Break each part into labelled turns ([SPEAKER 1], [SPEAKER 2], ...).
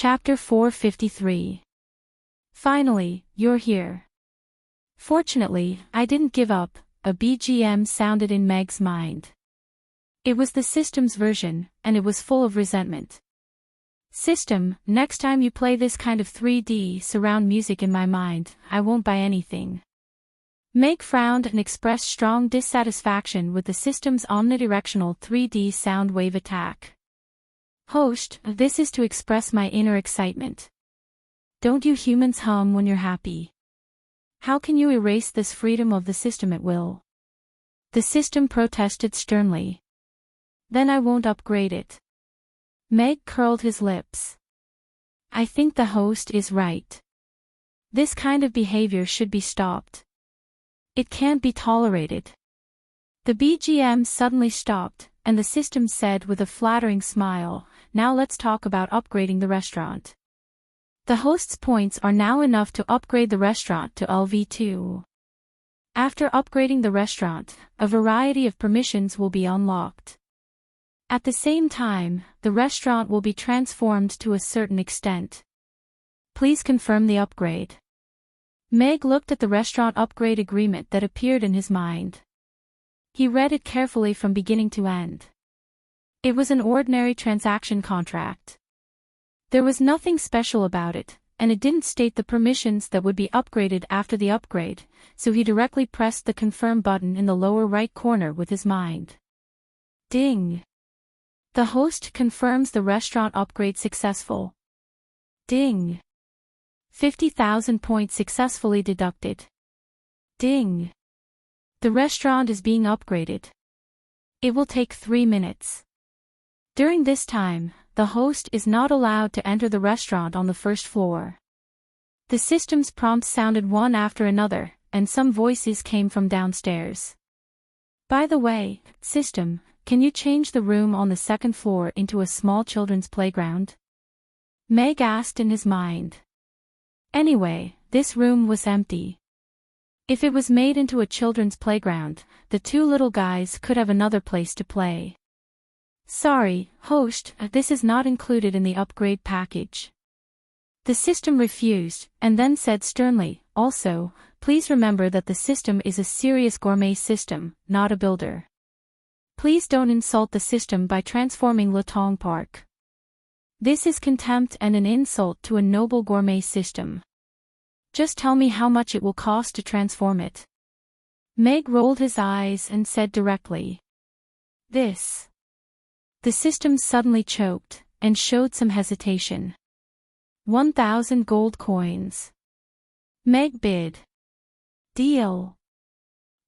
[SPEAKER 1] Chapter 453. Finally, you're here. Fortunately, I didn't give up, a BGM sounded in Meg's mind. It was the system's version, and it was full of resentment. System, next time you play this kind of 3D surround music in my mind, I won't buy anything. Meg frowned and expressed strong dissatisfaction with the system's omnidirectional 3D sound wave attack. Host, this is to express my inner excitement. Don't you humans hum when you're happy? How can you erase this freedom of the system at will? The system protested sternly. Then I won't upgrade it. Meg curled his lips. I think the host is right. This kind of behavior should be stopped. It can't be tolerated. The BGM suddenly stopped, and the system said with a flattering smile, now let's talk about upgrading the restaurant. The host's points are now enough to upgrade the restaurant to LV2. After upgrading the restaurant, a variety of permissions will be unlocked. At the same time, the restaurant will be transformed to a certain extent. Please confirm the upgrade. Meg looked at the restaurant upgrade agreement that appeared in his mind. He read it carefully from beginning to end. It was an ordinary transaction contract. There was nothing special about it, and it didn't state the permissions that would be upgraded after the upgrade, so he directly pressed the confirm button in the lower right corner with his mind. Ding! The host confirms the restaurant upgrade successful. Ding! 50,000 points successfully deducted. Ding! The restaurant is being upgraded. It will take 3 minutes. During this time, the host is not allowed to enter the restaurant on the first floor. The system's prompts sounded one after another, and some voices came from downstairs. By the way, system, can you change the room on the second floor into a small children's playground? Meg asked in his mind. Anyway, this room was empty. If it was made into a children's playground, the two little guys could have another place to play. Sorry, host, this is not included in the upgrade package. The system refused, and then said sternly, also, please remember that the system is a serious gourmet system, not a builder. Please don't insult the system by transforming Latong Park. This is contempt and an insult to a noble gourmet system. Just tell me how much it will cost to transform it. Meg rolled his eyes and said directly. This. The system suddenly choked, and showed some hesitation. 1,000 gold coins. Meg bid. Deal.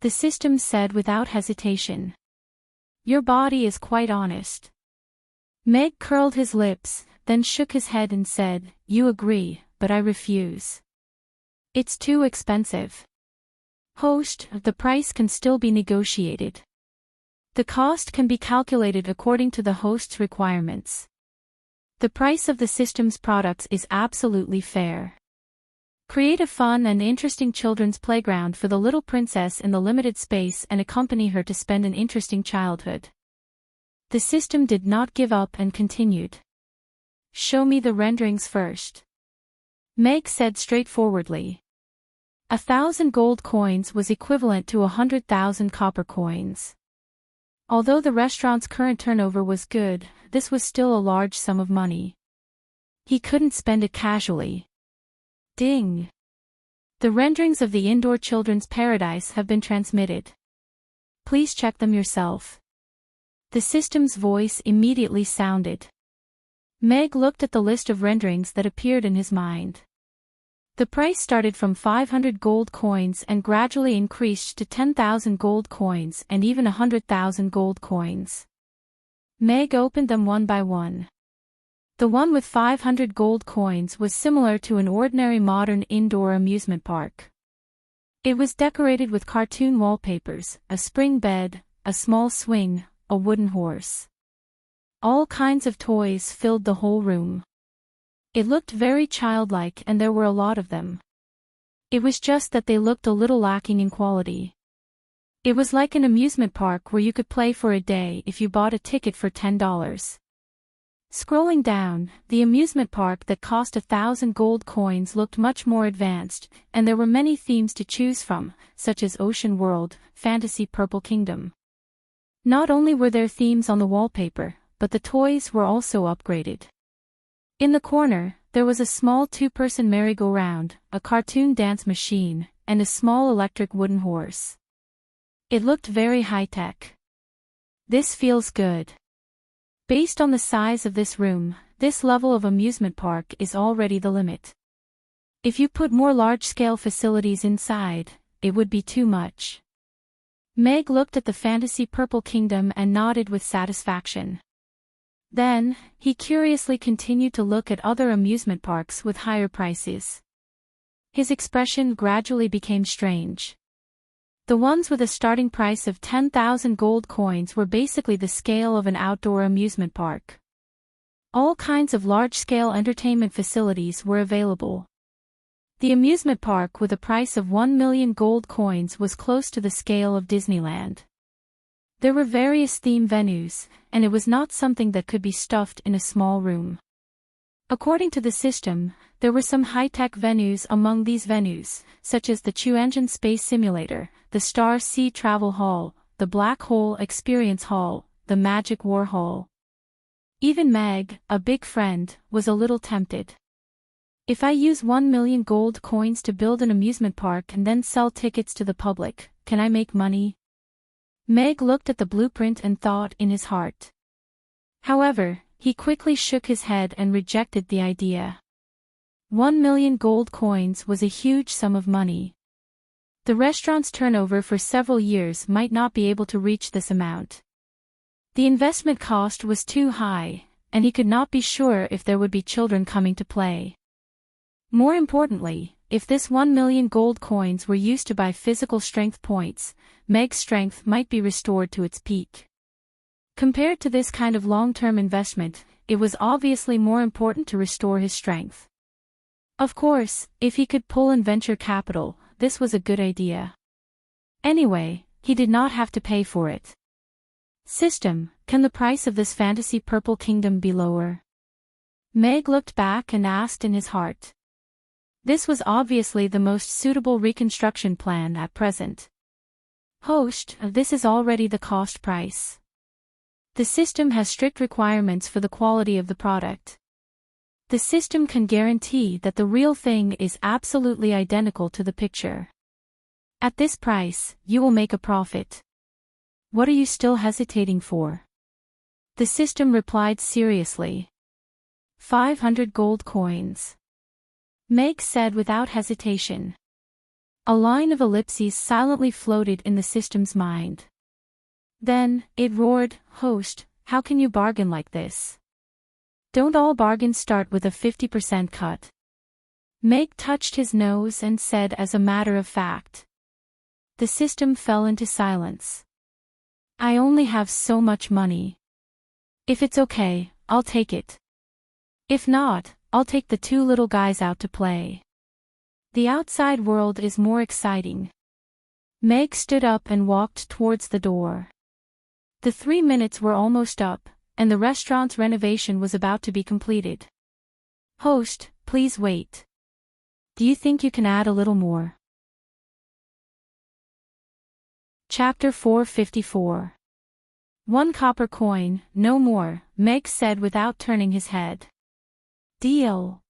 [SPEAKER 1] The system said without hesitation. Your body is quite honest. Meg curled his lips, then shook his head and said, you agree, but I refuse. It's too expensive. Host, the price can still be negotiated. The cost can be calculated according to the host's requirements. The price of the system's products is absolutely fair. Create a fun and interesting children's playground for the little princess in the limited space and accompany her to spend an interesting childhood. The system did not give up and continued. Show me the renderings first. Meg said straightforwardly. 1,000 gold coins was equivalent to 100,000 copper coins. Although the restaurant's current turnover was good, this was still a large sum of money. He couldn't spend it casually. Ding! The renderings of the indoor children's paradise have been transmitted. Please check them yourself. The system's voice immediately sounded. Meg looked at the list of renderings that appeared in his mind. The price started from 500 gold coins and gradually increased to 10,000 gold coins and even 100,000 gold coins. Meg opened them one by one. The one with 500 gold coins was similar to an ordinary modern indoor amusement park. It was decorated with cartoon wallpapers, a spring bed, a small swing, a wooden horse. All kinds of toys filled the whole room. It looked very childlike and there were a lot of them. It was just that they looked a little lacking in quality. It was like an amusement park where you could play for a day if you bought a ticket for $10. Scrolling down, the amusement park that cost 1,000 gold coins looked much more advanced, and there were many themes to choose from, such as Ocean World, Fantasy Purple Kingdom. Not only were there themes on the wallpaper, but the toys were also upgraded. In the corner, there was a small two-person merry-go-round, a cartoon dance machine, and a small electric wooden horse. It looked very high-tech. This feels good. Based on the size of this room, this level of amusement park is already the limit. If you put more large-scale facilities inside, it would be too much. Meg looked at the Fantasy Purple Kingdom and nodded with satisfaction. Then, he curiously continued to look at other amusement parks with higher prices. His expression gradually became strange. The ones with a starting price of 10,000 gold coins were basically the scale of an outdoor amusement park. All kinds of large-scale entertainment facilities were available. The amusement park with a price of 1 million gold coins was close to the scale of Disneyland. There were various theme venues, and it was not something that could be stuffed in a small room. According to the system, there were some high-tech venues among these venues, such as the Chuanjin Space Simulator, the Star Sea Travel Hall, the Black Hole Experience Hall, the Magic War Hall. Even Meg, a big friend, was a little tempted. If I use 1 million gold coins to build an amusement park and then sell tickets to the public, can I make money? Meg looked at the blueprint and thought in his heart. However, he quickly shook his head and rejected the idea. 1 million gold coins was a huge sum of money. The restaurant's turnover for several years might not be able to reach this amount. The investment cost was too high, and he could not be sure if there would be children coming to play. More importantly, if this 1 million gold coins were used to buy physical strength points, Meg's strength might be restored to its peak. Compared to this kind of long-term investment, it was obviously more important to restore his strength. Of course, if he could pull in venture capital, this was a good idea. Anyway, he did not have to pay for it. System, can the price of this Fantasy Purple Kingdom be lower? Meg looked back and asked in his heart. This was obviously the most suitable reconstruction plan at present. Host, this is already the cost price. The system has strict requirements for the quality of the product. The system can guarantee that the real thing is absolutely identical to the picture. At this price, you will make a profit. What are you still hesitating for? The system replied seriously. 500 gold coins. Meg said without hesitation. A line of ellipses silently floated in the system's mind. Then, it roared, Host, how can you bargain like this? Don't all bargains start with a 50% cut? Meg touched his nose and said as a matter of fact. The system fell into silence. I only have so much money. If it's okay, I'll take it. If not, I'll take the two little guys out to play. The outside world is more exciting. Meg stood up and walked towards the door. The 3 minutes were almost up, and the restaurant's renovation was about to be completed. Host, please wait. Do you think you can add a little more? Chapter 454. 1 copper coin, no more, Meg said without turning his head. Deal.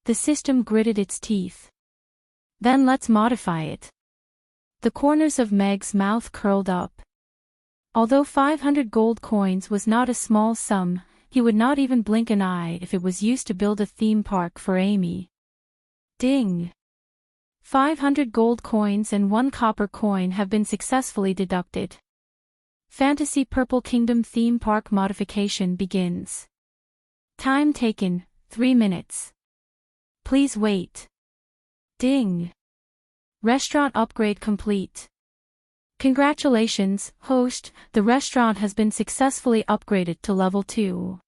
[SPEAKER 1] The system gritted its teeth. Then let's modify it. The corners of Meg's mouth curled up. Although 500 gold coins was not a small sum, he would not even blink an eye if it was used to build a theme park for Amy. Ding! 500 gold coins and 1 copper coin have been successfully deducted. Fantasy Purple Kingdom theme park modification begins. Time taken, 3 minutes. Please wait. Ding! Restaurant upgrade complete. Congratulations, host, the restaurant has been successfully upgraded to level 2.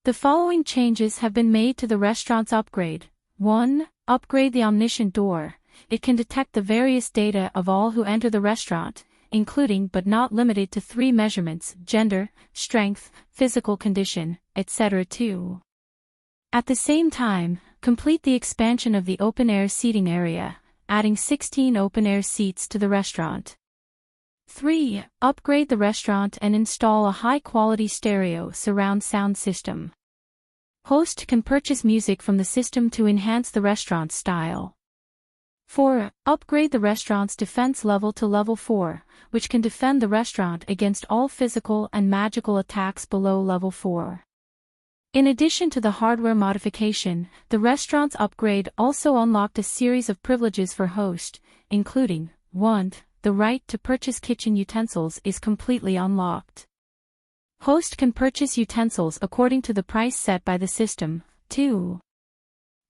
[SPEAKER 1] The following changes have been made to the restaurant's upgrade. 1. Upgrade the omniscient door. It can detect the various data of all who enter the restaurant, including but not limited to 3 measurements: gender, strength, physical condition, etc. 2. At the same time, complete the expansion of the open-air seating area, adding 16 open-air seats to the restaurant. 3. Upgrade the restaurant and install a high-quality stereo surround sound system. Host can purchase music from the system to enhance the restaurant's style. 4. Upgrade the restaurant's defense level to level 4, which can defend the restaurant against all physical and magical attacks below level 4. In addition to the hardware modification, the restaurant's upgrade also unlocked a series of privileges for host, including 1. The right to purchase kitchen utensils is completely unlocked. Host can purchase utensils according to the price set by the system. 2.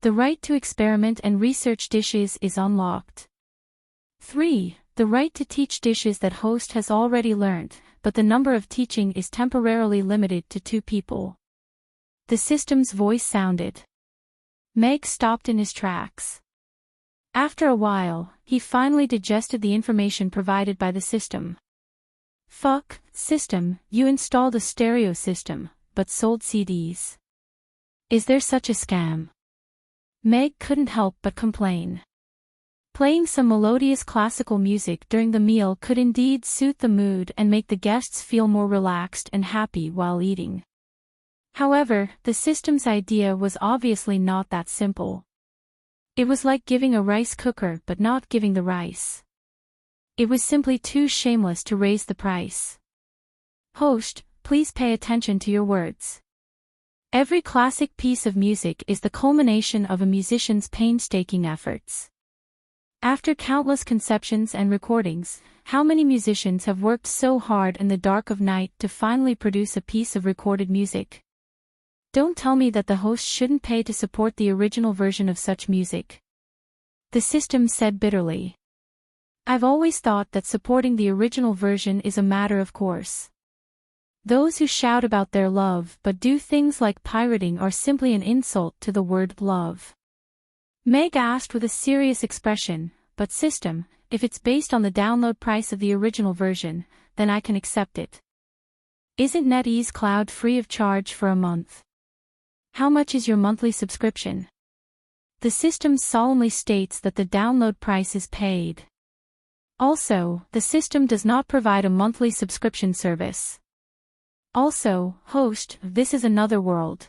[SPEAKER 1] The right to experiment and research dishes is unlocked. 3. The right to teach dishes that host has already learned, but the number of teaching is temporarily limited to 2 people. The system's voice sounded. Meg stopped in his tracks. After a while, he finally digested the information provided by the system. Fuck, system, you installed a stereo system, but sold CDs. Is there such a scam? Meg couldn't help but complain. Playing some melodious classical music during the meal could indeed suit the mood and make the guests feel more relaxed and happy while eating. However, the system's idea was obviously not that simple. It was like giving a rice cooker but not giving the rice. It was simply too shameless to raise the price. Host, please pay attention to your words. Every classic piece of music is the culmination of a musician's painstaking efforts. After countless conceptions and recordings, how many musicians have worked so hard in the dark of night to finally produce a piece of recorded music? Don't tell me that the host shouldn't pay to support the original version of such music. The system said bitterly. I've always thought that supporting the original version is a matter of course. Those who shout about their love but do things like pirating are simply an insult to the word love. Meg asked with a serious expression, but system, if it's based on the download price of the original version, then I can accept it. Isn't NetEase Cloud free of charge for a month? How much is your monthly subscription? The system solemnly states that the download price is paid. Also, the system does not provide a monthly subscription service. Also, host, this is another world.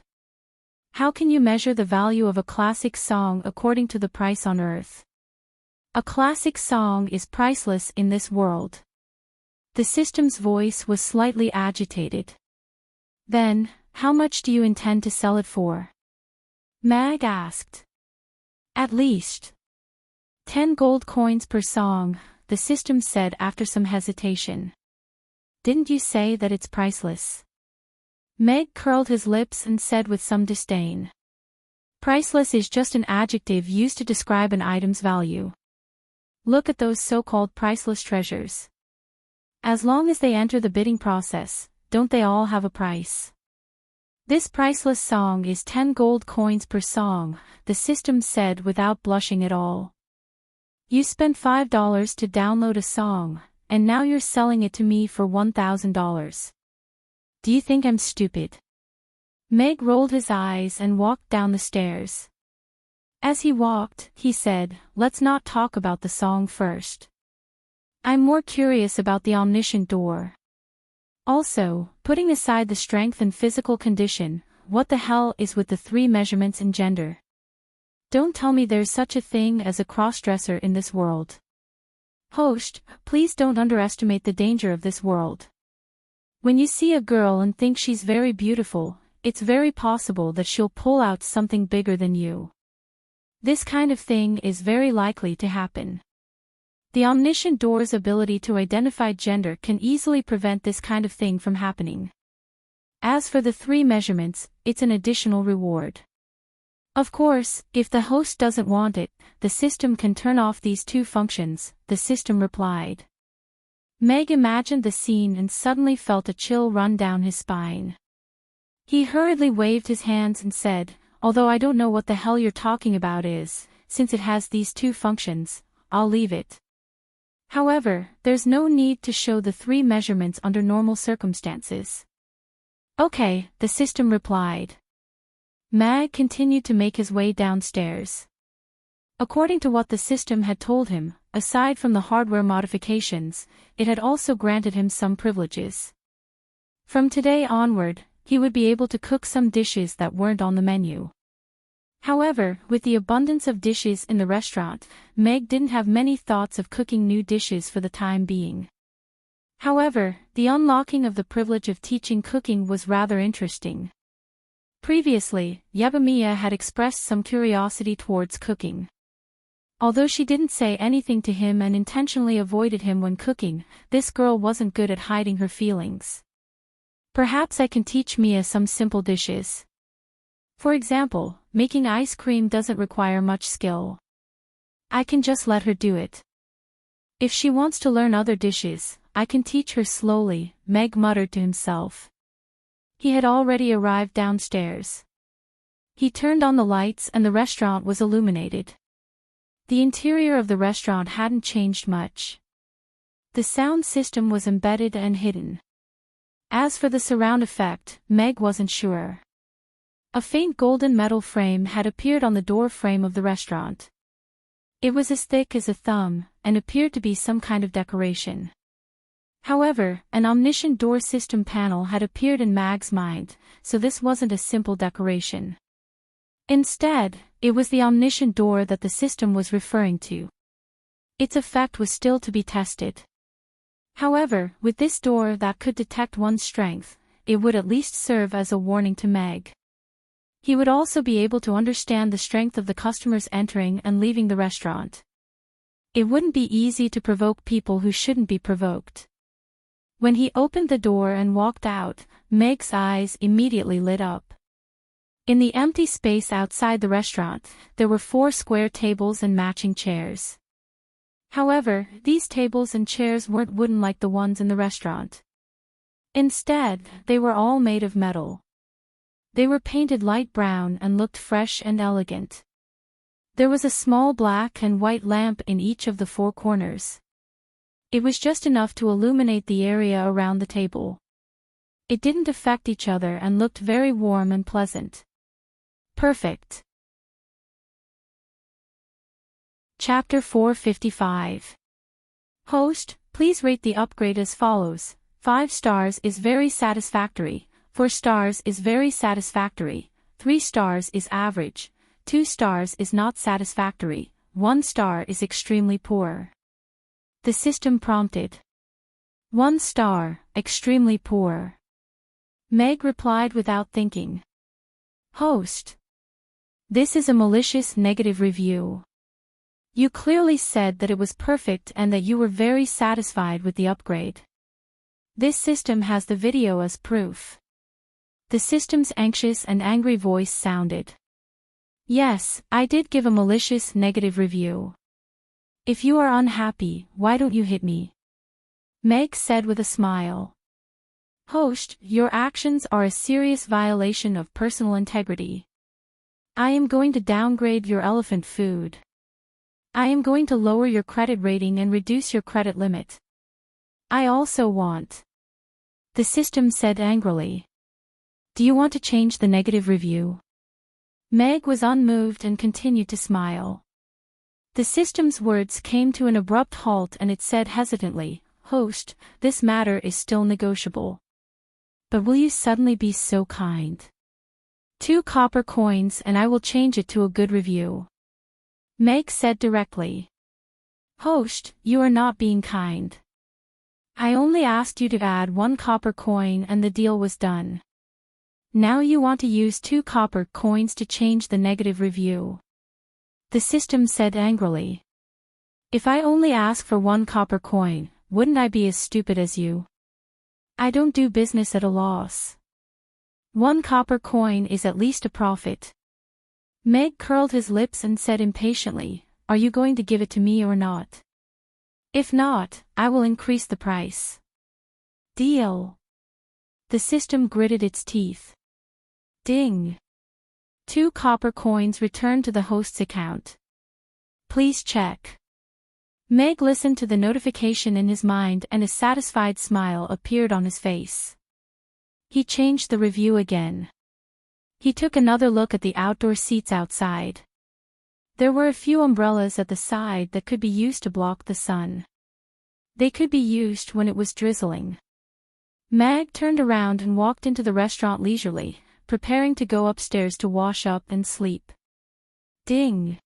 [SPEAKER 1] How can you measure the value of a classic song according to the price on Earth? A classic song is priceless in this world. The system's voice was slightly agitated. Then, how much do you intend to sell it for? Meg asked. At least 10 gold coins per song, the system said after some hesitation. Didn't you say that it's priceless? Meg curled his lips and said with some disdain. Priceless is just an adjective used to describe an item's value. Look at those so-called priceless treasures. As long as they enter the bidding process, don't they all have a price? This priceless song is 10 gold coins per song, the system said without blushing at all. You spent $5 to download a song, and now you're selling it to me for $1,000. Do you think I'm stupid? Meg rolled his eyes and walked down the stairs. As he walked, he said, let's not talk about the song first. I'm more curious about the omniscient door. Also, putting aside the strength and physical condition, what the hell is with the 3 measurements in gender? Don't tell me there's such a thing as a crossdresser in this world. Host, please don't underestimate the danger of this world. When you see a girl and think she's very beautiful, it's very possible that she'll pull out something bigger than you. This kind of thing is very likely to happen. The omniscient door's ability to identify gender can easily prevent this kind of thing from happening. As for the 3 measurements, it's an additional reward. Of course, if the host doesn't want it, the system can turn off these 2 functions, the system replied. Meg imagined the scene and suddenly felt a chill run down his spine. He hurriedly waved his hands and said, although I don't know what the hell you're talking about since it has these 2 functions, I'll leave it. However, there's no need to show the 3 measurements under normal circumstances. Okay, the system replied. Meg continued to make his way downstairs. According to what the system had told him, aside from the hardware modifications, it had also granted him some privileges. From today onward, he would be able to cook some dishes that weren't on the menu. However, with the abundance of dishes in the restaurant, Meg didn't have many thoughts of cooking new dishes for the time being. However, the unlocking of the privilege of teaching cooking was rather interesting. Previously, Yabamiya had expressed some curiosity towards cooking. Although she didn't say anything to him and intentionally avoided him when cooking, this girl wasn't good at hiding her feelings. Perhaps I can teach Mia some simple dishes. For example, making ice cream doesn't require much skill. I can just let her do it. If she wants to learn other dishes, I can teach her slowly, Meg muttered to himself. He had already arrived downstairs. He turned on the lights and the restaurant was illuminated. The interior of the restaurant hadn't changed much. The sound system was embedded and hidden. As for the surround effect, Meg wasn't sure. A faint golden metal frame had appeared on the door frame of the restaurant. It was as thick as a thumb, and appeared to be some kind of decoration. However, an omniscient door system panel had appeared in Meg's mind, so this wasn't a simple decoration. Instead, it was the omniscient door that the system was referring to. Its effect was still to be tested. However, with this door that could detect one's strength, it would at least serve as a warning to Meg. He would also be able to understand the strength of the customers entering and leaving the restaurant. It wouldn't be easy to provoke people who shouldn't be provoked. When he opened the door and walked out, Meg's eyes immediately lit up. In the empty space outside the restaurant, there were 4 square tables and matching chairs. However, these tables and chairs weren't wooden like the ones in the restaurant. Instead, they were all made of metal. They were painted light brown and looked fresh and elegant. There was a small black and white lamp in each of the 4 corners. It was just enough to illuminate the area around the table. It didn't affect each other and looked very warm and pleasant. Perfect. Chapter 455. Host, please rate the upgrade as follows. 5 stars is very satisfactory, 4 stars is very satisfactory, 3 stars is average, 2 stars is not satisfactory, 1 star is extremely poor. The system prompted. 1 star, extremely poor. Meg replied without thinking. Host. This is a malicious negative review. You clearly said that it was perfect and that you were very satisfied with the upgrade. This system has the video as proof. The system's anxious and angry voice sounded. Yes, I did give a malicious negative review. If you are unhappy, why don't you hit me? Meg said with a smile. Host, your actions are a serious violation of personal integrity. I am going to downgrade your elephant food. I am going to lower your credit rating and reduce your credit limit. I also want. The system said angrily. Do you want to change the negative review? Meg was unmoved and continued to smile. The system's words came to an abrupt halt and it said hesitantly, Host, this matter is still negotiable. But will you suddenly be so kind? 2 copper coins and I will change it to a good review. Meg said directly. Host, you are not being kind. I only asked you to add 1 copper coin and the deal was done. Now you want to use 2 copper coins to change the negative review. The system said angrily. If I only ask for 1 copper coin, wouldn't I be as stupid as you? I don't do business at a loss. 1 copper coin is at least a profit. Meg curled his lips and said impatiently, Are you going to give it to me or not? If not, I will increase the price. Deal. The system gritted its teeth. Ding. 2 copper coins returned to the host's account. Please check. Meg listened to the notification in his mind and a satisfied smile appeared on his face. He changed the review again. He took another look at the outdoor seats outside. There were a few umbrellas at the side that could be used to block the sun. They could be used when it was drizzling. Meg turned around and walked into the restaurant leisurely, preparing to go upstairs to wash up and sleep. Ding!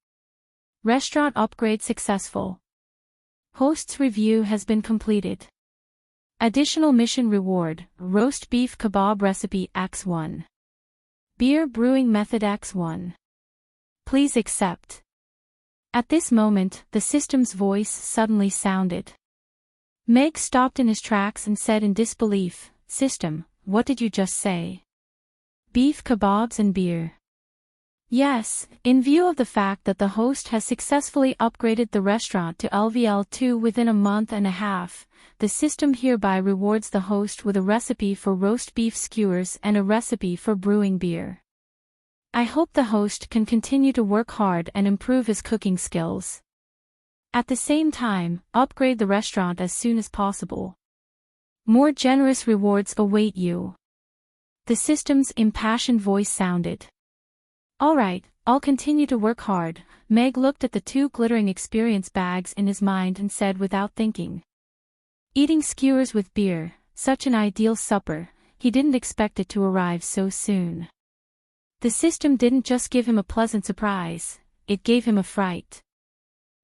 [SPEAKER 1] Restaurant upgrade successful. Host's review has been completed. Additional mission reward, roast beef kebab recipe X1. Beer brewing method X1. Please accept. At this moment, the system's voice suddenly sounded. Meg stopped in his tracks and said in disbelief, "System, what did you just say? Beef kebabs and beer?" Yes, in view of the fact that the host has successfully upgraded the restaurant to LVL2 within a month and a half, the system hereby rewards the host with a recipe for roast beef skewers and a recipe for brewing beer. I hope the host can continue to work hard and improve his cooking skills. At the same time, upgrade the restaurant as soon as possible. More generous rewards await you. The system's impassioned voice sounded. Alright, I'll continue to work hard. Meg looked at the two glittering experience bags in his mind and said without thinking. Eating skewers with beer, such an ideal supper, he didn't expect it to arrive so soon. The system didn't just give him a pleasant surprise, it gave him a fright.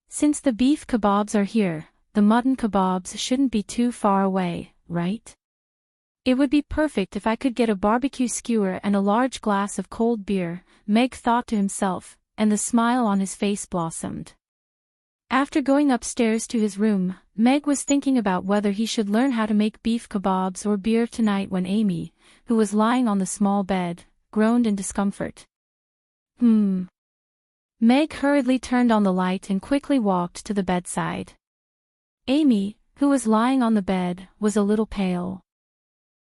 [SPEAKER 1] Since the beef kebabs are here, the mutton kebabs shouldn't be too far away, right? It would be perfect if I could get a barbecue skewer and a large glass of cold beer, Meg thought to himself, and the smile on his face blossomed. After going upstairs to his room, Meg was thinking about whether he should learn how to make beef kebabs or beer tonight when Amy, who was lying on the small bed, groaned in discomfort. Meg hurriedly turned on the light and quickly walked to the bedside. Amy, who was lying on the bed, was a little pale.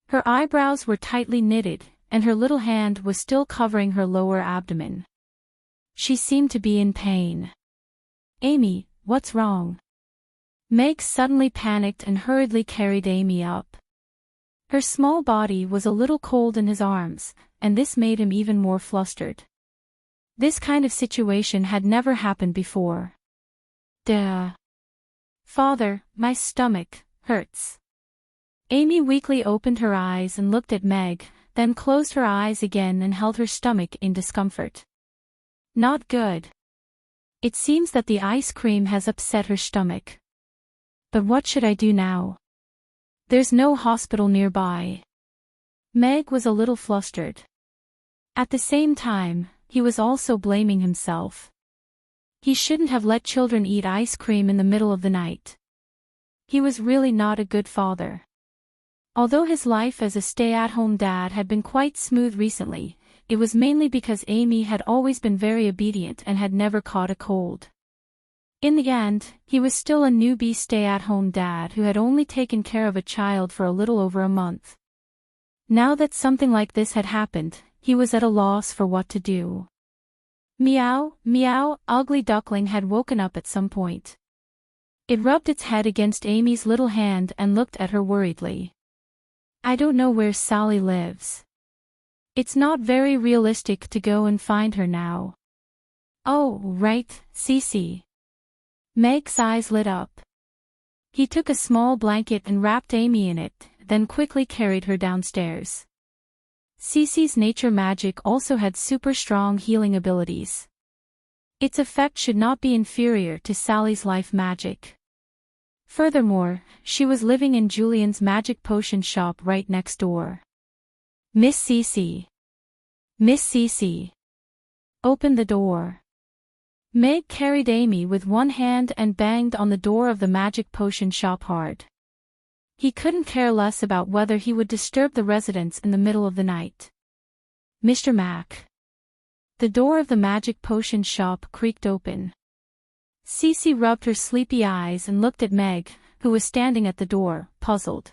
[SPEAKER 1] Her eyebrows were tightly knitted, and her little hand was still covering her lower abdomen. She seemed to be in pain. Amy, what's wrong? Meg suddenly panicked and hurriedly carried Amy up. Her small body was a little cold in his arms, and this made him even more flustered. This kind of situation had never happened before. Duh. Father, my stomach hurts. Amy weakly opened her eyes and looked at Meg, then closed her eyes again and held her stomach in discomfort. Not good. It seems that the ice cream has upset her stomach. But what should I do now? There's no hospital nearby. Meg was a little flustered. At the same time, he was also blaming himself. He shouldn't have let children eat ice cream in the middle of the night. He was really not a good father. Although his life as a stay-at-home dad had been quite smooth recently, it was mainly because Amy had always been very obedient and had never caught a cold. In the end, he was still a newbie stay-at-home dad who had only taken care of a child for a little over a month. Now that something like this had happened, he was at a loss for what to do. Meow, meow, Ugly Duckling had woken up at some point. It rubbed its head against Amy's little hand and looked at her worriedly. I don't know where Sally lives. It's not very realistic to go and find her now. Oh, right, Cece. Meg's eyes lit up. He took a small blanket and wrapped Amy in it, then quickly carried her downstairs. Cece's nature magic also had super strong healing abilities. Its effect should not be inferior to Sally's life magic. Furthermore, she was living in Julian's magic potion shop right next door. Miss Cece. Miss Cece. Open the door. Meg carried Amy with one hand and banged on the door of the magic potion shop hard. He couldn't care less about whether he would disturb the residents in the middle of the night. Mr. Mac. The door of the magic potion shop creaked open. Cece rubbed her sleepy eyes and looked at Meg, who was standing at the door, puzzled.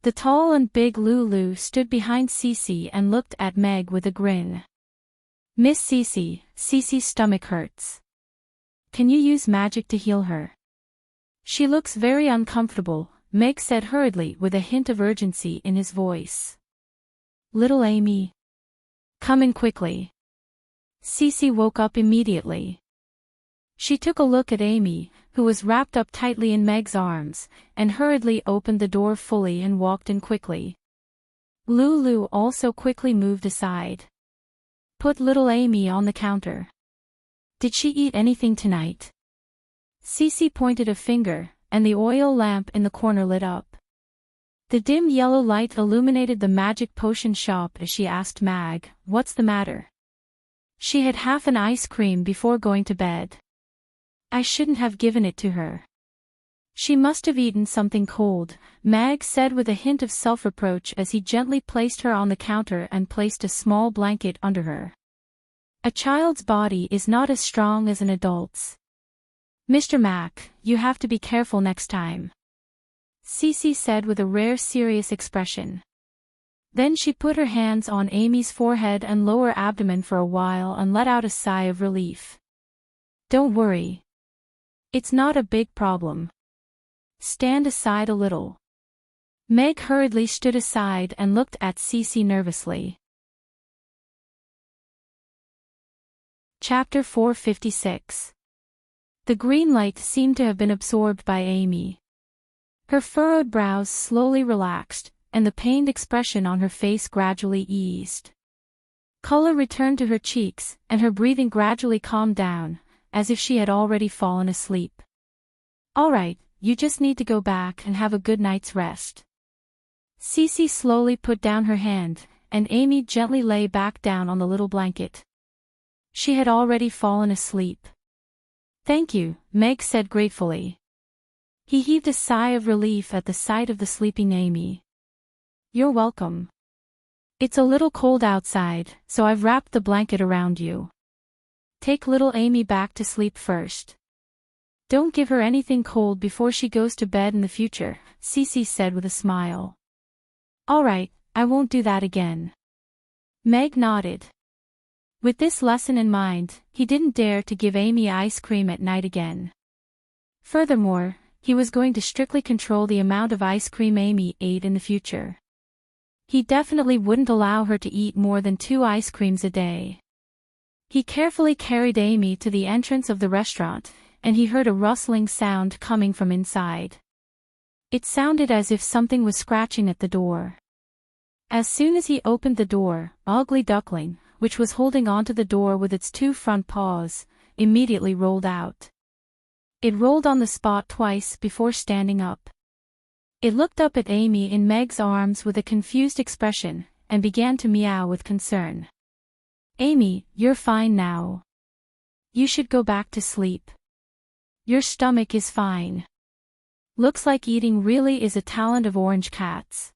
[SPEAKER 1] The tall and big Lulu stood behind Cece and looked at Meg with a grin. Miss Cece, Cece's stomach hurts. Can you use magic to heal her? She looks very uncomfortable, Meg said hurriedly with a hint of urgency in his voice. Little Amy. Come in quickly. Cece woke up immediately. She took a look at Amy, who was wrapped up tightly in Meg's arms, and hurriedly opened the door fully and walked in quickly. Lulu also quickly moved aside. Put little Amy on the counter. Did she eat anything tonight? Cece pointed a finger, and the oil lamp in the corner lit up. The dim yellow light illuminated the magic potion shop as she asked Mag, "What's the matter?" She had half an ice cream before going to bed. I shouldn't have given it to her. She must have eaten something cold, Mag said with a hint of self-reproach as he gently placed her on the counter and placed a small blanket under her. A child's body is not as strong as an adult's. Mr. Mac, you have to be careful next time, Cece said with a rare serious expression. Then she put her hands on Amy's forehead and lower abdomen for a while and let out a sigh of relief. Don't worry. It's not a big problem. Stand aside a little. Meg hurriedly stood aside and looked at Cece nervously. Chapter 456. The green light seemed to have been absorbed by Amy. Her furrowed brows slowly relaxed, and the pained expression on her face gradually eased. Color returned to her cheeks, and her breathing gradually calmed down, as if she had already fallen asleep. All right, you just need to go back and have a good night's rest. Cece slowly put down her hand, and Amy gently lay back down on the little blanket. She had already fallen asleep. Thank you, Meg said gratefully. He heaved a sigh of relief at the sight of the sleeping Amy. You're welcome. It's a little cold outside, so I've wrapped the blanket around you. Take little Amy back to sleep first. Don't give her anything cold before she goes to bed in the future, Cece said with a smile. All right, I won't do that again. Meg nodded. With this lesson in mind, he didn't dare to give Amy ice cream at night again. Furthermore, he was going to strictly control the amount of ice cream Amy ate in the future. He definitely wouldn't allow her to eat more than 2 ice creams a day. He carefully carried Amy to the entrance of the restaurant, and he heard a rustling sound coming from inside. It sounded as if something was scratching at the door. As soon as he opened the door, Ugly Duckling, which was holding onto the door with its 2 front paws, immediately rolled out. It rolled on the spot twice before standing up. It looked up at Amy in Meg's arms with a confused expression, and began to meow with concern. Amy, you're fine now. You should go back to sleep. Your stomach is fine. Looks like eating really is a talent of orange cats.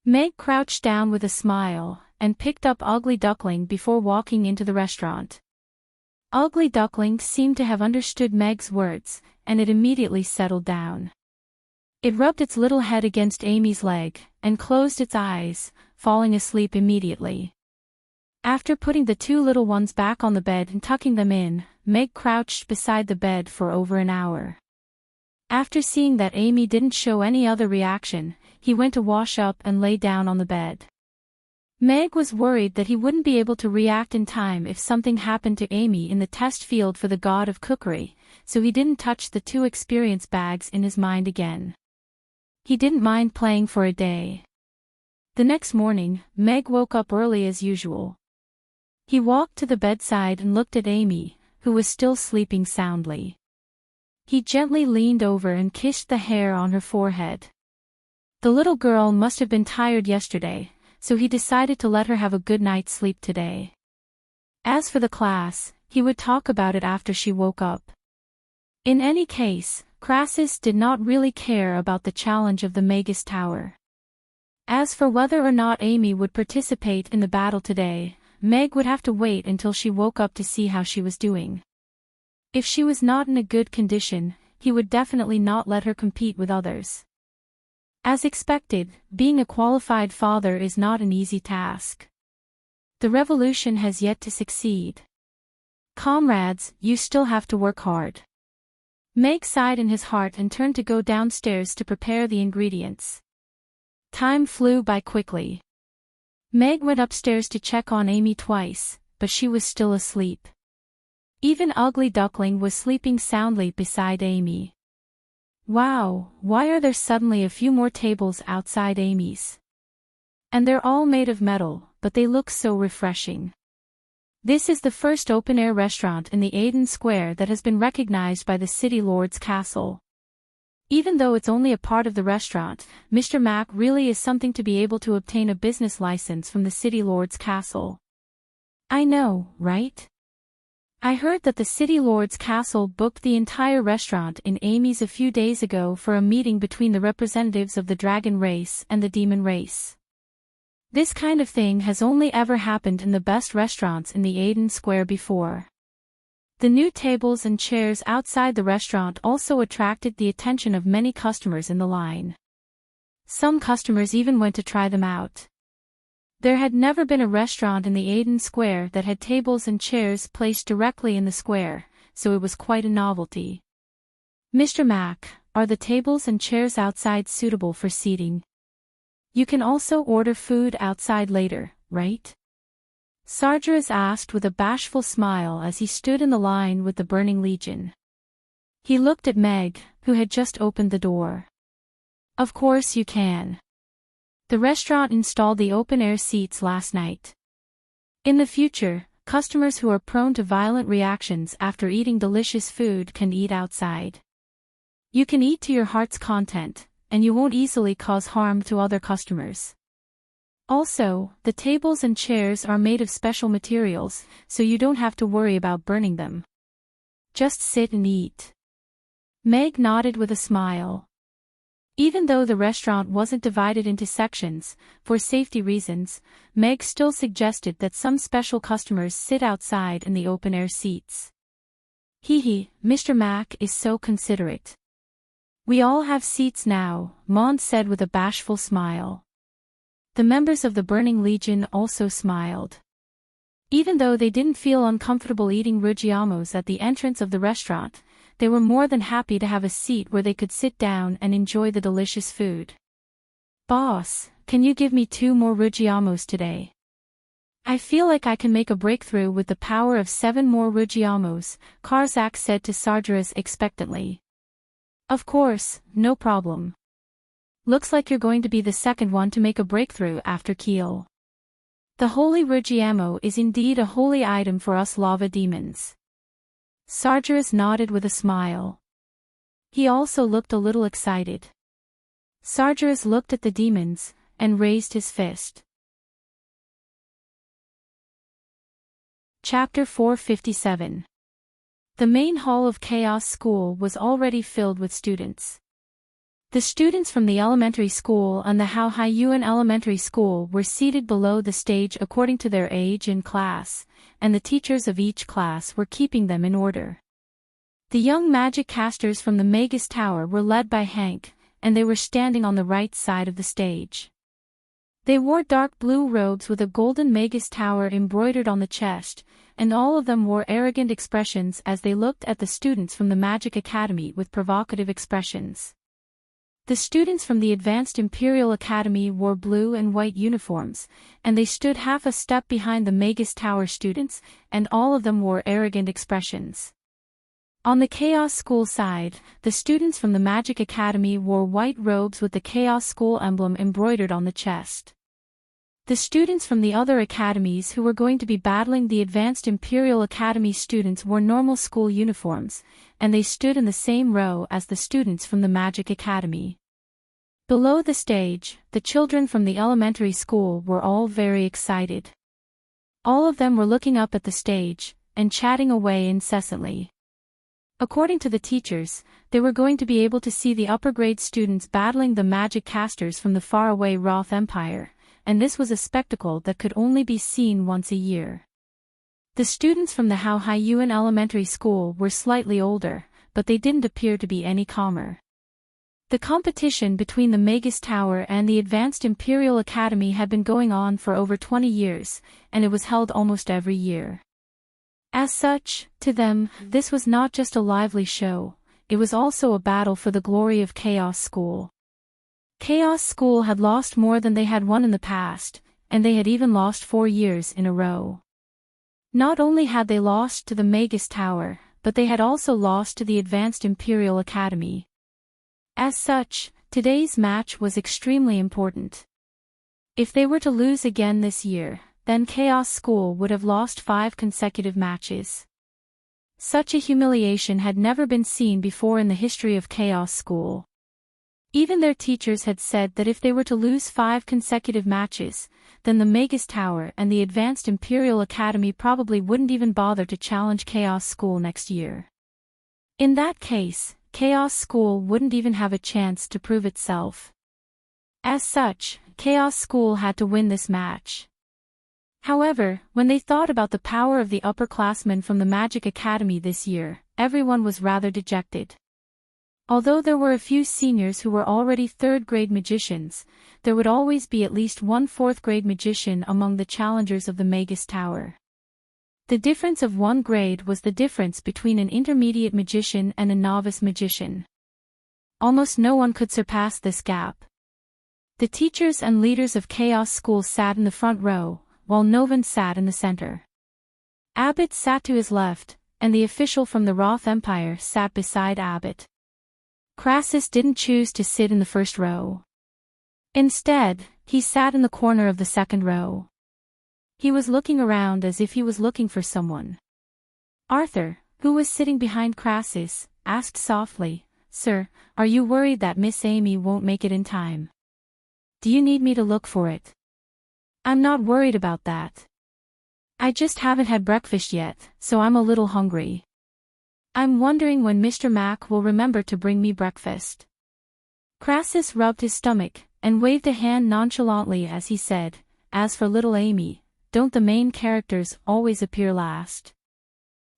[SPEAKER 1] Meg crouched down with a smile, and picked up Ugly Duckling before walking into the restaurant. Ugly Duckling seemed to have understood Meg's words, and it immediately settled down. It rubbed its little head against Amy's leg, and closed its eyes, falling asleep immediately. After putting the 2 little ones back on the bed and tucking them in, Meg crouched beside the bed for over an hour. After seeing that Amy didn't show any other reaction, he went to wash up and lay down on the bed. Meg was worried that he wouldn't be able to react in time if something happened to Amy in the test field for the god of cookery, so he didn't touch the 2 experience bags in his mind again. He didn't mind playing for a day. The next morning, Meg woke up early as usual. He walked to the bedside and looked at Amy, who was still sleeping soundly. He gently leaned over and kissed the hair on her forehead. The little girl must have been tired yesterday, so he decided to let her have a good night's sleep today. As for the class, he would talk about it after she woke up. In any case, Crassus did not really care about the challenge of the Magus Tower. As for whether or not Amy would participate in the battle today, Meg would have to wait until she woke up to see how she was doing. If she was not in a good condition, he would definitely not let her compete with others. As expected, being a qualified father is not an easy task. The revolution has yet to succeed. Comrades, you still have to work hard. Meg sighed in his heart and turned to go downstairs to prepare the ingredients. Time flew by quickly. Meg went upstairs to check on Amy twice, but she was still asleep. Even Ugly Duckling was sleeping soundly beside Amy. Wow, why are there suddenly a few more tables outside Amy's? And they're all made of metal, but they look so refreshing. This is the first open-air restaurant in the Aden Square that has been recognized by the City Lord's Castle. Even though it's only a part of the restaurant, Mr. Mac really is something to be able to obtain a business license from the City Lord's Castle. I know, right? I heard that the City Lord's Castle booked the entire restaurant in Amy's a few days ago for a meeting between the representatives of the dragon race and the demon race. This kind of thing has only ever happened in the best restaurants in the Aden Square before. The new tables and chairs outside the restaurant also attracted the attention of many customers in the line. Some customers even went to try them out. There had never been a restaurant in the Aden Square that had tables and chairs placed directly in the square, so it was quite a novelty. Mr. Mac, are the tables and chairs outside suitable for seating? You can also order food outside later, right? Sargeras asked with a bashful smile as he stood in the line with the Burning Legion. He looked at Meg, who had just opened the door. Of course you can. The restaurant installed the open-air seats last night. In the future, customers who are prone to violent reactions after eating delicious food can eat outside. You can eat to your heart's content, and you won't easily cause harm to other customers. Also, the tables and chairs are made of special materials, so you don't have to worry about burning them. Just sit and eat. Meg nodded with a smile. Even though the restaurant wasn't divided into sections, for safety reasons, Meg still suggested that some special customers sit outside in the open-air seats. Hee, Mr. Mac is so considerate. We all have seats now, Mond said with a bashful smile. The members of the Burning Legion also smiled. Even though they didn't feel uncomfortable eating rugiamos at the entrance of the restaurant, they were more than happy to have a seat where they could sit down and enjoy the delicious food. Boss, can you give me 2 more rugiamos today? I feel like I can make a breakthrough with the power of 7 more rugiamos, Karzak said to Sargeras expectantly. Of course, no problem. Looks like you're going to be the second one to make a breakthrough after Keel. The holy rugiamo is indeed a holy item for us lava demons. Sargeras nodded with a smile. He also looked a little excited. Sargeras looked at the demons, and raised his fist. Chapter 457. The main hall of Chaos School was already filled with students. The students from the elementary school and the Hao Haiyuan Elementary School were seated below the stage according to their age and class, and the teachers of each class were keeping them in order. The young magic casters from the Magus Tower were led by Hank, and they were standing on the right side of the stage. They wore dark blue robes with a golden Magus Tower embroidered on the chest, and all of them wore arrogant expressions as they looked at the students from the Magic Academy with provocative expressions. The students from the Advanced Imperial Academy wore blue and white uniforms, and they stood half a step behind the Magus Tower students, and all of them wore arrogant expressions. On the Chaos School side, the students from the Magic Academy wore white robes with the Chaos School emblem embroidered on the chest. The students from the other academies who were going to be battling the Advanced Imperial Academy students wore normal school uniforms, and they stood in the same row as the students from the Magic Academy. Below the stage, the children from the elementary school were all very excited. All of them were looking up at the stage, and chatting away incessantly. According to the teachers, they were going to be able to see the upper-grade students battling the magic casters from the faraway Roth Empire, and this was a spectacle that could only be seen once a year. The students from the Hao Haiyuan Elementary School were slightly older, but they didn't appear to be any calmer. The competition between the Magus Tower and the Advanced Imperial Academy had been going on for over 20 years, and it was held almost every year. As such, to them, this was not just a lively show, it was also a battle for the glory of Chaos School. Chaos School had lost more than they had won in the past, and they had even lost 4 years in a row. Not only had they lost to the Magus Tower, but they had also lost to the Advanced Imperial Academy. As such, today's match was extremely important. If they were to lose again this year, then Chaos School would have lost 5 consecutive matches. Such a humiliation had never been seen before in the history of Chaos School. Even their teachers had said that if they were to lose 5 consecutive matches, then the Magus Tower and the Advanced Imperial Academy probably wouldn't even bother to challenge Chaos School next year. In that case, Chaos School wouldn't even have a chance to prove itself. As such, Chaos School had to win this match. However, when they thought about the power of the upperclassmen from the Magic Academy this year, everyone was rather dejected. Although there were a few seniors who were already 3rd-grade magicians, there would always be at least one 4th-grade magician among the challengers of the Magus Tower. The difference of 1 grade was the difference between an intermediate magician and a novice magician. Almost no one could surpass this gap. The teachers and leaders of Chaos School sat in the front row, while Novan sat in the center. Abbott sat to his left, and the official from the Roth Empire sat beside Abbott. Crassus didn't choose to sit in the first row. Instead, he sat in the corner of the 2nd row. He was looking around as if he was looking for someone. Arthur, who was sitting behind Crassus, asked softly, "Sir, are you worried that Miss Amy won't make it in time? Do you need me to look for it?" "I'm not worried about that. I just haven't had breakfast yet, so I'm a little hungry. I'm wondering when Mr. Mac will remember to bring me breakfast." Crassus rubbed his stomach, and waved a hand nonchalantly as he said, "As for little Amy, don't the main characters always appear last?"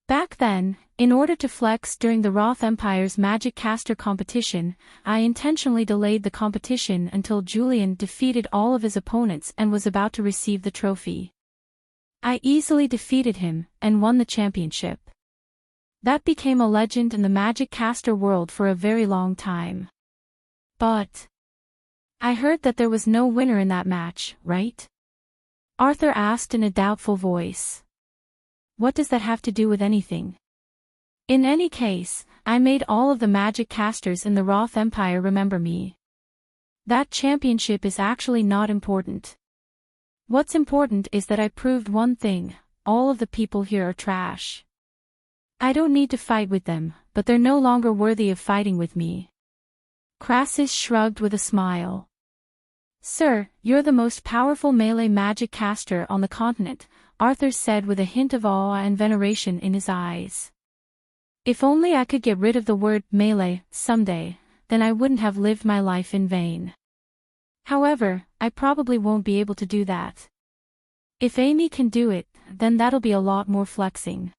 [SPEAKER 1] Back then, in order to flex during the Roth Empire's Magic Caster competition, I intentionally delayed the competition until Julian defeated all of his opponents and was about to receive the trophy. I easily defeated him, and won the championship. That became a legend in the Magic Caster world for a very long time. But I heard that there was no winner in that match, right? Arthur asked in a doubtful voice. What does that have to do with anything? In any case, I made all of the Magic Casters in the Roth Empire remember me. That championship is actually not important. What's important is that I proved one thing: all of the people here are trash. I don't need to fight with them, but they're no longer worthy of fighting with me. Crassus shrugged with a smile. "Sir, you're the most powerful melee magic caster on the continent," Arthur said with a hint of awe and veneration in his eyes. "If only I could get rid of the word melee someday, then I wouldn't have lived my life in vain. However, I probably won't be able to do that. If Amy can do it, then that'll be a lot more flexing."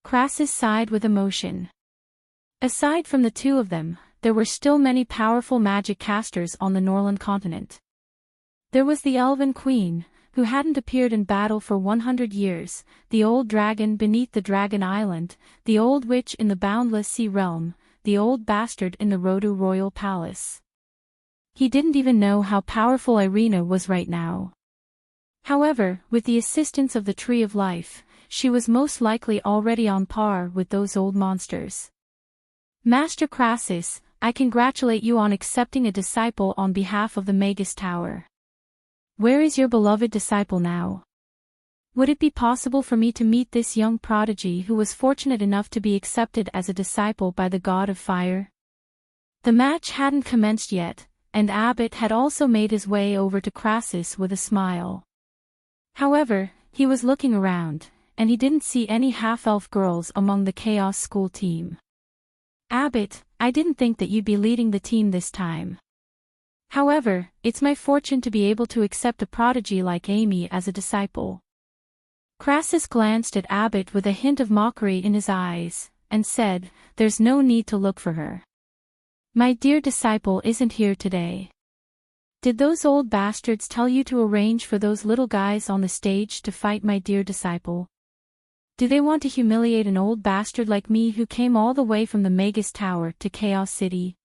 [SPEAKER 1] Crassus sighed with emotion. Aside from the 2 of them, there were still many powerful magic casters on the Norland continent. There was the Elven Queen, who hadn't appeared in battle for 100 years, the old dragon beneath the Dragon Island, the old witch in the Boundless Sea Realm, the old bastard in the Rodu Royal Palace. He didn't even know how powerful Irina was right now. However, with the assistance of the Tree of Life, she was most likely already on par with those old monsters. "Master Crassus, I congratulate you on accepting a disciple on behalf of the Magus Tower. Where is your beloved disciple now? Would it be possible for me to meet this young prodigy who was fortunate enough to be accepted as a disciple by the God of Fire?" The match hadn't commenced yet, and Abbott had also made his way over to Crassus with a smile. However, he was looking around, and he didn't see any half-elf girls among the Chaos School team. "Abbott, I didn't think that you'd be leading the team this time. However, it's my fortune to be able to accept a prodigy like Amy as a disciple." Crassus glanced at Abbott with a hint of mockery in his eyes, and said, "There's no need to look for her. My dear disciple isn't here today. Did those old bastards tell you to arrange for those little guys on the stage to fight my dear disciple?" Do they want to humiliate an old bastard like me who came all the way from the Magus Tower to Chaos City?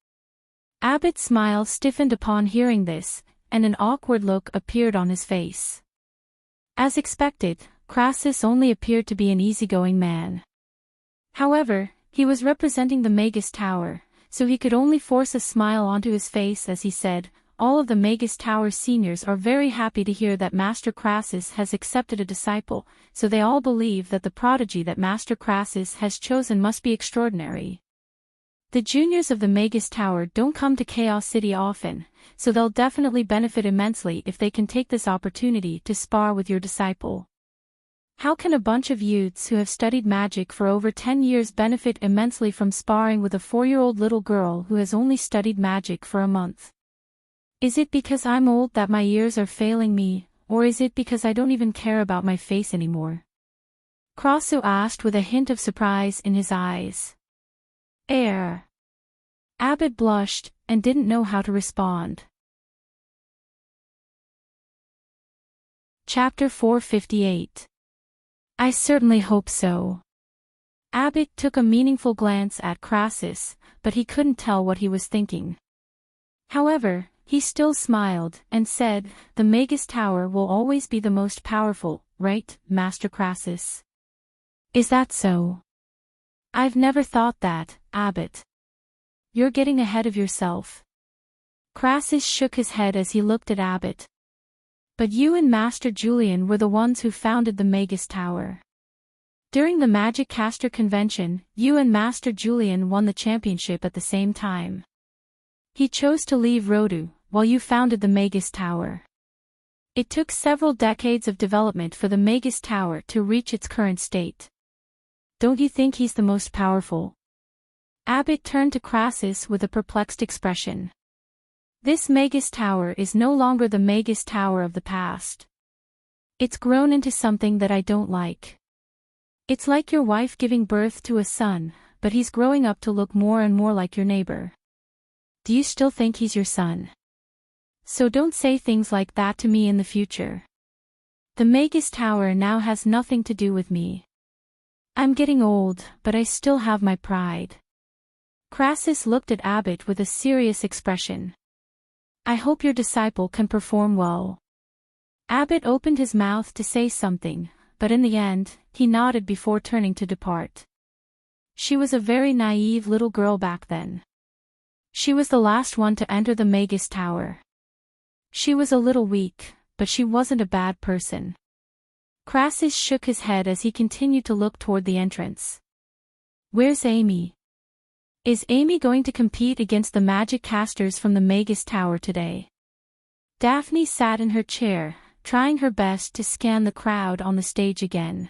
[SPEAKER 1] Abbott's smile stiffened upon hearing this, and an awkward look appeared on his face. As expected, Crassus only appeared to be an easygoing man. However, he was representing the Magus Tower, so he could only force a smile onto his face as he said, "All of the Magus Tower seniors are very happy to hear that Master Crassus has accepted a disciple, so they all believe that the prodigy that Master Crassus has chosen must be extraordinary. The juniors of the Magus Tower don't come to Chaos City often, so they'll definitely benefit immensely if they can take this opportunity to spar with your disciple. How can a bunch of youths who have studied magic for over 10 years benefit immensely from sparring with a 4-year-old little girl who has only studied magic for a month? Is it because I'm old that my ears are failing me, or is it because I don't even care about my face anymore?" Crassus asked with a hint of surprise in his eyes. Abbott blushed, and didn't know how to respond. Chapter 458. I certainly hope so. Abbott took a meaningful glance at Crassus, but he couldn't tell what he was thinking. However, he still smiled, and said, "The Magus Tower will always be the most powerful, right, Master Crassus?" "Is that so?" "I've never thought that, Abbott. You're getting ahead of yourself." Crassus shook his head as he looked at Abbott. "But you and Master Julian were the ones who founded the Magus Tower. During the Magic Caster Convention, you and Master Julian won the championship at the same time. He chose to leave Rodu, while you founded the Magus Tower. It took several decades of development for the Magus Tower to reach its current state. Don't you think he's the most powerful?" Abbott turned to Crassus with a perplexed expression. "This Magus Tower is no longer the Magus Tower of the past. It's grown into something that I don't like. It's like your wife giving birth to a son, but he's growing up to look more and more like your neighbor. Do you still think he's your son? So don't say things like that to me in the future. The Magus Tower now has nothing to do with me. I'm getting old, but I still have my pride." Crassus looked at Abbott with a serious expression. "I hope your disciple can perform well." Abbott opened his mouth to say something, but in the end, he nodded before turning to depart. She was a very naive little girl back then. She was the last one to enter the Magus Tower. She was a little weak, but she wasn't a bad person. Crassus shook his head as he continued to look toward the entrance. "Where's Amy? Is Amy going to compete against the magic casters from the Magus Tower today?" Daphne sat in her chair, trying her best to scan the crowd on the stage again.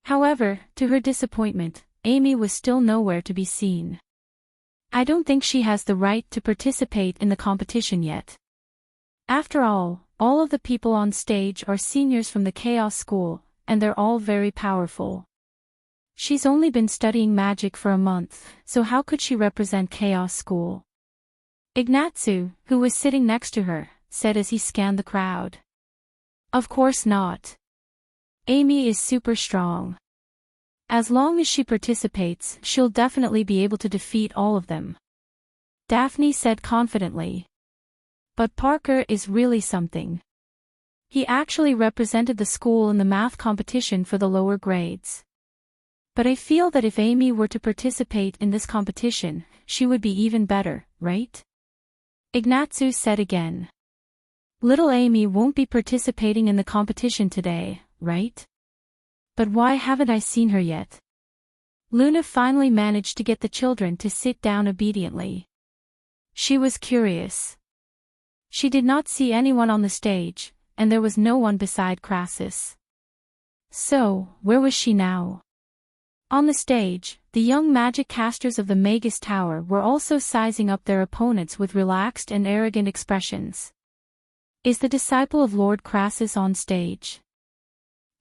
[SPEAKER 1] However, to her disappointment, Amy was still nowhere to be seen. "I don't think she has the right to participate in the competition yet. After all of the people on stage are seniors from the Chaos School, and they're all very powerful. She's only been studying magic for a month, so how could she represent Chaos School?" Ignatzu, who was sitting next to her, said as he scanned the crowd. "Of course not. Amy is super strong. As long as she participates, she'll definitely be able to defeat all of them," Daphne said confidently. "But Parker is really something. He actually represented the school in the math competition for the lower grades. But I feel that if Amy were to participate in this competition, she would be even better, right?" Ignatzu said again. "Little Amy won't be participating in the competition today, right? But why haven't I seen her yet?" Luna finally managed to get the children to sit down obediently. She was curious. She did not see anyone on the stage, and there was no one beside Crassus. So, where was she now? On the stage, the young magic casters of the Magus Tower were also sizing up their opponents with relaxed and arrogant expressions. "Is the disciple of Lord Crassus on stage?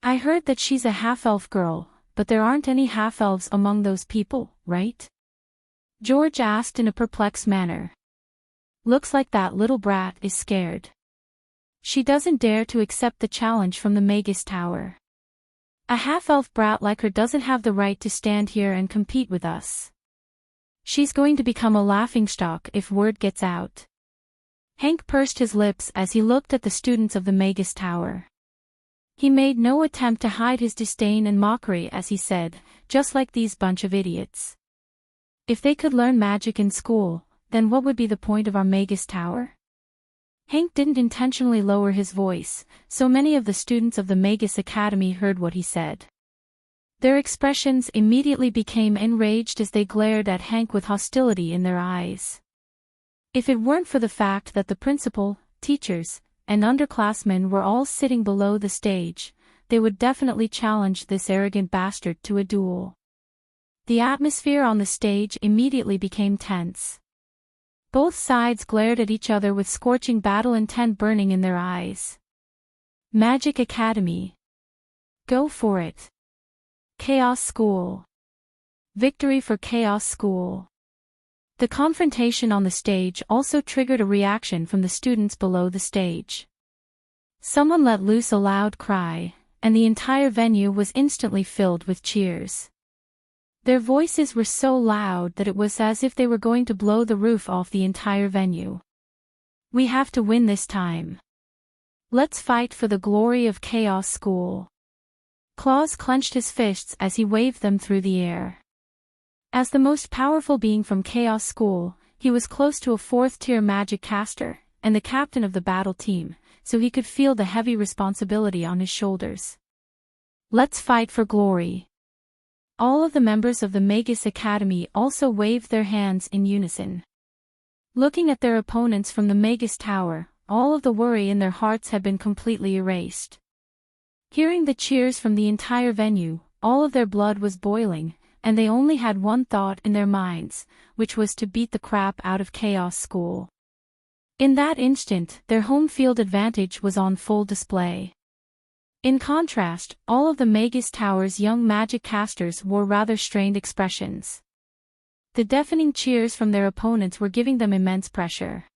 [SPEAKER 1] I heard that she's a half-elf girl, but there aren't any half-elves among those people, right?" George asked in a perplexed manner. "Looks like that little brat is scared. She doesn't dare to accept the challenge from the Magus Tower." A half-elf brat like her doesn't have the right to stand here and compete with us. She's going to become a laughingstock if word gets out. Hank pursed his lips as he looked at the students of the Magus Tower. He made no attempt to hide his disdain and mockery as he said, just like these bunch of idiots. If they could learn magic in school, then what would be the point of our Magus Tower? Hank didn't intentionally lower his voice, so many of the students of the Magus Academy heard what he said. Their expressions immediately became enraged as they glared at Hank with hostility in their eyes. If it weren't for the fact that the principal, teachers, and underclassmen were all sitting below the stage, they would definitely challenge this arrogant bastard to a duel. The atmosphere on the stage immediately became tense. Both sides glared at each other with scorching battle intent burning in their eyes. Magic Academy. Go for it. Chaos School. Victory for Chaos School. The confrontation on the stage also triggered a reaction from the students below the stage. Someone let loose a loud cry, and the entire venue was instantly filled with cheers. Their voices were so loud that it was as if they were going to blow the roof off the entire venue. We have to win this time. Let's fight for the glory of Chaos School. Claus clenched his fists as he waved them through the air. As the most powerful being from Chaos School, he was close to a fourth-tier magic caster, and the captain of the battle team, so he could feel the heavy responsibility on his shoulders. Let's fight for glory. All of the members of the Magus Academy also waved their hands in unison. Looking at their opponents from the Magus Tower, all of the worry in their hearts had been completely erased. Hearing the cheers from the entire venue, all of their blood was boiling, and they only had one thought in their minds, which was to beat the crap out of Chaos School. In that instant, their home field advantage was on full display. In contrast, all of the Magus Tower's young magic casters wore rather strained expressions. The deafening cheers from their opponents were giving them immense pressure.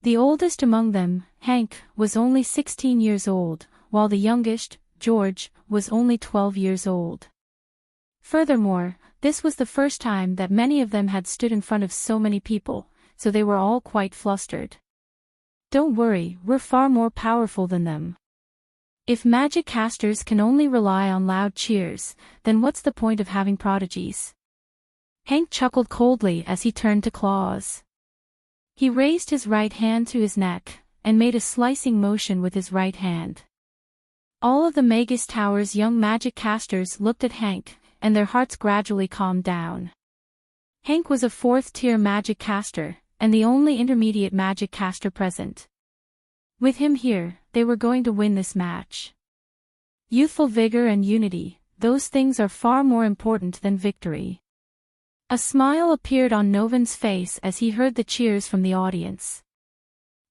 [SPEAKER 1] The oldest among them, Hank, was only 16 years old, while the youngest, George, was only 12 years old. Furthermore, this was the first time that many of them had stood in front of so many people, so they were all quite flustered. Don't worry, we're far more powerful than them. If magic casters can only rely on loud cheers, then what's the point of having prodigies? Hank chuckled coldly as he turned to Claus. He raised his right hand to his neck, and made a slicing motion with his right hand. All of the Magus Tower's young magic casters looked at Hank, and their hearts gradually calmed down. Hank was a fourth-tier magic caster, and the only intermediate magic caster present. With him here, they were going to win this match. Youthful vigor and unity, those things are far more important than victory. A smile appeared on Novan's face as he heard the cheers from the audience.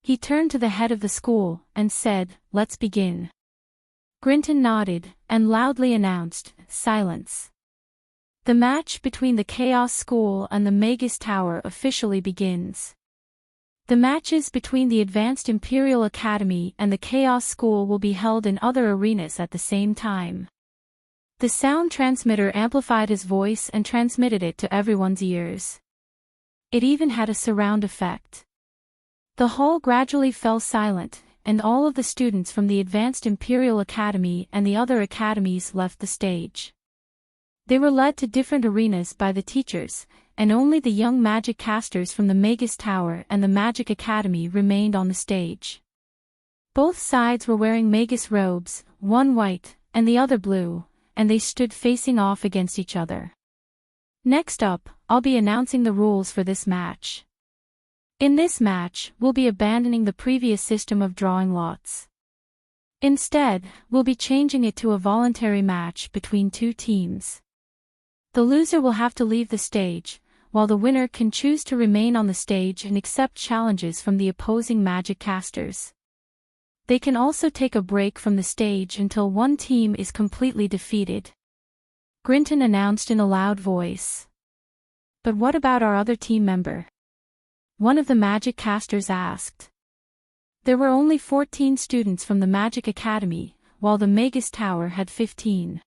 [SPEAKER 1] He turned to the head of the school, and said, "Let's begin." Grinton nodded, and loudly announced, "Silence." The match between the Chaos School and the Magus Tower officially begins. The matches between the Advanced Imperial Academy and the Chaos School will be held in other arenas at the same time. The sound transmitter amplified his voice and transmitted it to everyone's ears. It even had a surround effect. The hall gradually fell silent, and all of the students from the Advanced Imperial Academy and the other academies left the stage. They were led to different arenas by the teachers, and only the young magic casters from the Magus Tower and the Magic Academy remained on the stage. Both sides were wearing Magus robes, one white, and the other blue, and they stood facing off against each other. Next up, I'll be announcing the rules for this match. In this match, we'll be abandoning the previous system of drawing lots. Instead, we'll be changing it to a voluntary match between two teams. The loser will have to leave the stage, while the winner can choose to remain on the stage and accept challenges from the opposing magic casters. They can also take a break from the stage until one team is completely defeated. Grinton announced in a loud voice. "But what about our other team member?" one of the magic casters asked. There were only 14 students from the Magic Academy, while the Magus Tower had 15.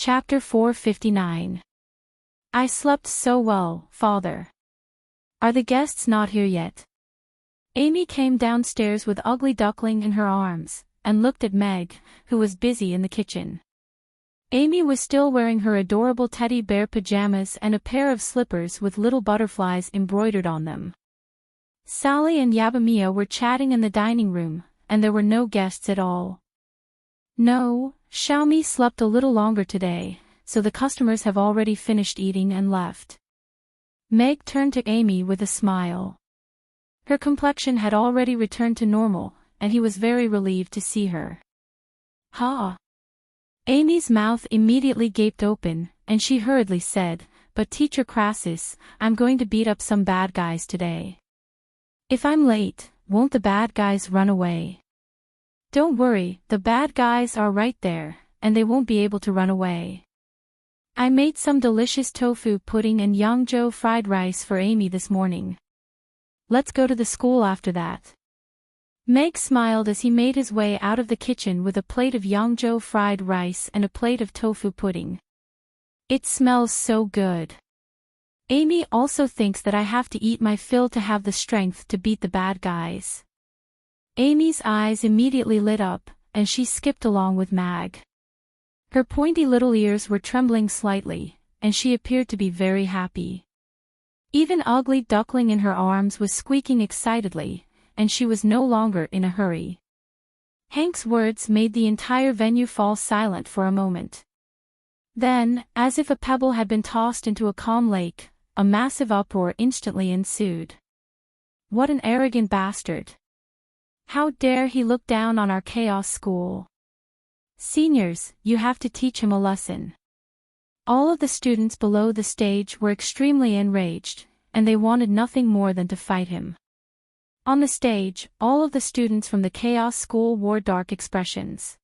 [SPEAKER 1] Chapter 459. I slept so well, Father. Are the guests not here yet? Amy came downstairs with Ugly Duckling in her arms, and looked at Meg, who was busy in the kitchen. Amy was still wearing her adorable teddy bear pajamas and a pair of slippers with little butterflies embroidered on them. Sally and Yabamiya were chatting in the dining room, and there were no guests at all. No, Xiaomi slept a little longer today, so the customers have already finished eating and left. Meg turned to Amy with a smile. Her complexion had already returned to normal, and he was very relieved to see her. Ha! Amy's mouth immediately gaped open, and she hurriedly said, "But Teacher Crassus, I'm going to beat up some bad guys today. If I'm late, won't the bad guys run away?" "Don't worry, the bad guys are right there, and they won't be able to run away. I made some delicious tofu pudding and Yangzhou fried rice for Amy this morning. Let's go to the school after that." Meg smiled as he made his way out of the kitchen with a plate of Yangzhou fried rice and a plate of tofu pudding. "It smells so good. Amy also thinks that I have to eat my fill to have the strength to beat the bad guys." Amy's eyes immediately lit up, and she skipped along with Mag. Her pointy little ears were trembling slightly, and she appeared to be very happy. Even Ugly Duckling in her arms was squeaking excitedly, and she was no longer in a hurry. Hank's words made the entire venue fall silent for a moment. Then, as if a pebble had been tossed into a calm lake, a massive uproar instantly ensued. "What an arrogant bastard! How dare he look down on our chaos school? Seniors, you have to teach him a lesson." All of the students below the stage were extremely enraged, and they wanted nothing more than to fight him. On the stage, all of the students from the Chaos School wore dark expressions.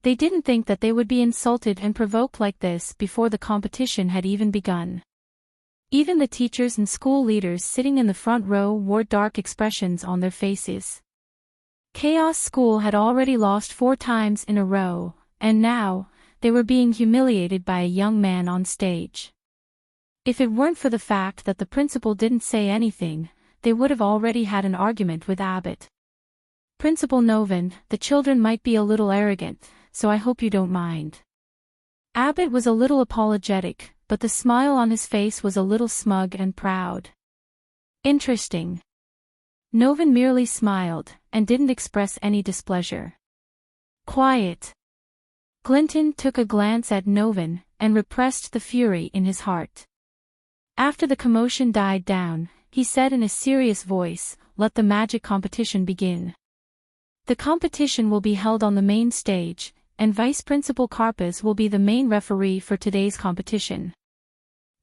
[SPEAKER 1] They didn't think that they would be insulted and provoked like this before the competition had even begun. Even the teachers and school leaders sitting in the front row wore dark expressions on their faces. Chaos School had already lost 4 times in a row, and now, they were being humiliated by a young man on stage. If it weren't for the fact that the principal didn't say anything, they would have already had an argument with Abbott. "Principal Novin, the children might be a little arrogant, so I hope you don't mind." Abbott was a little apologetic, but the smile on his face was a little smug and proud. "Interesting." Novin merely smiled, and didn't express any displeasure. "Quiet." Clinton took a glance at Novin, and repressed the fury in his heart. After the commotion died down, he said in a serious voice, "Let the magic competition begin. The competition will be held on the main stage, and Vice Principal Karpaz will be the main referee for today's competition.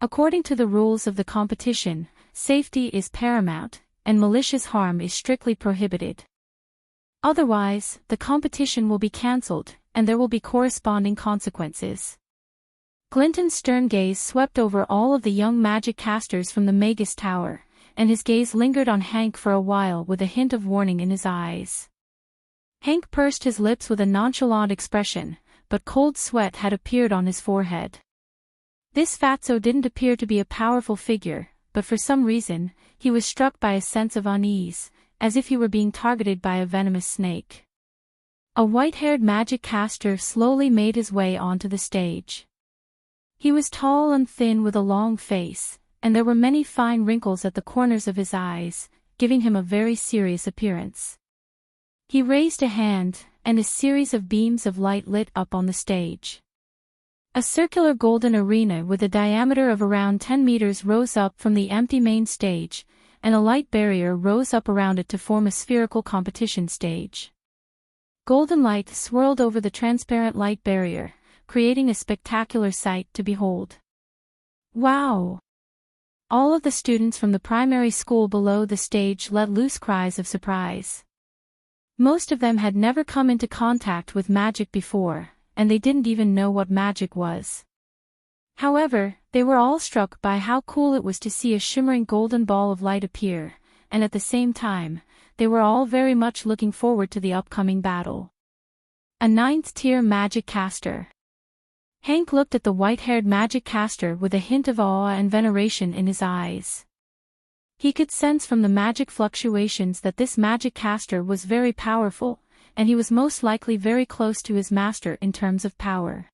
[SPEAKER 1] According to the rules of the competition, safety is paramount, and malicious harm is strictly prohibited. Otherwise, the competition will be cancelled, and there will be corresponding consequences." Clinton's stern gaze swept over all of the young magic casters from the Magus Tower, and his gaze lingered on Hank for a while with a hint of warning in his eyes. Hank pursed his lips with a nonchalant expression, but cold sweat had appeared on his forehead. This fatso didn't appear to be a powerful figure, but for some reason, he was struck by a sense of unease, as if he were being targeted by a venomous snake. A white-haired magic caster slowly made his way onto the stage. He was tall and thin with a long face, and there were many fine wrinkles at the corners of his eyes, giving him a very serious appearance. He raised a hand, and a series of beams of light lit up on the stage. A circular golden arena with a diameter of around 10 meters rose up from the empty main stage, and a light barrier rose up around it to form a spherical competition stage. Golden light swirled over the transparent light barrier, creating a spectacular sight to behold. "Wow!" All of the students from the primary school below the stage let loose cries of surprise. Most of them had never come into contact with magic before, and they didn't even know what magic was. However, they were all struck by how cool it was to see a shimmering golden ball of light appear, and at the same time, they were all very much looking forward to the upcoming battle. A 9th-tier magic caster. Hank looked at the white-haired magic caster with a hint of awe and veneration in his eyes. He could sense from the magic fluctuations that this magic caster was very powerful, and he was most likely very close to his master in terms of power.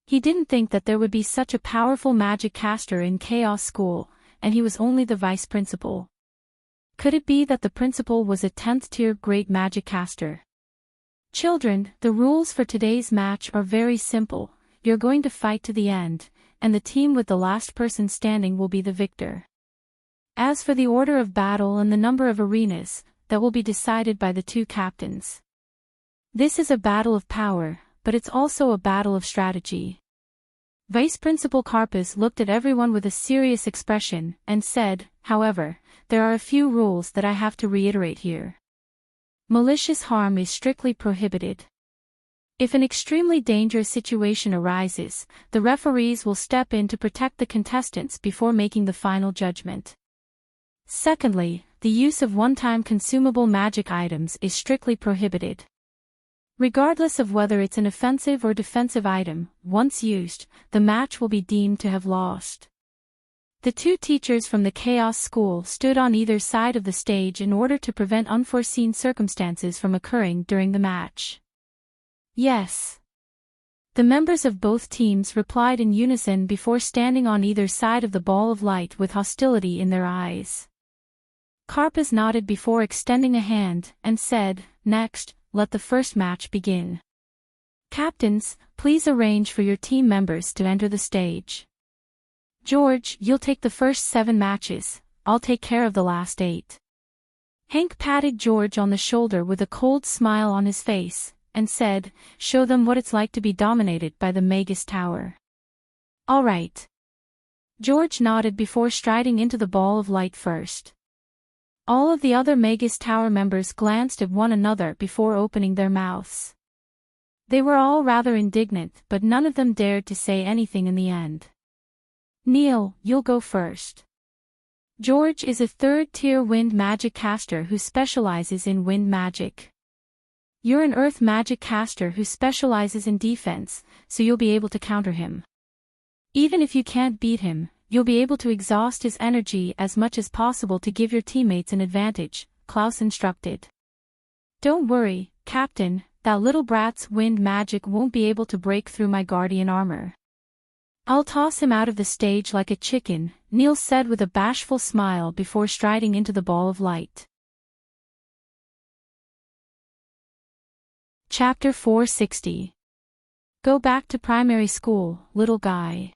[SPEAKER 1] He didn't think that there would be such a powerful magic caster in Chaos School, and he was only the vice principal. Could it be that the principal was a 10th-tier great magic caster? Children, the rules for today's match are very simple. You're going to fight to the end, and the team with the last person standing will be the victor. As for the order of battle and the number of arenas, that will be decided by the two captains. This is a battle of power, but it's also a battle of strategy. Vice Principal Carpus looked at everyone with a serious expression and said, however, there are a few rules that I have to reiterate here. Malicious harm is strictly prohibited. If an extremely dangerous situation arises, the referees will step in to protect the contestants before making the final judgment. Secondly, the use of one-time consumable magic items is strictly prohibited. Regardless of whether it's an offensive or defensive item, once used, the match will be deemed to have lost. The two teachers from the Chaos School stood on either side of the stage in order to prevent unforeseen circumstances from occurring during the match. Yes. The members of both teams replied in unison before standing on either side of the ball of light with hostility in their eyes. Carpus nodded before extending a hand and said, "Next, let the first match begin. Captains, please arrange for your team members to enter the stage. George, you'll take the first 7 matches, I'll take care of the last 8. Hank patted George on the shoulder with a cold smile on his face, and said, "Show them what it's like to be dominated by the Magus Tower." "All right." George nodded before striding into the ball of light first. All of the other Magus Tower members glanced at one another before opening their mouths. They were all rather indignant, but none of them dared to say anything in the end. "Neil, you'll go first." George is a 3rd-tier wind magic caster who specializes in wind magic. You're an earth magic caster who specializes in defense, so you'll be able to counter him. Even if you can't beat him, you'll be able to exhaust his energy as much as possible to give your teammates an advantage, Klaus instructed. "Don't worry, Captain, that little brat's wind magic won't be able to break through my guardian armor. I'll toss him out of the stage like a chicken," Neil said with a bashful smile before striding into the ball of light. Chapter 460. Go back to primary school, little guy.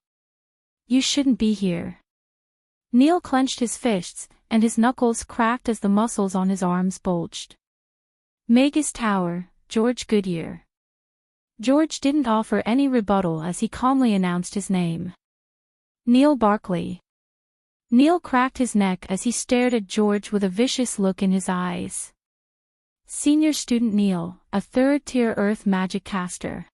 [SPEAKER 1] You shouldn't be here. Neil clenched his fists, and his knuckles cracked as the muscles on his arms bulged. Magus Tower, George Goodyear. George didn't offer any rebuttal as he calmly announced his name. Neil Barkley. Neil cracked his neck as he stared at George with a vicious look in his eyes. Senior student Neil, a 3rd-tier earth magic caster.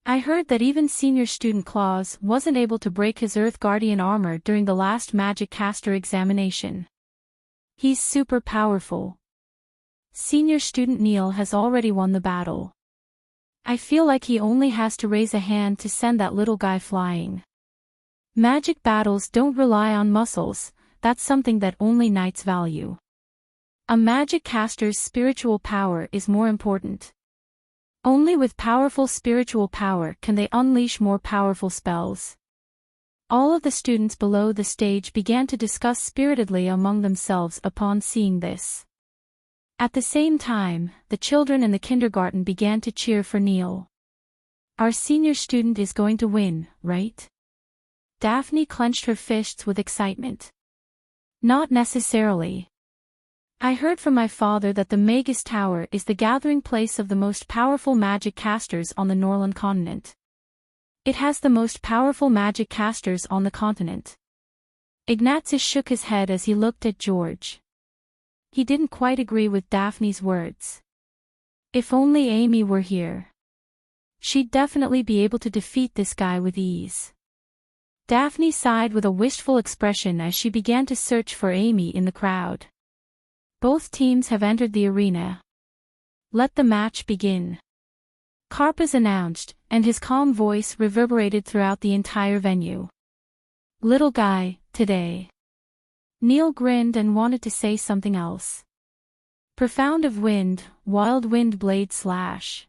[SPEAKER 1] I heard that even senior student Claus wasn't able to break his earth guardian armor during the last magic caster examination. He's super powerful. Senior student Neil has already won the battle. I feel like he only has to raise a hand to send that little guy flying. Magic battles don't rely on muscles, that's something that only knights value. A magic caster's spiritual power is more important. Only with powerful spiritual power can they unleash more powerful spells. All of the students below the stage began to discuss spiritedly among themselves upon seeing this. At the same time, the children in the kindergarten began to cheer for Neil. Our senior student is going to win, right? Daphne clenched her fists with excitement. Not necessarily. I heard from my father that the Magus Tower is the gathering place of the most powerful magic casters on the Norland continent. It has the most powerful magic casters on the continent. Ignatius shook his head as he looked at George. He didn't quite agree with Daphne's words. If only Amy were here. She'd definitely be able to defeat this guy with ease. Daphne sighed with a wistful expression as she began to search for Amy in the crowd. Both teams have entered the arena. Let the match begin. Carpus announced, and his calm voice reverberated throughout the entire venue. "Little guy, today." Neil grinned and wanted to say something else. "Profound of wind, wild wind blade slash."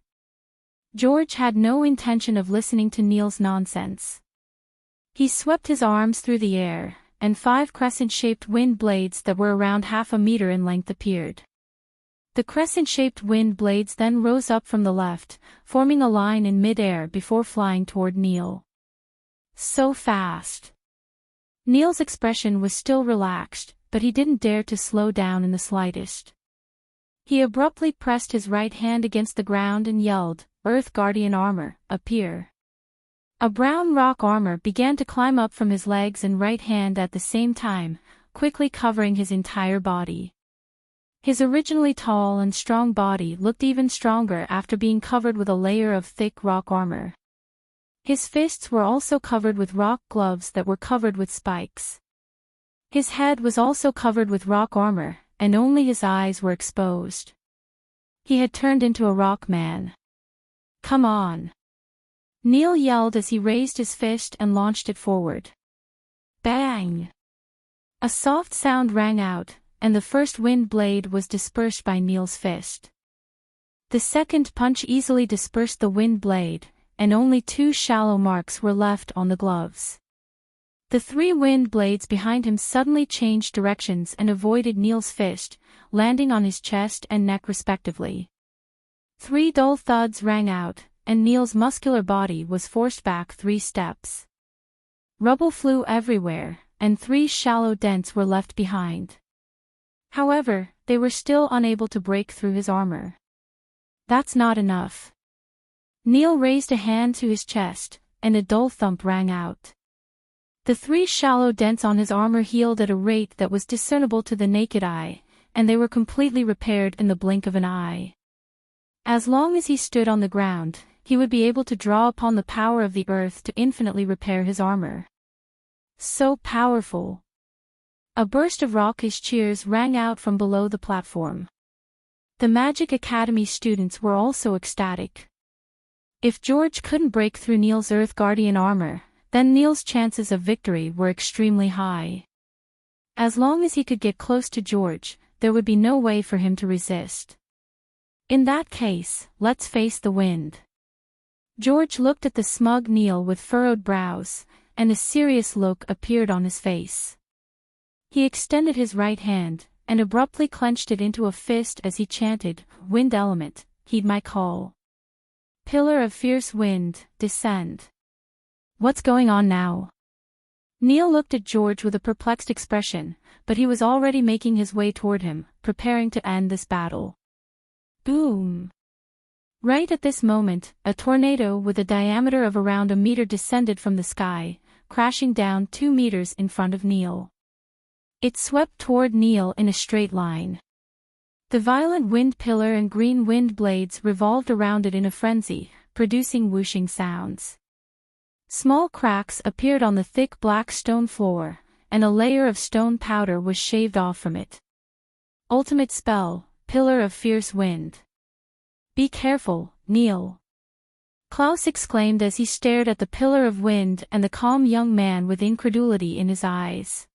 [SPEAKER 1] George had no intention of listening to Neil's nonsense. He swept his arms through the air, and 5 crescent-shaped wind blades that were around half a meter in length appeared. The crescent-shaped wind blades then rose up from the left, forming a line in mid-air before flying toward Neil. So fast. Neil's expression was still relaxed, but he didn't dare to slow down in the slightest. He abruptly pressed his right hand against the ground and yelled, "Earth Guardian armor, appear." A brown rock armor began to climb up from his legs and right hand at the same time, quickly covering his entire body. His originally tall and strong body looked even stronger after being covered with a layer of thick rock armor. His fists were also covered with rock gloves that were covered with spikes. His head was also covered with rock armor, and only his eyes were exposed. He had turned into a rock man. "Come on!" Neil yelled as he raised his fist and launched it forward. Bang! A soft sound rang out, and the first wind blade was dispersed by Neil's fist. The second punch easily dispersed the wind blade, and only 2 shallow marks were left on the gloves. The 3 wind blades behind him suddenly changed directions and avoided Neil's fist, landing on his chest and neck respectively. 3 dull thuds rang out, and Neil's muscular body was forced back 3 steps. Rubble flew everywhere, and 3 shallow dents were left behind. However, they were still unable to break through his armor. "That's not enough." Neil raised a hand to his chest, and a dull thump rang out. The 3 shallow dents on his armor healed at a rate that was discernible to the naked eye, and they were completely repaired in the blink of an eye. As long as he stood on the ground, he would be able to draw upon the power of the earth to infinitely repair his armor. So powerful! A burst of raucous cheers rang out from below the platform. The Magic Academy students were also ecstatic. If George couldn't break through Neil's Earth Guardian armor, then Neil's chances of victory were extremely high. As long as he could get close to George, there would be no way for him to resist. In that case, let's face the wind. George looked at the smug Neil with furrowed brows, and a serious look appeared on his face. He extended his right hand, and abruptly clenched it into a fist as he chanted, "Wind element, heed my call. Pillar of fierce wind, descend." "What's going on now?" Neil looked at George with a perplexed expression, but he was already making his way toward him, preparing to end this battle. Boom! Right at this moment, a tornado with a diameter of around a meter descended from the sky, crashing down 2 meters in front of Neil. It swept toward Neil in a straight line. The violet wind pillar and green wind blades revolved around it in a frenzy, producing whooshing sounds. Small cracks appeared on the thick black stone floor, and a layer of stone powder was shaved off from it. Ultimate spell, Pillar of Fierce Wind. "Be careful, Neil!" Klaus exclaimed as he stared at the pillar of wind and the calm young man with incredulity in his eyes.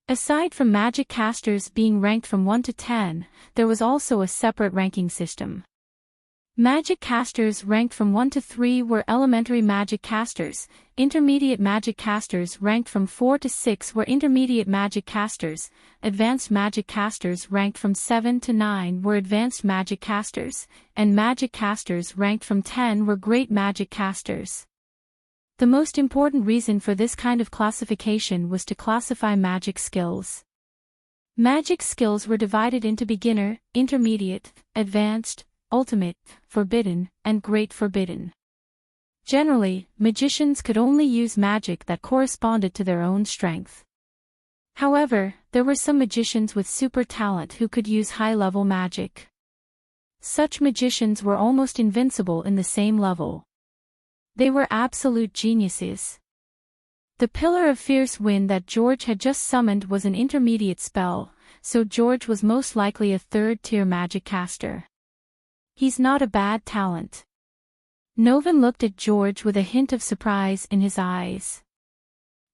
[SPEAKER 1] Aside from magic casters being ranked from 1 to 10, there was also a separate ranking system. Magic casters ranked from 1 to 3 were elementary magic casters, intermediate magic casters ranked from 4 to 6 were intermediate magic casters, advanced magic casters ranked from 7 to 9 were advanced magic casters, and magic casters ranked from 10 were great magic casters. The most important reason for this kind of classification was to classify magic skills. Magic skills were divided into beginner, intermediate, advanced, ultimate, forbidden, and great forbidden. Generally, magicians could only use magic that corresponded to their own strength. However, there were some magicians with super talent who could use high-level magic. Such magicians were almost invincible in the same level. They were absolute geniuses. The Pillar of Fierce Wind that George had just summoned was an intermediate spell, so George was most likely a 3rd-tier magic caster. He's not a bad talent. Novin looked at George with a hint of surprise in his eyes.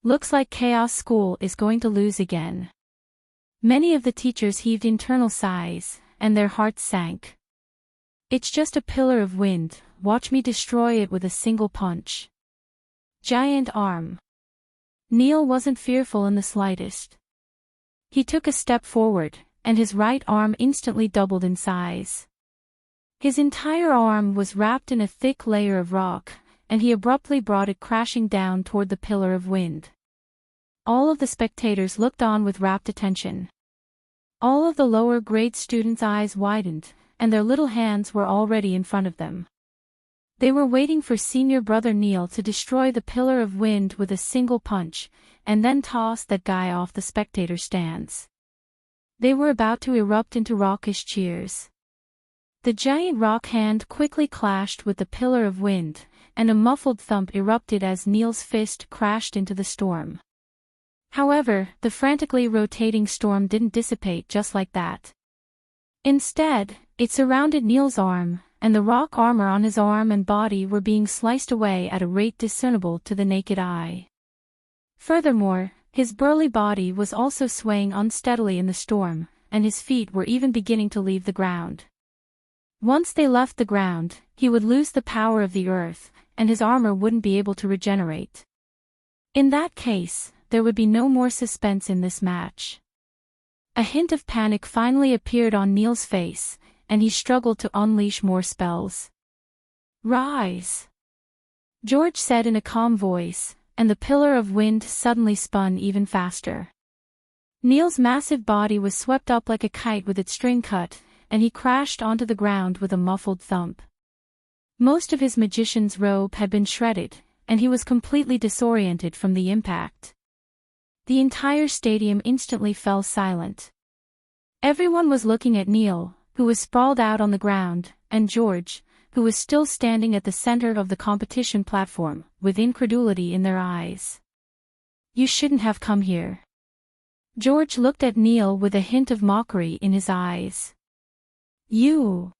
[SPEAKER 1] Looks like Chaos School is going to lose again. Many of the teachers heaved internal sighs, and their hearts sank. It's just a pillar of wind, watch me destroy it with a single punch. Giant arm. Neil wasn't fearful in the slightest. He took a step forward, and his right arm instantly doubled in size. His entire arm was wrapped in a thick layer of rock, and he abruptly brought it crashing down toward the pillar of wind. All of the spectators looked on with rapt attention. All of the lower-grade students' eyes widened, and their little hands were already in front of them. They were waiting for senior brother Neil to destroy the pillar of wind with a single punch, and then toss that guy off the spectator stands. They were about to erupt into raucous cheers. The giant rock hand quickly clashed with the pillar of wind, and a muffled thump erupted as Neil's fist crashed into the storm. However, the frantically rotating storm didn't dissipate just like that. Instead, it surrounded Neil's arm, and the rock armor on his arm and body were being sliced away at a rate discernible to the naked eye. Furthermore, his burly body was also swaying unsteadily in the storm, and his feet were even beginning to leave the ground. Once they left the ground, he would lose the power of the earth, and his armor wouldn't be able to regenerate. In that case, there would be no more suspense in this match. A hint of panic finally appeared on Neil's face, and he struggled to unleash more spells. "Rise!" George said in a calm voice, and the pillar of wind suddenly spun even faster. Neil's massive body was swept up like a kite with its string cut, and he crashed onto the ground with a muffled thump. Most of his magician's robe had been shredded, and he was completely disoriented from the impact. The entire stadium instantly fell silent. Everyone was looking at Neil, who was sprawled out on the ground, and George, who was still standing at the center of the competition platform, with incredulity in their eyes. "You shouldn't have come here." George looked at Neil with a hint of mockery in his eyes. "You."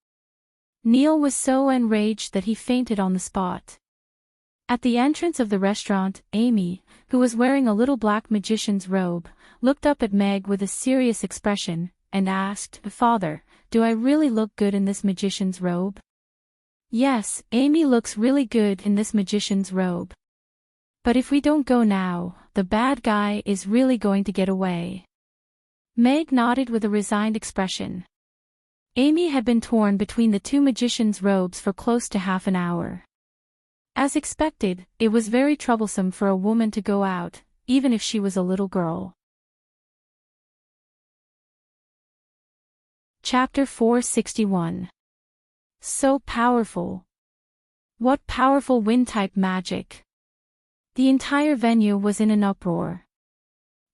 [SPEAKER 1] Neil was so enraged that he fainted on the spot. At the entrance of the restaurant, Amy, who was wearing a little black magician's robe, looked up at Meg with a serious expression, and asked, "Father, do I really look good in this magician's robe?" "Yes, Amy looks really good in this magician's robe. But if we don't go now, the bad guy is really going to get away." Meg nodded with a resigned expression. Amy had been torn between the two magicians' robes for close to half an hour. As expected, it was very troublesome for a woman to go out, even if she was a little girl. Chapter 461. So powerful. What powerful wind-type magic. The entire venue was in an uproar.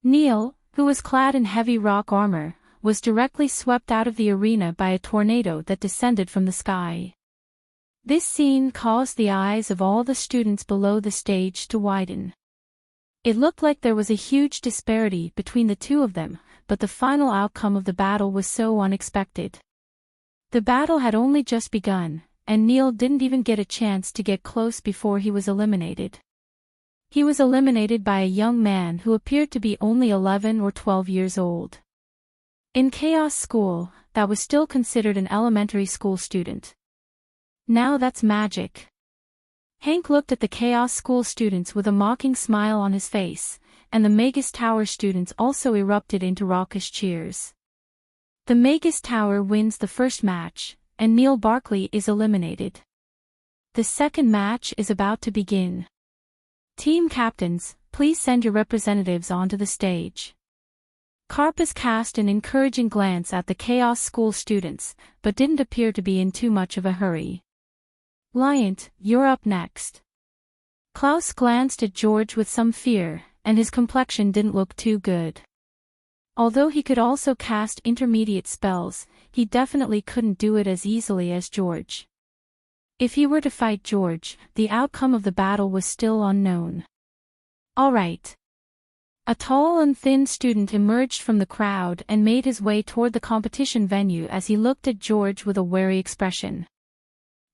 [SPEAKER 1] Neil, who was clad in heavy rock armor, was directly swept out of the arena by a tornado that descended from the sky. This scene caused the eyes of all the students below the stage to widen. It looked like there was a huge disparity between the two of them, but the final outcome of the battle was so unexpected. The battle had only just begun, and Neil didn't even get a chance to get close before he was eliminated. He was eliminated by a young man who appeared to be only 11 or 12 years old. In Chaos School, that was still considered an elementary school student. Now that's magic. Hank looked at the Chaos School students with a mocking smile on his face, and the Magus Tower students also erupted into raucous cheers. The Magus Tower wins the first match, and Neil Barkley is eliminated. The second match is about to begin. Team captains, please send your representatives onto the stage. Karpus cast an encouraging glance at the Chaos School students, but didn't appear to be in too much of a hurry. Liant, you're up next. Klaus glanced at George with some fear, and his complexion didn't look too good. Although he could also cast intermediate spells, he definitely couldn't do it as easily as George. If he were to fight George, the outcome of the battle was still unknown. All right. A tall and thin student emerged from the crowd and made his way toward the competition venue as he looked at George with a wary expression.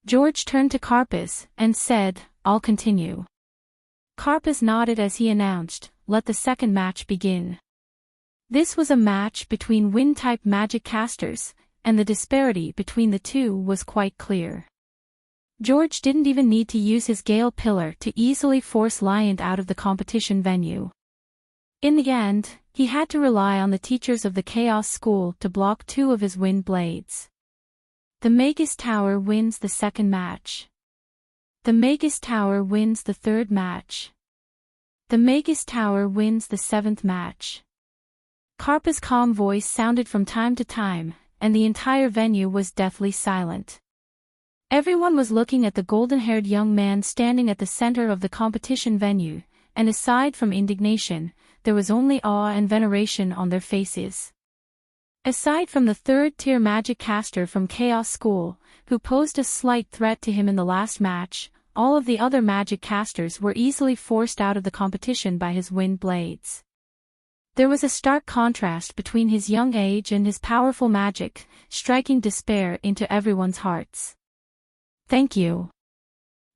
[SPEAKER 1] George turned to Carpus and said, "I'll continue." Carpus nodded as he announced, "Let the second match begin." This was a match between wind-type magic casters, and the disparity between the two was quite clear. George didn't even need to use his Gale Pillar to easily force Liant out of the competition venue. In the end, he had to rely on the teachers of the Chaos School to block two of his wind blades. The Magus Tower wins the second match. The Magus Tower wins the third match. The Magus Tower wins the seventh match. Carpus' calm voice sounded from time to time, and the entire venue was deathly silent. Everyone was looking at the golden-haired young man standing at the center of the competition venue, and aside from indignation, there was only awe and veneration on their faces. Aside from the third-tier magic caster from Chaos School, who posed a slight threat to him in the last match, all of the other magic casters were easily forced out of the competition by his wind blades. There was a stark contrast between his young age and his powerful magic, striking despair into everyone's hearts. "Thank you."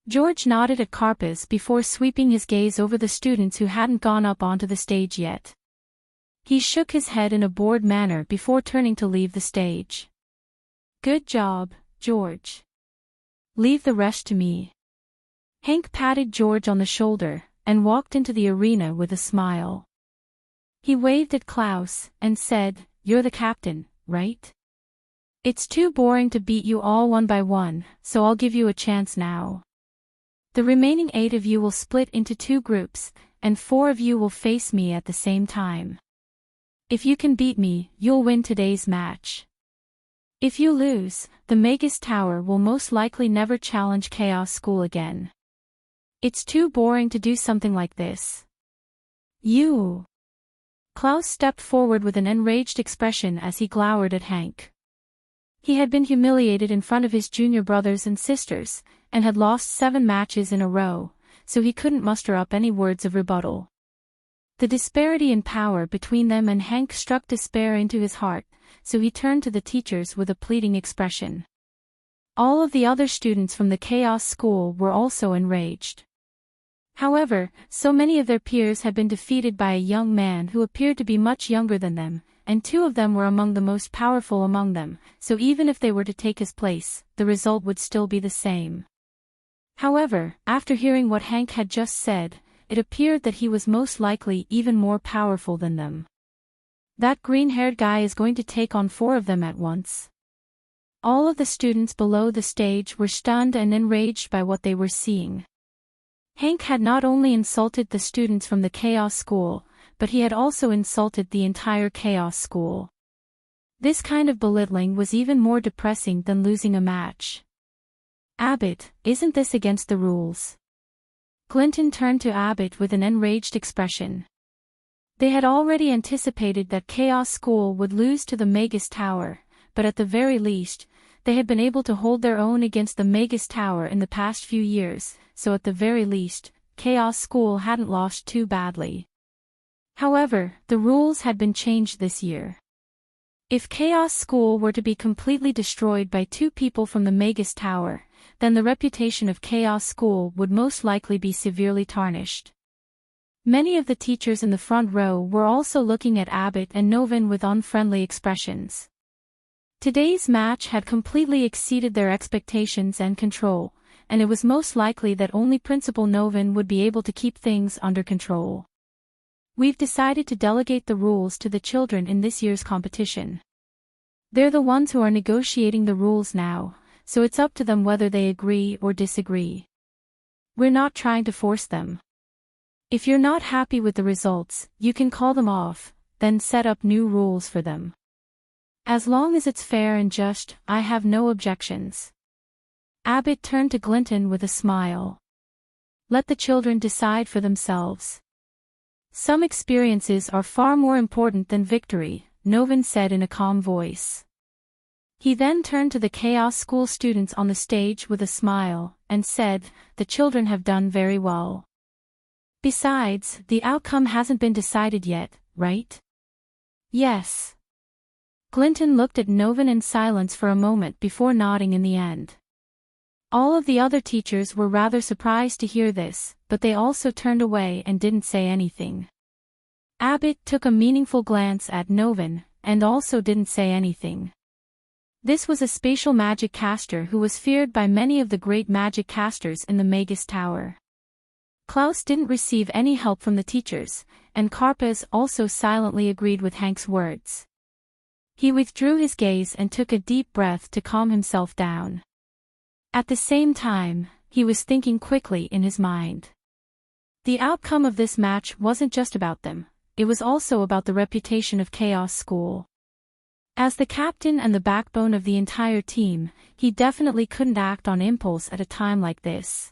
[SPEAKER 1] George nodded at Carpus before sweeping his gaze over the students who hadn't gone up onto the stage yet. He shook his head in a bored manner before turning to leave the stage. "Good job, George. Leave the rest to me." Hank patted George on the shoulder and walked into the arena with a smile. He waved at Klaus and said, "You're the captain, right? It's too boring to beat you all one by one, so I'll give you a chance now. The remaining 8 of you will split into 2 groups, and 4 of you will face me at the same time. If you can beat me, you'll win today's match. If you lose, the Magus Tower will most likely never challenge Chaos School again. It's too boring to do something like this. You." Klaus stepped forward with an enraged expression as he glowered at Hank. He had been humiliated in front of his junior brothers and sisters, and had lost 7 matches in a row, so he couldn't muster up any words of rebuttal. The disparity in power between them and Hank struck despair into his heart, so he turned to the teachers with a pleading expression. All of the other students from the Chaos School were also enraged. However, so many of their peers had been defeated by a young man who appeared to be much younger than them, and 2 of them were among the most powerful among them, so even if they were to take his place, the result would still be the same. However, after hearing what Hank had just said, it appeared that he was most likely even more powerful than them. That green-haired guy is going to take on 4 of them at once. All of the students below the stage were stunned and enraged by what they were seeing. Hank had not only insulted the students from the Chaos School, but he had also insulted the entire Chaos School. This kind of belittling was even more depressing than losing a match. "Abbott, isn't this against the rules?" Clinton turned to Abbott with an enraged expression. They had already anticipated that Chaos School would lose to the Magus Tower, but at the very least, they had been able to hold their own against the Magus Tower in the past few years, so at the very least, Chaos School hadn't lost too badly. However, the rules had been changed this year. If Chaos School were to be completely destroyed by 2 people from the Magus Tower, then the reputation of Chaos School would most likely be severely tarnished. Many of the teachers in the front row were also looking at Abbott and Novin with unfriendly expressions. Today's match had completely exceeded their expectations and control, and it was most likely that only Principal Novin would be able to keep things under control. "We've decided to delegate the rules to the children in this year's competition. They're the ones who are negotiating the rules now, so it's up to them whether they agree or disagree. We're not trying to force them. If you're not happy with the results, you can call them off, then set up new rules for them. As long as it's fair and just, I have no objections." Abbott turned to Clinton with a smile. "Let the children decide for themselves. Some experiences are far more important than victory," Novin said in a calm voice. He then turned to the Chaos School students on the stage with a smile, and said, "The children have done very well. Besides, the outcome hasn't been decided yet, right?" "Yes." Clinton looked at Novin in silence for a moment before nodding in the end. All of the other teachers were rather surprised to hear this, but they also turned away and didn't say anything. Abbott took a meaningful glance at Novin, and also didn't say anything. This was a spatial magic caster who was feared by many of the great magic casters in the Magus Tower. Klaus didn't receive any help from the teachers, and Karpaz also silently agreed with Hank's words. He withdrew his gaze and took a deep breath to calm himself down. At the same time, he was thinking quickly in his mind. The outcome of this match wasn't just about them, it was also about the reputation of Chaos School. As the captain and the backbone of the entire team, he definitely couldn't act on impulse at a time like this.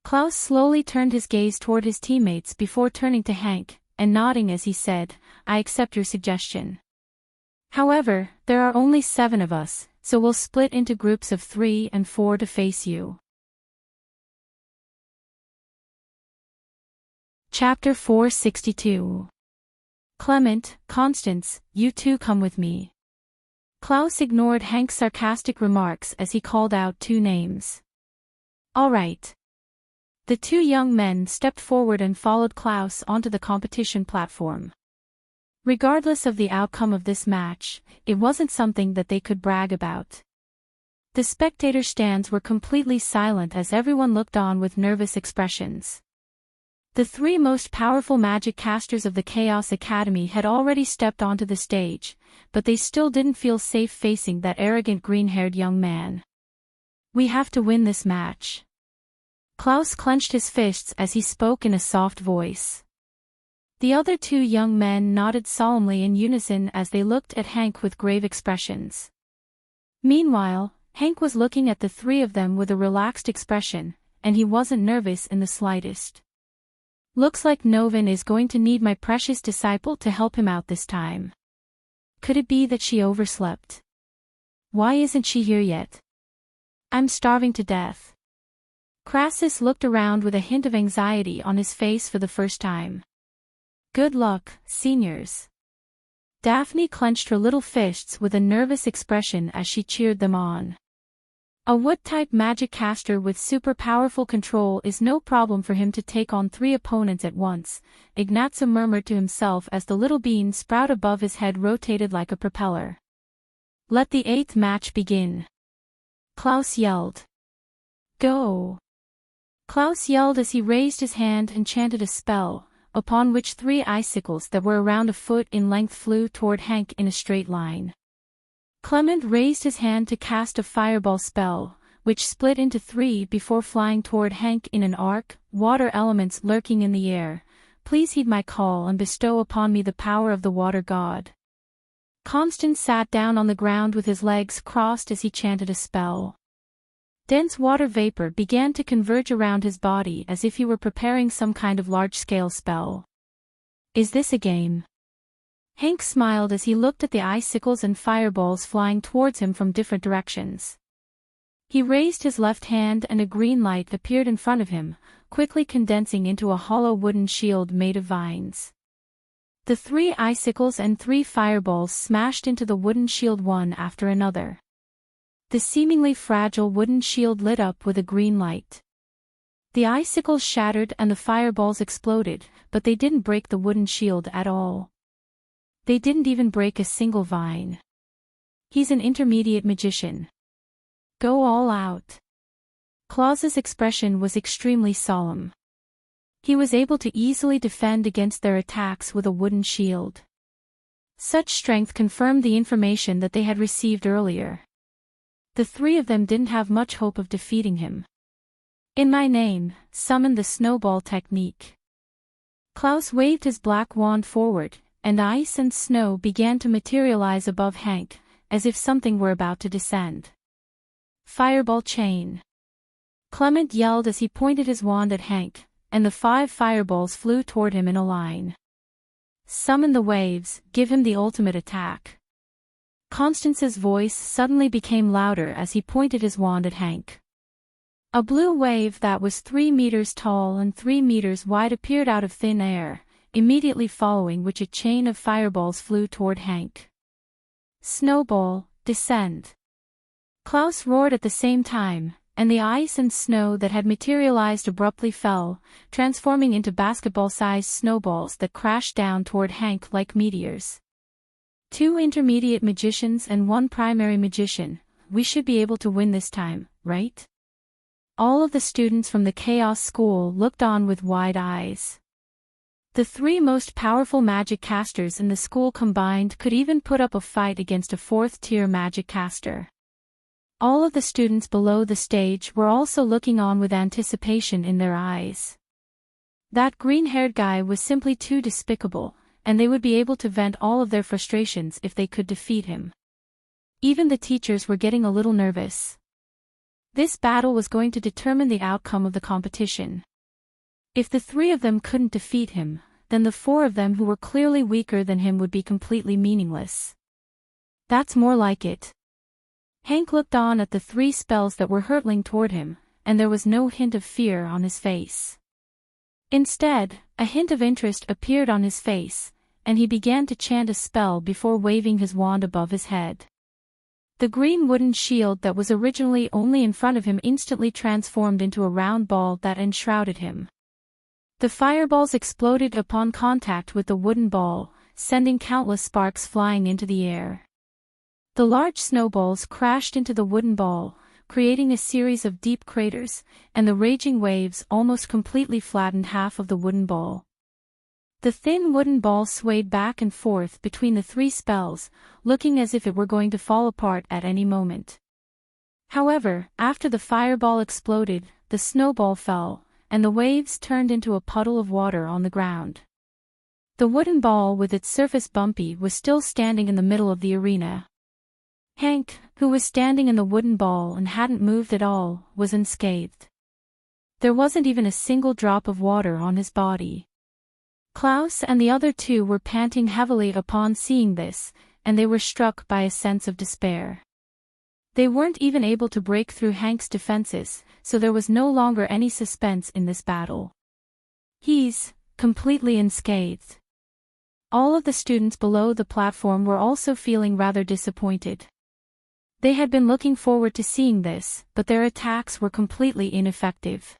[SPEAKER 1] Klaus slowly turned his gaze toward his teammates before turning to Hank, and nodding as he said, "I accept your suggestion. However, there are only 7 of us, so we'll split into groups of 3 and 4 to face you." Chapter 462. Clement, Constance, you two come with me. Klaus ignored Hank's sarcastic remarks as he called out 2 names. All right. The 2 young men stepped forward and followed Klaus onto the competition platform. Regardless of the outcome of this match, it wasn't something that they could brag about. The spectator stands were completely silent as everyone looked on with nervous expressions. The 3 most powerful magic casters of the Chaos Academy had already stepped onto the stage, but they still didn't feel safe facing that arrogant green-haired young man. We have to win this match. Klaus clenched his fists as he spoke in a soft voice. The other 2 young men nodded solemnly in unison as they looked at Hank with grave expressions. Meanwhile, Hank was looking at the 3 of them with a relaxed expression, and he wasn't nervous in the slightest. Looks like Novin is going to need my precious disciple to help him out this time. Could it be that she overslept? Why isn't she here yet? I'm starving to death. Crassus looked around with a hint of anxiety on his face for the first time. Good luck, seniors. Daphne clenched her little fists with a nervous expression as she cheered them on. A wood-type magic caster with super powerful control is no problem for him to take on 3 opponents at once, Ignazio murmured to himself as the little bean sprout above his head rotated like a propeller. Let the 8th match begin. Klaus yelled. Go! Klaus yelled as he raised his hand and chanted a spell, upon which 3 icicles that were around a foot in length flew toward Hank in a straight line. Clement raised his hand to cast a fireball spell, which split into 3 before flying toward Hank in an arc, water elements lurking in the air. Please heed my call and bestow upon me the power of the water god. Constance sat down on the ground with his legs crossed as he chanted a spell. Dense water vapor began to converge around his body as if he were preparing some kind of large-scale spell. Is this a game? Hank smiled as he looked at the icicles and fireballs flying towards him from different directions. He raised his left hand and a green light appeared in front of him, quickly condensing into a hollow wooden shield made of vines. The 3 icicles and 3 fireballs smashed into the wooden shield one after another. The seemingly fragile wooden shield lit up with a green light. The icicles shattered and the fireballs exploded, but they didn't break the wooden shield at all. They didn't even break a single vine. He's an intermediate magician. Go all out. Klaus's expression was extremely solemn. He was able to easily defend against their attacks with a wooden shield. Such strength confirmed the information that they had received earlier. The 3 of them didn't have much hope of defeating him. In my name, summon the snowball technique. Klaus waved his black wand forward, and ice and snow began to materialize above Hank, as if something were about to descend. Fireball chain. Clement yelled as he pointed his wand at Hank, and the 5 fireballs flew toward him in a line. Summon the waves, give him the ultimate attack. Constance's voice suddenly became louder as he pointed his wand at Hank. A blue wave that was 3 meters tall and 3 meters wide appeared out of thin air, immediately following which a chain of fireballs flew toward Hank. Snowball, descend. Klaus roared at the same time, and the ice and snow that had materialized abruptly fell, transforming into basketball-sized snowballs that crashed down toward Hank like meteors. 2 intermediate magicians and 1 primary magician. We should be able to win this time, right? All of the students from the Chaos School looked on with wide eyes. The 3 most powerful magic casters in the school combined could even put up a fight against a 4th-tier magic caster. All of the students below the stage were also looking on with anticipation in their eyes. That green-haired guy was simply too despicable, and they would be able to vent all of their frustrations if they could defeat him. Even the teachers were getting a little nervous. This battle was going to determine the outcome of the competition. If the 3 of them couldn't defeat him, then the 4 of them who were clearly weaker than him would be completely meaningless. That's more like it. Hank looked on at the 3 spells that were hurtling toward him, and there was no hint of fear on his face. Instead, a hint of interest appeared on his face, and he began to chant a spell before waving his wand above his head. The green wooden shield that was originally only in front of him instantly transformed into a round ball that enshrouded him. The fireballs exploded upon contact with the wooden ball, sending countless sparks flying into the air. The large snowballs crashed into the wooden ball, creating a series of deep craters, and the raging waves almost completely flattened half of the wooden ball. The thin wooden ball swayed back and forth between the 3 spells, looking as if it were going to fall apart at any moment. However, after the fireball exploded, the snowball fell, and the waves turned into a puddle of water on the ground. The wooden ball with its surface bumpy was still standing in the middle of the arena. Hank, who was standing in the wooden ball and hadn't moved at all, was unscathed. There wasn't even a single drop of water on his body. Klaus and the other 2 were panting heavily upon seeing this, and they were struck by a sense of despair. They weren't even able to break through Hank's defenses, so there was no longer any suspense in this battle. He's completely unscathed. All of the students below the platform were also feeling rather disappointed. They had been looking forward to seeing this, but their attacks were completely ineffective.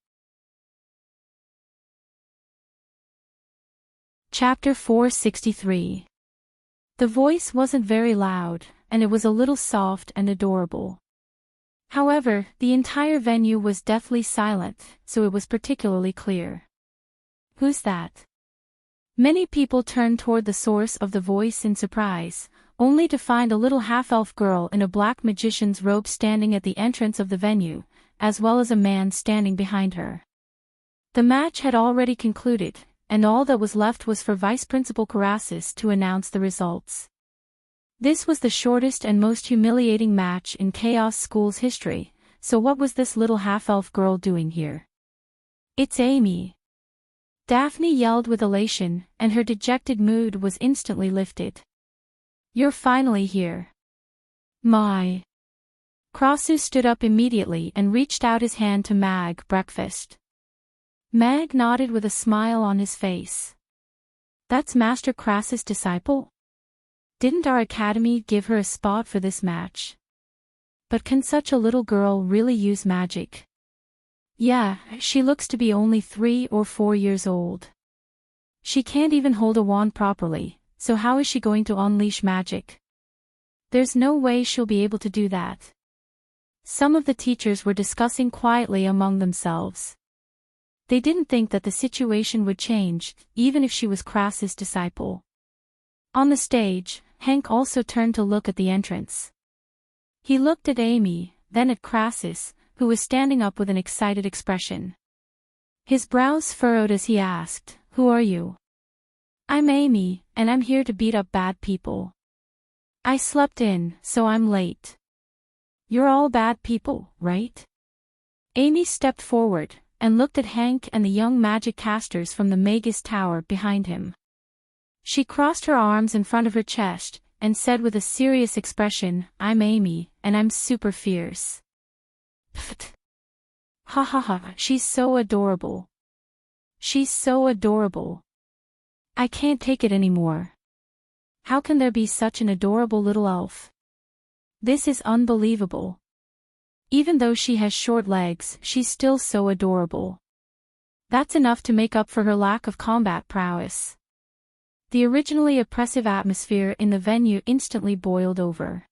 [SPEAKER 1] Chapter 463. The voice wasn't very loud, and it was a little soft and adorable. However, the entire venue was deathly silent, so it was particularly clear. Who's that? Many people turned toward the source of the voice in surprise, only to find a little half-elf girl in a black magician's robe standing at the entrance of the venue, as well as a man standing behind her. The match had already concluded, and all that was left was for Vice Principal Karasis to announce the results. This was the shortest and most humiliating match in Chaos School's history, so what was this little half-elf girl doing here? It's Amy! Daphne yelled with elation, and her dejected mood was instantly lifted. You're finally here. My. Krasu stood up immediately and reached out his hand to Mag Breakfast. Mag nodded with a smile on his face. That's Master Krasus' disciple? Didn't our academy give her a spot for this match? But can such a little girl really use magic? Yeah, she looks to be only 3 or 4 years old. She can't even hold a wand properly, so how is she going to unleash magic? There's no way she'll be able to do that. Some of the teachers were discussing quietly among themselves. They didn't think that the situation would change, even if she was Krasus' disciple. On the stage, Hank also turned to look at the entrance. He looked at Amy, then at Krasus, who was standing up with an excited expression. His brows furrowed as he asked, "Who are you?" "I'm Amy, and I'm here to beat up bad people. I slept in, so I'm late." "You're all bad people, right?" Amy stepped forward, and looked at Hank and the young magic casters from the Magus Tower behind him. She crossed her arms in front of her chest, and said with a serious expression, "I'm Amy, and I'm super fierce." Pfft. Ha ha ha, she's so adorable. She's so adorable. I can't take it anymore. How can there be such an adorable little elf? This is unbelievable. Even though she has short legs, she's still so adorable. That's enough to make up for her lack of combat prowess. The originally oppressive atmosphere in the venue instantly boiled over.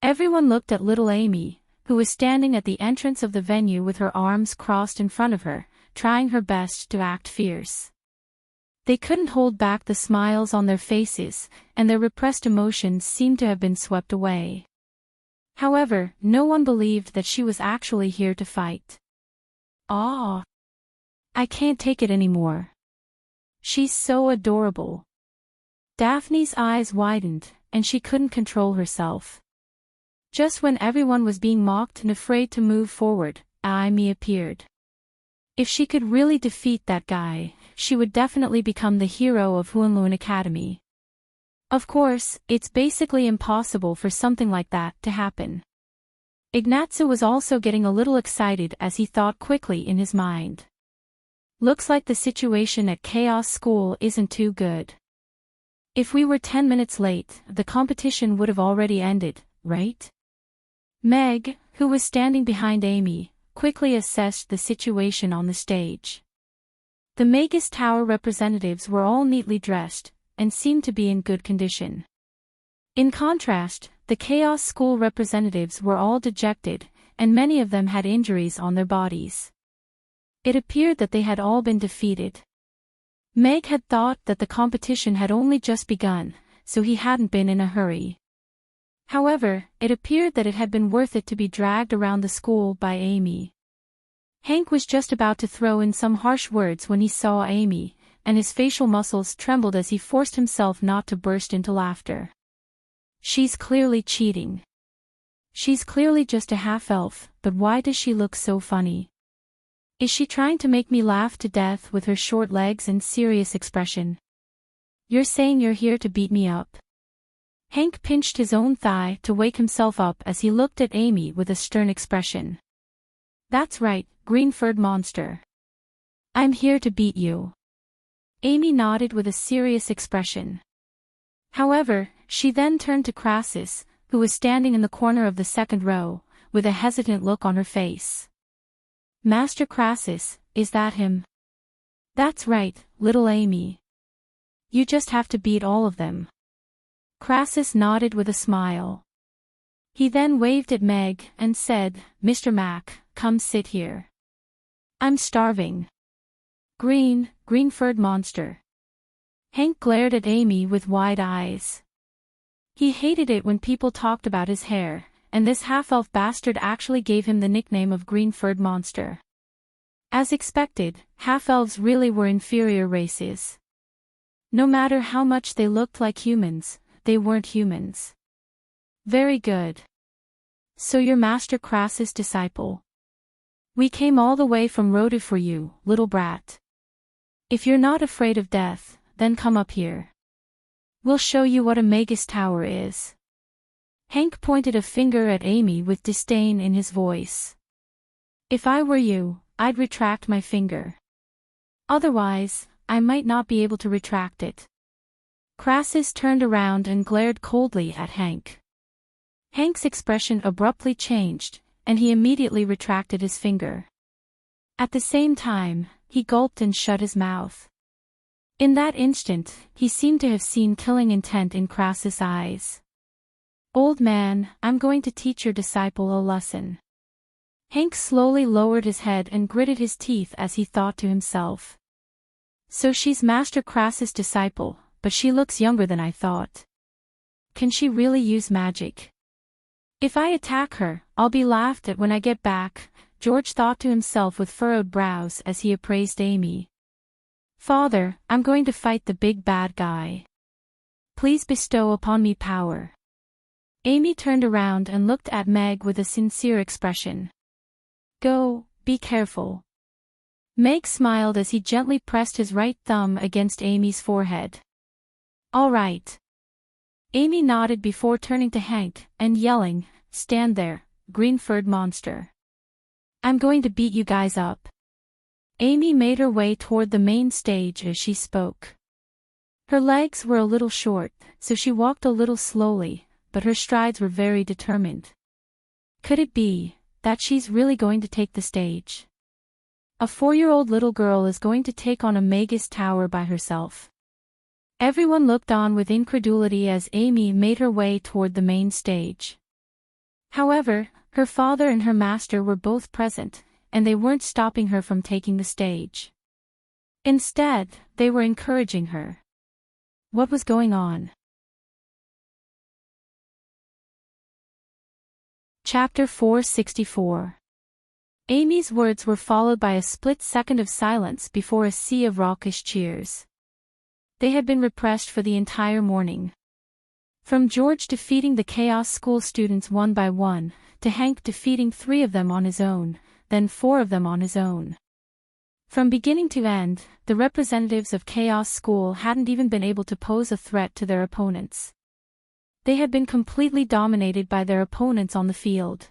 [SPEAKER 1] Everyone looked at little Amy, who was standing at the entrance of the venue with her arms crossed in front of her, trying her best to act fierce. They couldn't hold back the smiles on their faces, and their repressed emotions seemed to have been swept away. However, no one believed that she was actually here to fight. "Ah! I can't take it anymore. She's so adorable." Daphne's eyes widened, and she couldn't control herself. Just when everyone was being mocked and afraid to move forward, Amy appeared. If she could really defeat that guy, she would definitely become the hero of Heartwarming Academy. Of course, it's basically impossible for something like that to happen. Ignazio was also getting a little excited as he thought quickly in his mind. Looks like the situation at Chaos School isn't too good. If we were 10 minutes late, the competition would have already ended, right? Meg, who was standing behind Amy, quickly assessed the situation on the stage. The Magus Tower representatives were all neatly dressed, and seemed to be in good condition. In contrast, the Chaos School representatives were all dejected, and many of them had injuries on their bodies. It appeared that they had all been defeated. Meg had thought that the competition had only just begun, so he hadn't been in a hurry. However, it appeared that it had been worth it to be dragged around the school by Amy. Hank was just about to throw in some harsh words when he saw Amy, and his facial muscles trembled as he forced himself not to burst into laughter. She's clearly cheating. She's clearly just a half-elf, but why does she look so funny? Is she trying to make me laugh to death with her short legs and serious expression? You're saying you're here to beat me up? Hank pinched his own thigh to wake himself up as he looked at Amy with a stern expression. That's right, green-furred monster. I'm here to beat you. Amy nodded with a serious expression. However, she then turned to Crassus, who was standing in the corner of the second row, with a hesitant look on her face. Master Crassus, is that him? That's right, little Amy. You just have to beat all of them. Crassus nodded with a smile. He then waved at Meg and said, Mr. Mac, come sit here. I'm starving. Green-furred monster. Hank glared at Amy with wide eyes. He hated it when people talked about his hair, and this half-elf bastard actually gave him the nickname of green-furred monster. As expected, half-elves really were inferior races. No matter how much they looked like humans, they weren't humans. Very good. So you're Master Crassus' disciple. We came all the way from Rhoda for you, little brat. If you're not afraid of death, then come up here. We'll show you what a Magus Tower is. Hank pointed a finger at Amy with disdain in his voice. If I were you, I'd retract my finger. Otherwise, I might not be able to retract it. Crassus turned around and glared coldly at Hank. Hank's expression abruptly changed, and he immediately retracted his finger. At the same time, he gulped and shut his mouth. In that instant, he seemed to have seen killing intent in Crassus' eyes. Old man, I'm going to teach your disciple a lesson. Hank slowly lowered his head and gritted his teeth as he thought to himself. So she's Master Crassus' disciple, but she looks younger than I thought. Can she really use magic? If I attack her, I'll be laughed at when I get back, George thought to himself with furrowed brows as he appraised Amy. Father, I'm going to fight the big bad guy. Please bestow upon me power. Amy turned around and looked at Meg with a sincere expression. Go, be careful. Meg smiled as he gently pressed his right thumb against Amy's forehead. All right. Amy nodded before turning to Hank and yelling, Stand there, green-furred monster. I'm going to beat you guys up. Amy made her way toward the main stage as she spoke. Her legs were a little short, so she walked a little slowly, but her strides were very determined. Could it be that she's really going to take the stage. A 4-year-old little girl is going to take on a Magus Tower by herself. Everyone looked on with incredulity as Amy made her way toward the main stage. However, her father and her master were both present, and they weren't stopping her from taking the stage. Instead, they were encouraging her. What was going on? Chapter 464. Amy's words were followed by a split second of silence before a sea of raucous cheers. They had been repressed for the entire morning. From George defeating the Chaos School students one by one, to Hank defeating 3 of them on his own, then 4 of them on his own. From beginning to end, the representatives of Chaos School hadn't even been able to pose a threat to their opponents. They had been completely dominated by their opponents on the field.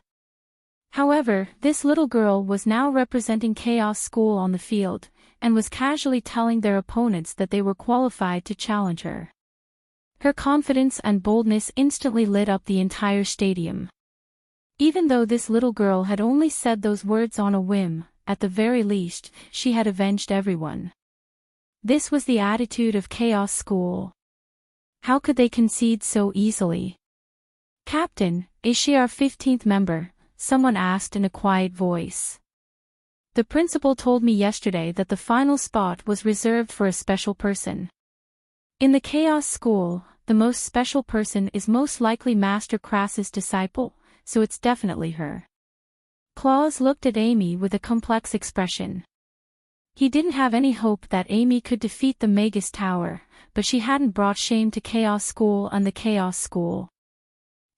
[SPEAKER 1] However, this little girl was now representing Chaos School on the field, and was casually telling their opponents that they were qualified to challenge her. Her confidence and boldness instantly lit up the entire stadium. Even though this little girl had only said those words on a whim, at the very least, she had avenged everyone. This was the attitude of Chaos School. How could they concede so easily? "Captain, is she our 15th member?" someone asked in a quiet voice. "The principal told me yesterday that the final spot was reserved for a special person. In the Chaos School, the most special person is most likely Master Crass's disciple, so it's definitely her." Claus looked at Amy with a complex expression. He didn't have any hope that Amy could defeat the Magus Tower, but she hadn't brought shame to Chaos School and the Chaos School.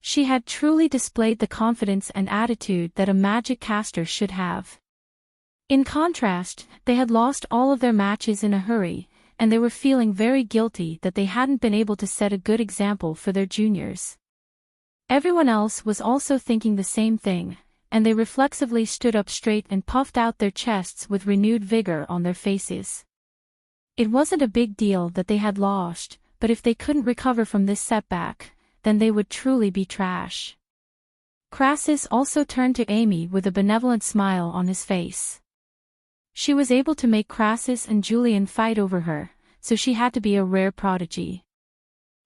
[SPEAKER 1] She had truly displayed the confidence and attitude that a magic caster should have. In contrast, they had lost all of their matches in a hurry, and they were feeling very guilty that they hadn't been able to set a good example for their juniors. Everyone else was also thinking the same thing, and they reflexively stood up straight and puffed out their chests with renewed vigor on their faces. It wasn't a big deal that they had lost, but if they couldn't recover from this setback, then they would truly be trash. Crassus also turned to Amy with a benevolent smile on his face. She was able to make Crassus and Julian fight over her, so she had to be a rare prodigy.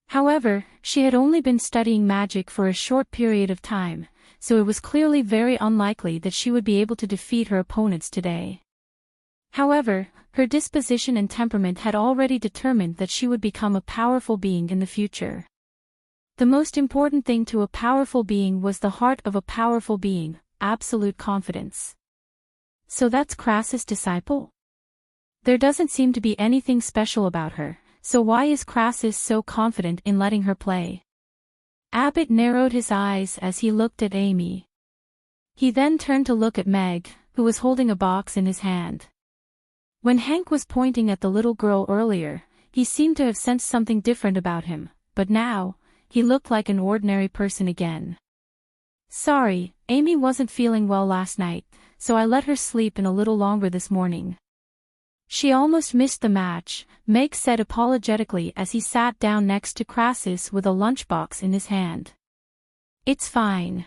[SPEAKER 1] However, she had only been studying magic for a short period of time, so it was clearly very unlikely that she would be able to defeat her opponents today. However, her disposition and temperament had already determined that she would become a powerful being in the future. The most important thing to a powerful being was the heart of a powerful being, absolute confidence. So that's Crassus' disciple? There doesn't seem to be anything special about her, so why is Crassus so confident in letting her play? Abbott narrowed his eyes as he looked at Amy. He then turned to look at Meg, who was holding a box in his hand. When Hank was pointing at the little girl earlier, he seemed to have sensed something different about him, but now, he looked like an ordinary person again. "Sorry, Amy wasn't feeling well last night, so I let her sleep in a little longer this morning." "She almost missed the match," Meg said apologetically as he sat down next to Crassus with a lunchbox in his hand. "It's fine.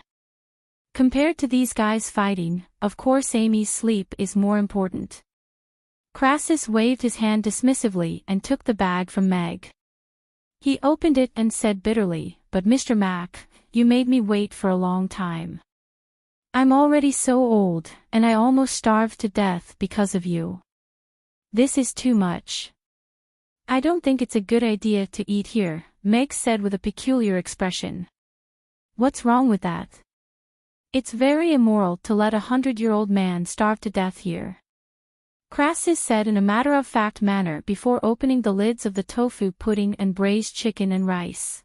[SPEAKER 1] Compared to these guys fighting, of course Amy's sleep is more important." Crassus waved his hand dismissively and took the bag from Meg. He opened it and said bitterly, "But Mr. Mac, you made me wait for a long time. I'm already so old, and I almost starved to death because of you. This is too much." "I don't think it's a good idea to eat here," Meg said with a peculiar expression. "What's wrong with that? It's very immoral to let a 100-year-old man starve to death here," Crassus said in a matter-of-fact manner before opening the lids of the tofu pudding and braised chicken and rice.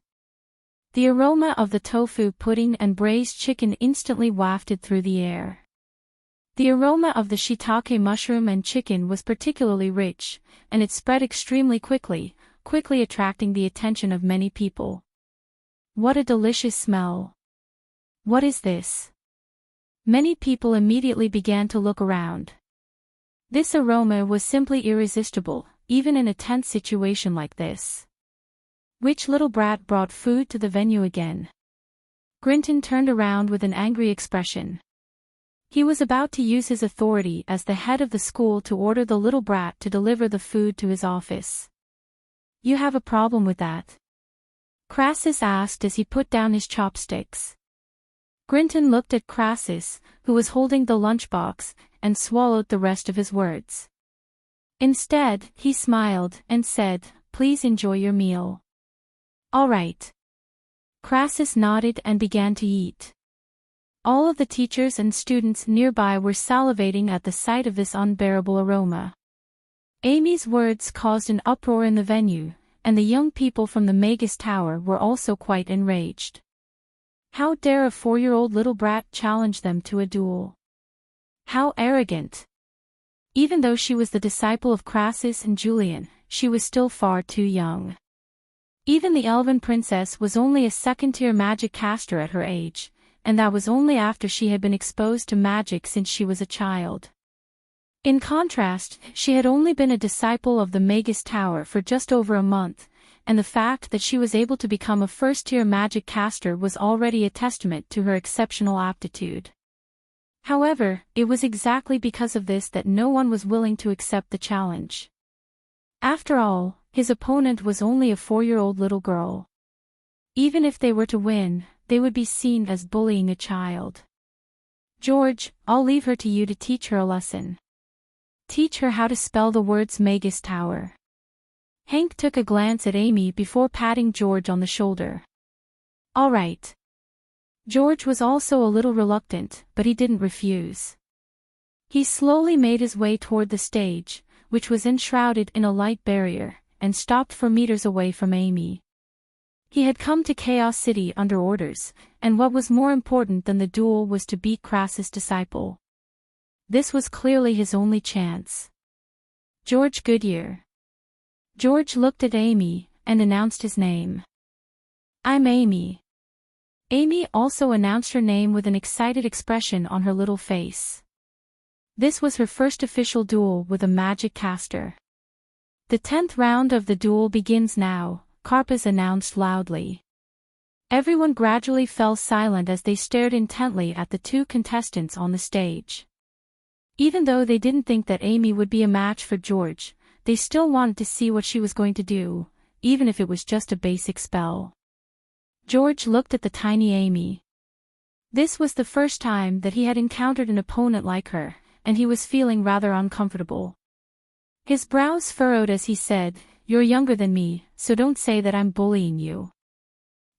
[SPEAKER 1] The aroma of the tofu pudding and braised chicken instantly wafted through the air. The aroma of the shiitake mushroom and chicken was particularly rich, and it spread extremely quickly, attracting the attention of many people. "What a delicious smell! What is this?" Many people immediately began to look around. This aroma was simply irresistible, even in a tense situation like this. Which little brat brought food to the venue again? Grinton turned around with an angry expression. He was about to use his authority as the head of the school to order the little brat to deliver the food to his office. "You have a problem with that?" Crassus asked as he put down his chopsticks. Grinton looked at Crassus, who was holding the lunchbox, and swallowed the rest of his words. Instead, he smiled and said, "Please enjoy your meal." "All right." Crassus nodded and began to eat. All of the teachers and students nearby were salivating at the sight of this unbearable aroma. Amy's words caused an uproar in the venue, and the young people from the Magus Tower were also quite enraged. How dare a 4-year-old little brat challenge them to a duel? How arrogant! Even though she was the disciple of Crassus and Julian, she was still far too young. Even the elven princess was only a second-tier magic caster at her age, and that was only after she had been exposed to magic since she was a child. In contrast, she had only been a disciple of the Magus Tower for just over a month, and the fact that she was able to become a first-tier magic caster was already a testament to her exceptional aptitude. However, it was exactly because of this that no one was willing to accept the challenge. After all, his opponent was only a 4-year-old little girl. Even if they were to win, they would be seen as bullying a child. "George, I'll leave her to you to teach her a lesson. Teach her how to spell the words Magus Tower." Hank took a glance at Amy before patting George on the shoulder. "All right." George was also a little reluctant, but he didn't refuse. He slowly made his way toward the stage, which was enshrouded in a light barrier, and stopped 4 meters away from Amy. He had come to Chaos City under orders, and what was more important than the duel was to beat Crassus' disciple. This was clearly his only chance. "George Goodyear." George looked at Amy, and announced his name. "I'm Amy." Amy also announced her name with an excited expression on her little face. This was her first official duel with a magic caster. "The 10th round of the duel begins now," Carpus announced loudly. Everyone gradually fell silent as they stared intently at the 2 contestants on the stage. Even though they didn't think that Amy would be a match for George, they still wanted to see what she was going to do, even if it was just a basic spell. George looked at the tiny Amy. This was the first time that he had encountered an opponent like her, and he was feeling rather uncomfortable. His brows furrowed as he said, "You're younger than me, so don't say that I'm bullying you.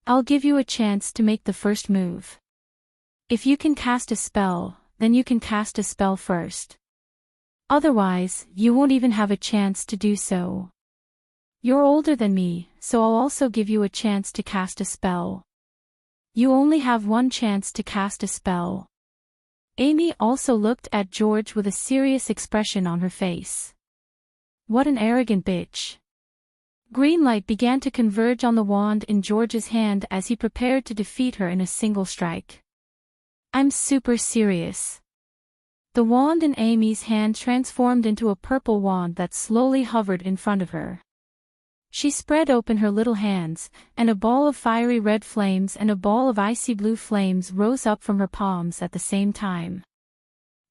[SPEAKER 1] I'll give you a chance to make the first move. If you can cast a spell, then you can cast a spell first. Otherwise, you won't even have a chance to do so. You're older than me, so I'll also give you a chance to cast a spell. You only have 1 chance to cast a spell." Amy also looked at George with a serious expression on her face. What an arrogant bitch. Green light began to converge on the wand in George's hand as he prepared to defeat her in a single strike. "I'm super serious." The wand in Amy's hand transformed into a purple wand that slowly hovered in front of her. She spread open her little hands, and a ball of fiery red flames and a ball of icy blue flames rose up from her palms at the same time.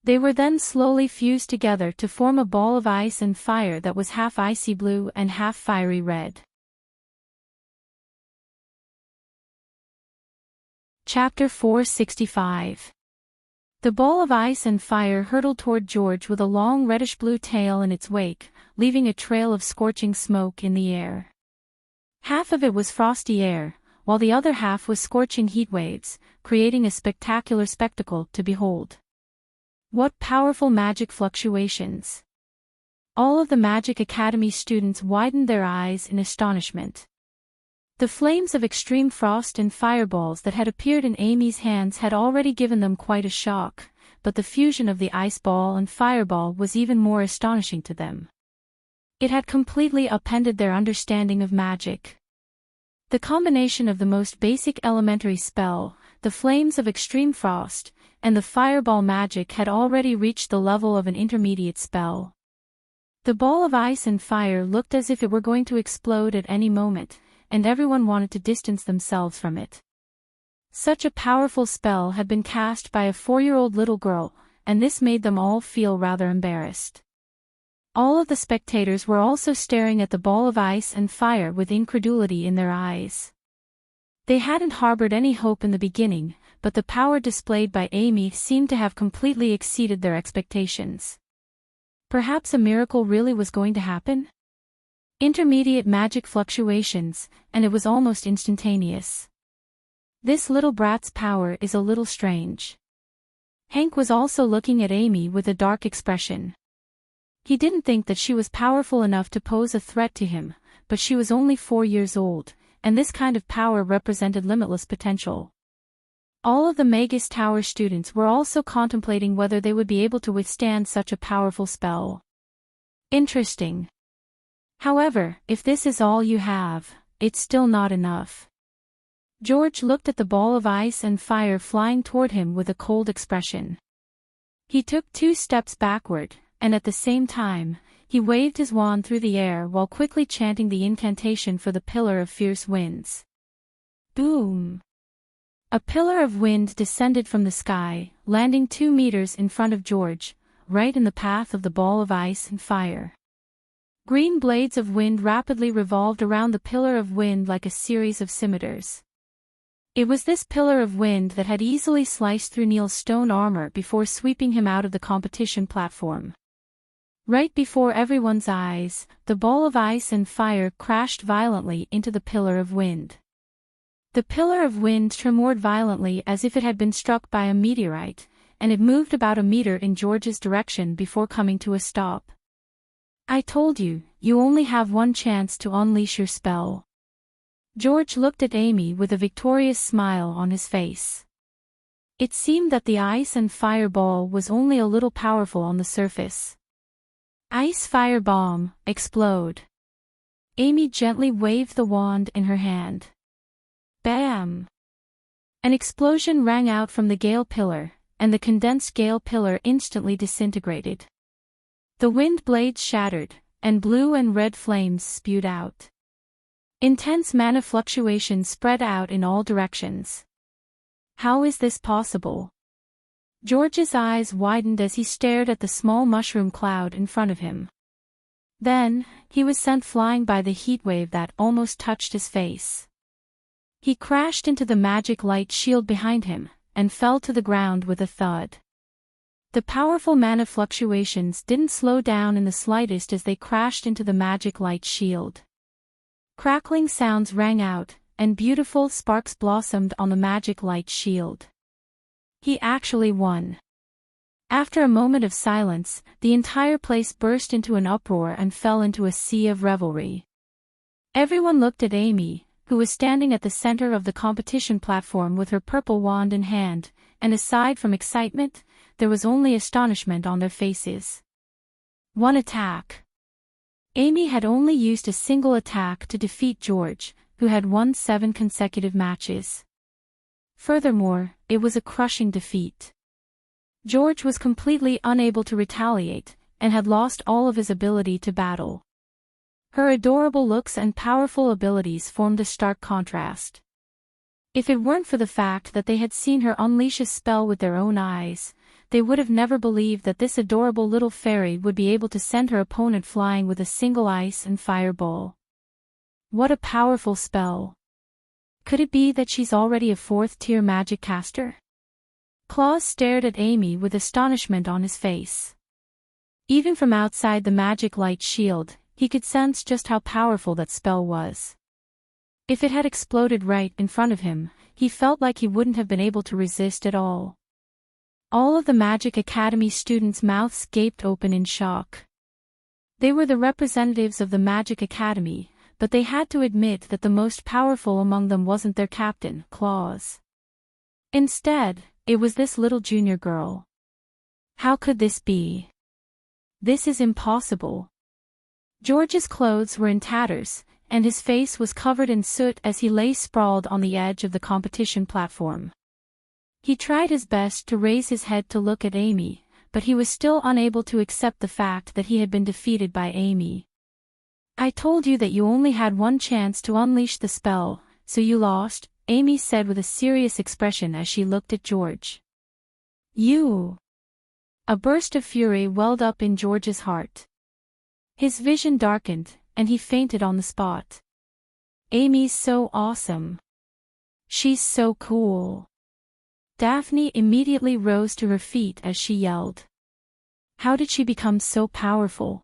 [SPEAKER 1] They were then slowly fused together to form a ball of ice and fire that was half icy blue and half fiery red. Chapter 465. The ball of ice and fire hurtled toward George with a long reddish-blue tail in its wake, leaving a trail of scorching smoke in the air. Half of it was frosty air, while the other half was scorching heat waves, creating a spectacular spectacle to behold. What powerful magic fluctuations! All of the Magic Academy students widened their eyes in astonishment. The flames of extreme frost and fireballs that had appeared in Amy's hands had already given them quite a shock, but the fusion of the ice ball and fireball was even more astonishing to them. It had completely upended their understanding of magic. The combination of the most basic elementary spell, the flames of extreme frost, and the fireball magic had already reached the level of an intermediate spell. The ball of ice and fire looked as if it were going to explode at any moment, and everyone wanted to distance themselves from it. Such a powerful spell had been cast by a 4-year-old little girl, and this made them all feel rather embarrassed. All of the spectators were also staring at the ball of ice and fire with incredulity in their eyes. They hadn't harbored any hope in the beginning, but the power displayed by Amy seemed to have completely exceeded their expectations. Perhaps a miracle really was going to happen? Intermediate magic fluctuations, and it was almost instantaneous. This little brat's power is a little strange. Hank was also looking at Amy with a dark expression. He didn't think that she was powerful enough to pose a threat to him, but she was only 4 years old, and this kind of power represented limitless potential. All of the Magus Tower students were also contemplating whether they would be able to withstand such a powerful spell. Interesting. However, if this is all you have, it's still not enough. George looked at the ball of ice and fire flying toward him with a cold expression. He took 2 steps backward, and at the same time, he waved his wand through the air while quickly chanting the incantation for the Pillar of Fierce Winds. Boom! A pillar of wind descended from the sky, landing 2 meters in front of George, right in the path of the ball of ice and fire. Green blades of wind rapidly revolved around the pillar of wind like a series of scimitars. It was this pillar of wind that had easily sliced through Neil's stone armor before sweeping him out of the competition platform. Right before everyone's eyes, the ball of ice and fire crashed violently into the pillar of wind. The pillar of wind tremored violently as if it had been struck by a meteorite, and it moved about a meter in George's direction before coming to a stop. I told you, you only have one chance to unleash your spell. George looked at Amy with a victorious smile on his face. It seemed that the ice and fire ball was only a little powerful on the surface. Ice fire bomb, explode. Amy gently waved the wand in her hand. Bam! An explosion rang out from the gale pillar, and the condensed gale pillar instantly disintegrated. The wind blades shattered, and blue and red flames spewed out. Intense mana fluctuations spread out in all directions. How is this possible? George's eyes widened as he stared at the small mushroom cloud in front of him. Then, he was sent flying by the heatwave that almost touched his face. He crashed into the magic light shield behind him, and fell to the ground with a thud. The powerful mana fluctuations didn't slow down in the slightest as they crashed into the magic light shield. Crackling sounds rang out, and beautiful sparks blossomed on the magic light shield. He actually won. After a moment of silence, the entire place burst into an uproar and fell into a sea of revelry. Everyone looked at Amy, who was standing at the center of the competition platform with her purple wand in hand, and aside from excitement, there was only astonishment on their faces. One attack. Amy had only used a single attack to defeat George, who had won 7 consecutive matches. Furthermore, it was a crushing defeat. George was completely unable to retaliate, and had lost all of his ability to battle. Her adorable looks and powerful abilities formed a stark contrast. If it weren't for the fact that they had seen her unleash a spell with their own eyes, they would have never believed that this adorable little fairy would be able to send her opponent flying with a single ice and fireball. What a powerful spell! Could it be that she's already a 4th-tier magic caster? Claus stared at Amy with astonishment on his face. Even from outside the magic light shield, he could sense just how powerful that spell was. If it had exploded right in front of him, he felt like he wouldn't have been able to resist at all. All of the Magic Academy students' mouths gaped open in shock. They were the representatives of the Magic Academy, but they had to admit that the most powerful among them wasn't their captain, Claus. Instead, it was this little junior girl. How could this be? This is impossible. George's clothes were in tatters, and his face was covered in soot as he lay sprawled on the edge of the competition platform. He tried his best to raise his head to look at Amy, but he was still unable to accept the fact that he had been defeated by Amy. I told you that you only had one chance to unleash the spell, so you lost, Amy said with a serious expression as she looked at George. You. A burst of fury welled up in George's heart. His vision darkened, and he fainted on the spot. Amy's so awesome. She's so cool. Daphne immediately rose to her feet as she yelled. How did she become so powerful?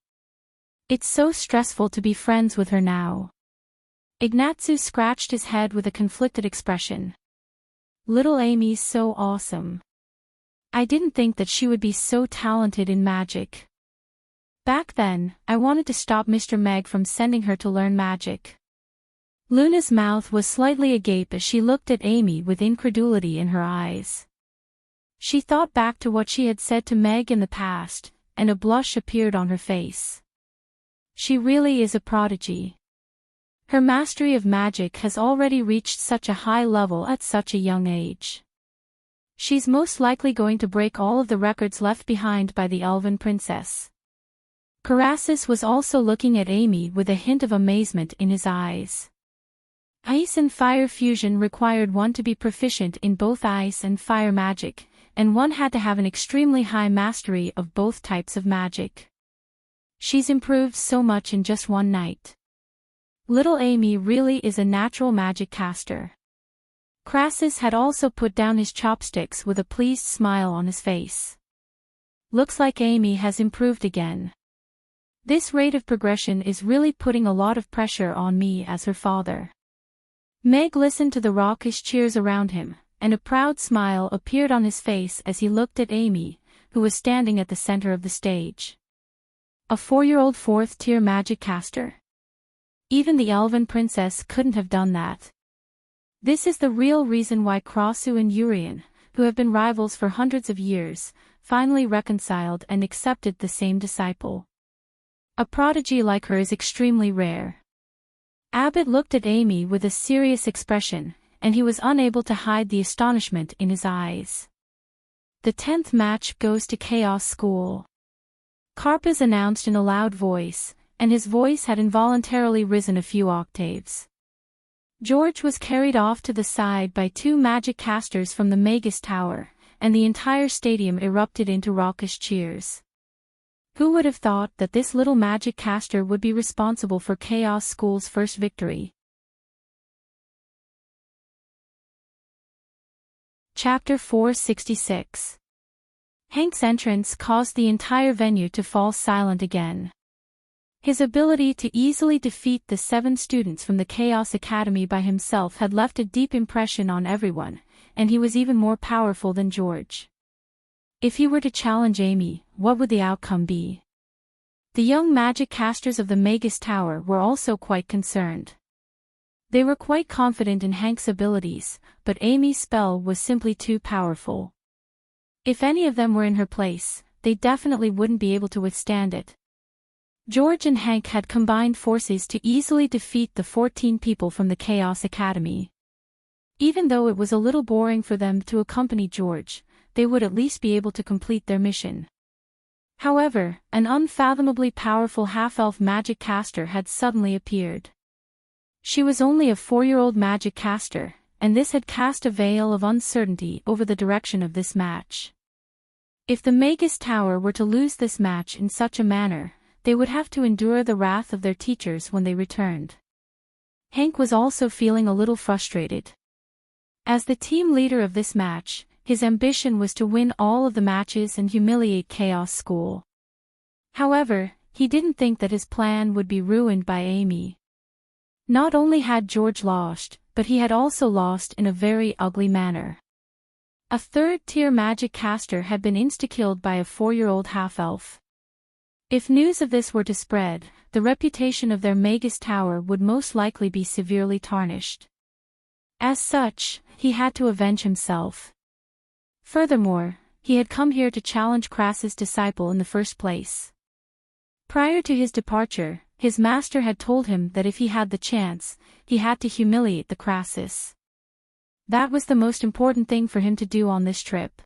[SPEAKER 1] It's so stressful to be friends with her now. Ignatzu scratched his head with a conflicted expression. Little Amy's so awesome. I didn't think that she would be so talented in magic. Back then, I wanted to stop Mr. Meg from sending her to learn magic. Luna's mouth was slightly agape as she looked at Amy with incredulity in her eyes. She thought back to what she had said to Meg in the past, and a blush appeared on her face. She really is a prodigy. Her mastery of magic has already reached such a high level at such a young age. She's most likely going to break all of the records left behind by the Elven Princess. Crassus was also looking at Amy with a hint of amazement in his eyes. Ice and fire fusion required one to be proficient in both ice and fire magic, and one had to have an extremely high mastery of both types of magic. She's improved so much in just one night. Little Amy really is a natural magic caster. Crassus had also put down his chopsticks with a pleased smile on his face. Looks like Amy has improved again. This rate of progression is really putting a lot of pressure on me as her father. Meg listened to the raucous cheers around him, and a proud smile appeared on his face as he looked at Amy, who was standing at the center of the stage. A 4-year-old 4th-tier magic caster? Even the Elven Princess couldn't have done that. This is the real reason why Krasu and Urian, who have been rivals for hundreds of years, finally reconciled and accepted the same disciple. A prodigy like her is extremely rare. Abbott looked at Amy with a serious expression, and he was unable to hide the astonishment in his eyes. The 10th match goes to Chaos School. Karpaz announced in a loud voice, and his voice had involuntarily risen a few octaves. George was carried off to the side by 2 magic casters from the Magus Tower, and the entire stadium erupted into raucous cheers. Who would have thought that this little magic caster would be responsible for Chaos School's first victory? Chapter 466. Hank's entrance caused the entire venue to fall silent again. His ability to easily defeat the 7 students from the Chaos Academy by himself had left a deep impression on everyone, and he was even more powerful than George. If he were to challenge Amy, what would the outcome be? The young magic casters of the Magus Tower were also quite concerned. They were quite confident in Hank's abilities, but Amy's spell was simply too powerful. If any of them were in her place, they definitely wouldn't be able to withstand it. George and Hank had combined forces to easily defeat the 14 people from the Chaos Academy. Even though it was a little boring for them to accompany George, they would at least be able to complete their mission. However, an unfathomably powerful half-elf magic caster had suddenly appeared. She was only a 4-year-old magic caster, and this had cast a veil of uncertainty over the direction of this match. If the Magus Tower were to lose this match in such a manner, they would have to endure the wrath of their teachers when they returned. Hank was also feeling a little frustrated. As the team leader of this match, his ambition was to win all of the matches and humiliate Chaos School. However, he didn't think that his plan would be ruined by Amy. Not only had George lost, but he had also lost in a very ugly manner. A 3rd-tier magic caster had been insta-killed by a 4-year-old half-elf. If news of this were to spread, the reputation of their Magus Tower would most likely be severely tarnished. As such, he had to avenge himself. Furthermore, he had come here to challenge Crassus' disciple in the first place. Prior to his departure, his master had told him that if he had the chance, he had to humiliate the Crassus. That was the most important thing for him to do on this trip.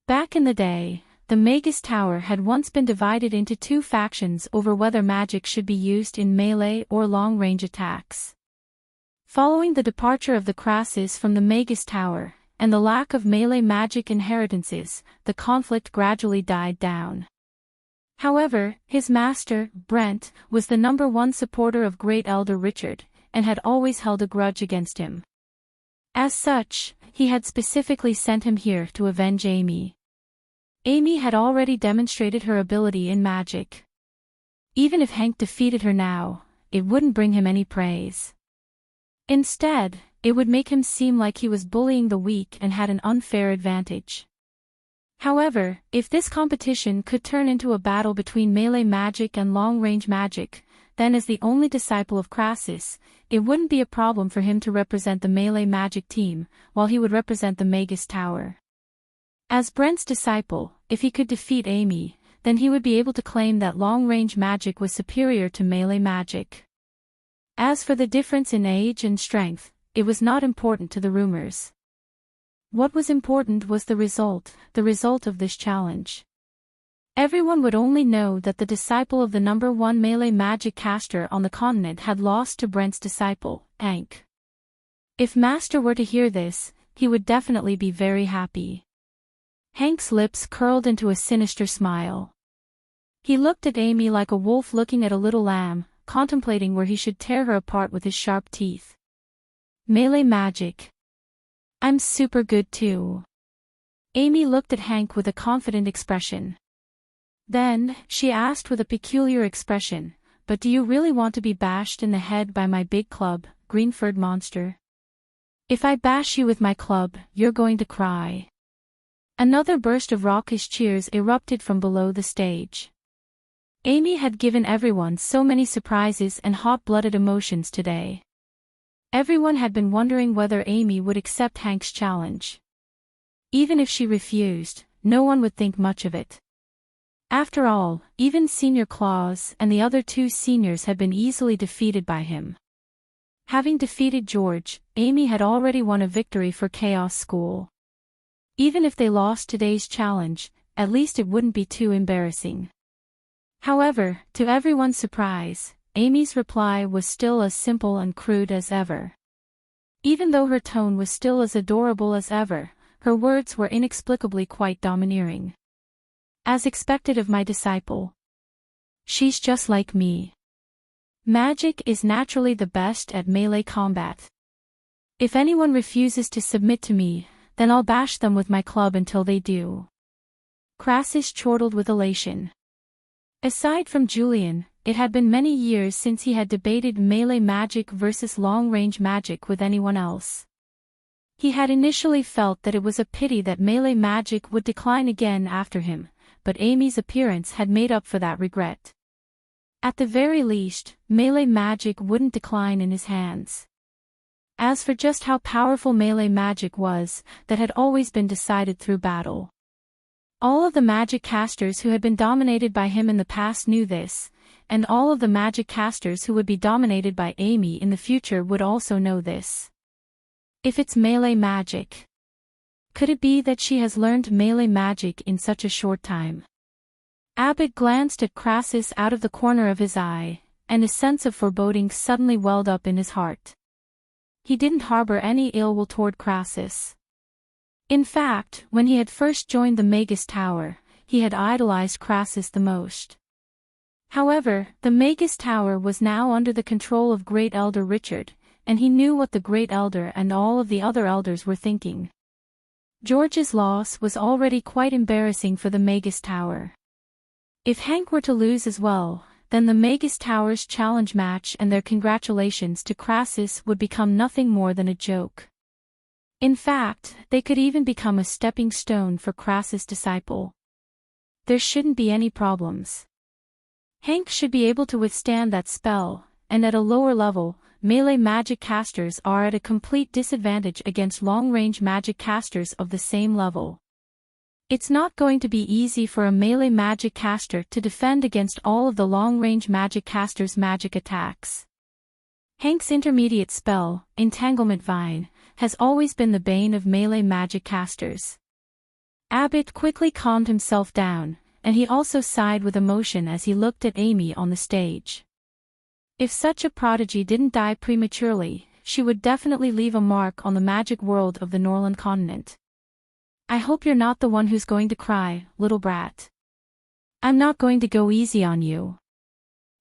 [SPEAKER 1] Back in the day, the Magus Tower had once been divided into 2 factions over whether magic should be used in melee or long-range attacks. Following the departure of the Crassus from the Magus Tower, and the lack of melee magic inheritances, the conflict gradually died down. However, his master, Brent, was the #1 supporter of Great Elder Richard, and had always held a grudge against him. As such, he had specifically sent him here to avenge Amy. Amy had already demonstrated her ability in magic. Even if Hank defeated her now, it wouldn't bring him any praise. Instead, it would make him seem like he was bullying the weak and had an unfair advantage. However, if this competition could turn into a battle between melee magic and long-range magic, then as the only disciple of Crassus, it wouldn't be a problem for him to represent the melee magic team, while he would represent the Magus Tower. As Brent's disciple, if he could defeat Amy, then he would be able to claim that long-range magic was superior to melee magic. As for the difference in age and strength, it was not important to the rumors. What was important was the result of this challenge. Everyone would only know that the disciple of the #1 melee magic caster on the continent had lost to Brent's disciple, Hank. If Master were to hear this, he would definitely be very happy. Hank's lips curled into a sinister smile. He looked at Amy like a wolf looking at a little lamb, contemplating where he should tear her apart with his sharp teeth. Melee magic. I'm super good too. Amy looked at Hank with a confident expression. Then, she asked with a peculiar expression, "But do you really want to be bashed in the head by my big club, green-furred monster? If I bash you with my club, you're going to cry." Another burst of raucous cheers erupted from below the stage. Amy had given everyone so many surprises and hot-blooded emotions today. Everyone had been wondering whether Amy would accept Hank's challenge. Even if she refused, no one would think much of it. After all, even Senior Claus and the other 2 seniors had been easily defeated by him. Having defeated George, Amy had already won a victory for Chaos School. Even if they lost today's challenge, at least it wouldn't be too embarrassing. However, to everyone's surprise, Amy's reply was still as simple and crude as ever. Even though her tone was still as adorable as ever, her words were inexplicably quite domineering. As expected of my disciple. She's just like me. Magic is naturally the best at melee combat. If anyone refuses to submit to me, then I'll bash them with my club until they do. Crassus chortled with elation. Aside from Julian, it had been many years since he had debated melee magic versus long-range magic with anyone else. He had initially felt that it was a pity that melee magic would decline again after him, but Amy's appearance had made up for that regret. At the very least, melee magic wouldn't decline in his hands. As for just how powerful melee magic was, that had always been decided through battle. All of the magic casters who had been dominated by him in the past knew this, and all of the magic casters who would be dominated by Amy in the future would also know this. If it's melee magic, could it be that she has learned melee magic in such a short time? Abbott glanced at Crassus out of the corner of his eye, and a sense of foreboding suddenly welled up in his heart. He didn't harbor any ill will toward Crassus. In fact, when he had first joined the Magus Tower, he had idolized Crassus the most. However, the Magus Tower was now under the control of Great Elder Richard, and he knew what the Great Elder and all of the other elders were thinking. George's loss was already quite embarrassing for the Magus Tower. If Hank were to lose as well, then the Magus Tower's challenge match and their congratulations to Crassus would become nothing more than a joke. In fact, they could even become a stepping stone for Crassus' disciple. There shouldn't be any problems. Hank should be able to withstand that spell, and at a lower level, melee magic casters are at a complete disadvantage against long-range magic casters of the same level. It's not going to be easy for a melee magic caster to defend against all of the long-range magic casters' magic attacks. Hank's intermediate spell, Entanglement Vine, has always been the bane of melee magic casters. Abbott quickly calmed himself down, and he also sighed with emotion as he looked at Amy on the stage. If such a prodigy didn't die prematurely, she would definitely leave a mark on the magic world of the Norland continent. I hope you're not the one who's going to cry, little brat. I'm not going to go easy on you.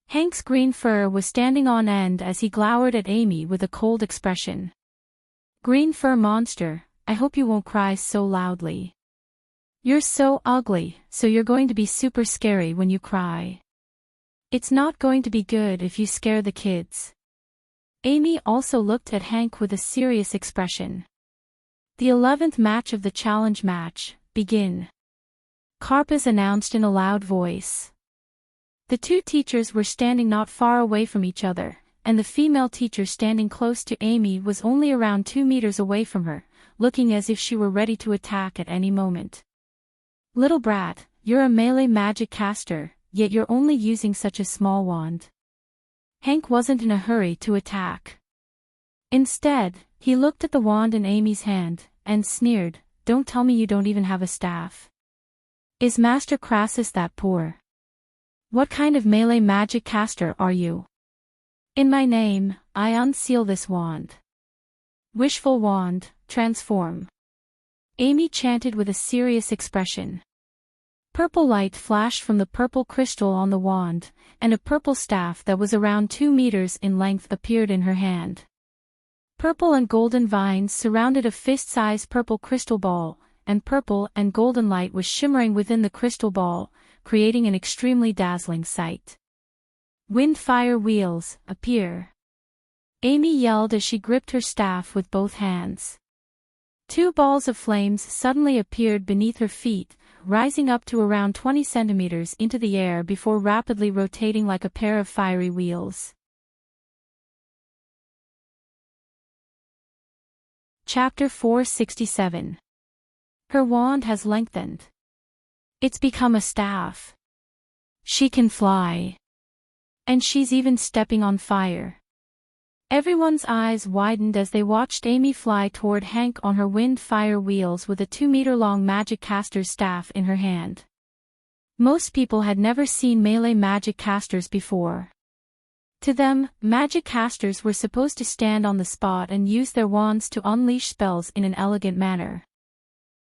[SPEAKER 1] Hank's green fur was standing on end as he glowered at Amy with a cold expression. Green fur monster, I hope you won't cry so loudly. You're so ugly, so you're going to be super scary when you cry. It's not going to be good if you scare the kids. Amy also looked at Hank with a serious expression. The 11th match of the challenge match, begin. Carpus announced in a loud voice. The two teachers were standing not far away from each other, and the female teacher standing close to Amy was only around 2 meters away from her, looking as if she were ready to attack at any moment. Little brat, you're a melee magic caster, yet you're only using such a small wand. Hank wasn't in a hurry to attack. Instead, he looked at the wand in Amy's hand, and sneered, don't tell me you don't even have a staff. Is Master Crassus that poor? What kind of melee magic caster are you? In my name, I unseal this wand. Wishful wand, transform. Amy chanted with a serious expression. Purple light flashed from the purple crystal on the wand, and a purple staff that was around 2 meters in length appeared in her hand. Purple and golden vines surrounded a fist-sized purple crystal ball, and purple and golden light was shimmering within the crystal ball, creating an extremely dazzling sight. Wind fire wheels, appear. Amy yelled as she gripped her staff with both hands. 2 balls of flames suddenly appeared beneath her feet, rising up to around 20 centimeters into the air before rapidly rotating like a pair of fiery wheels. Chapter 467. Her wand has lengthened. It's become a staff. She can fly. And she's even stepping on fire. Everyone's eyes widened as they watched Amy fly toward Hank on her wind-fire wheels with a 2-meter-long magic caster's staff in her hand. Most people had never seen melee magic casters before. To them, magic casters were supposed to stand on the spot and use their wands to unleash spells in an elegant manner.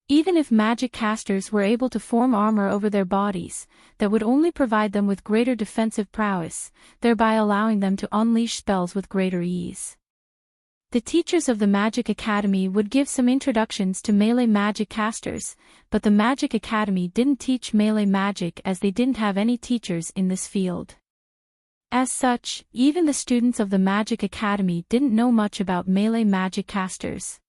[SPEAKER 1] Even if magic casters were able to form armor over their bodies, that would only provide them with greater defensive prowess, thereby allowing them to unleash spells with greater ease. The teachers of the Magic Academy would give some introductions to melee magic casters, but the Magic Academy didn't teach melee magic as they didn't have any teachers in this field. As such, even the students of the Magic Academy didn't know much about melee magic casters.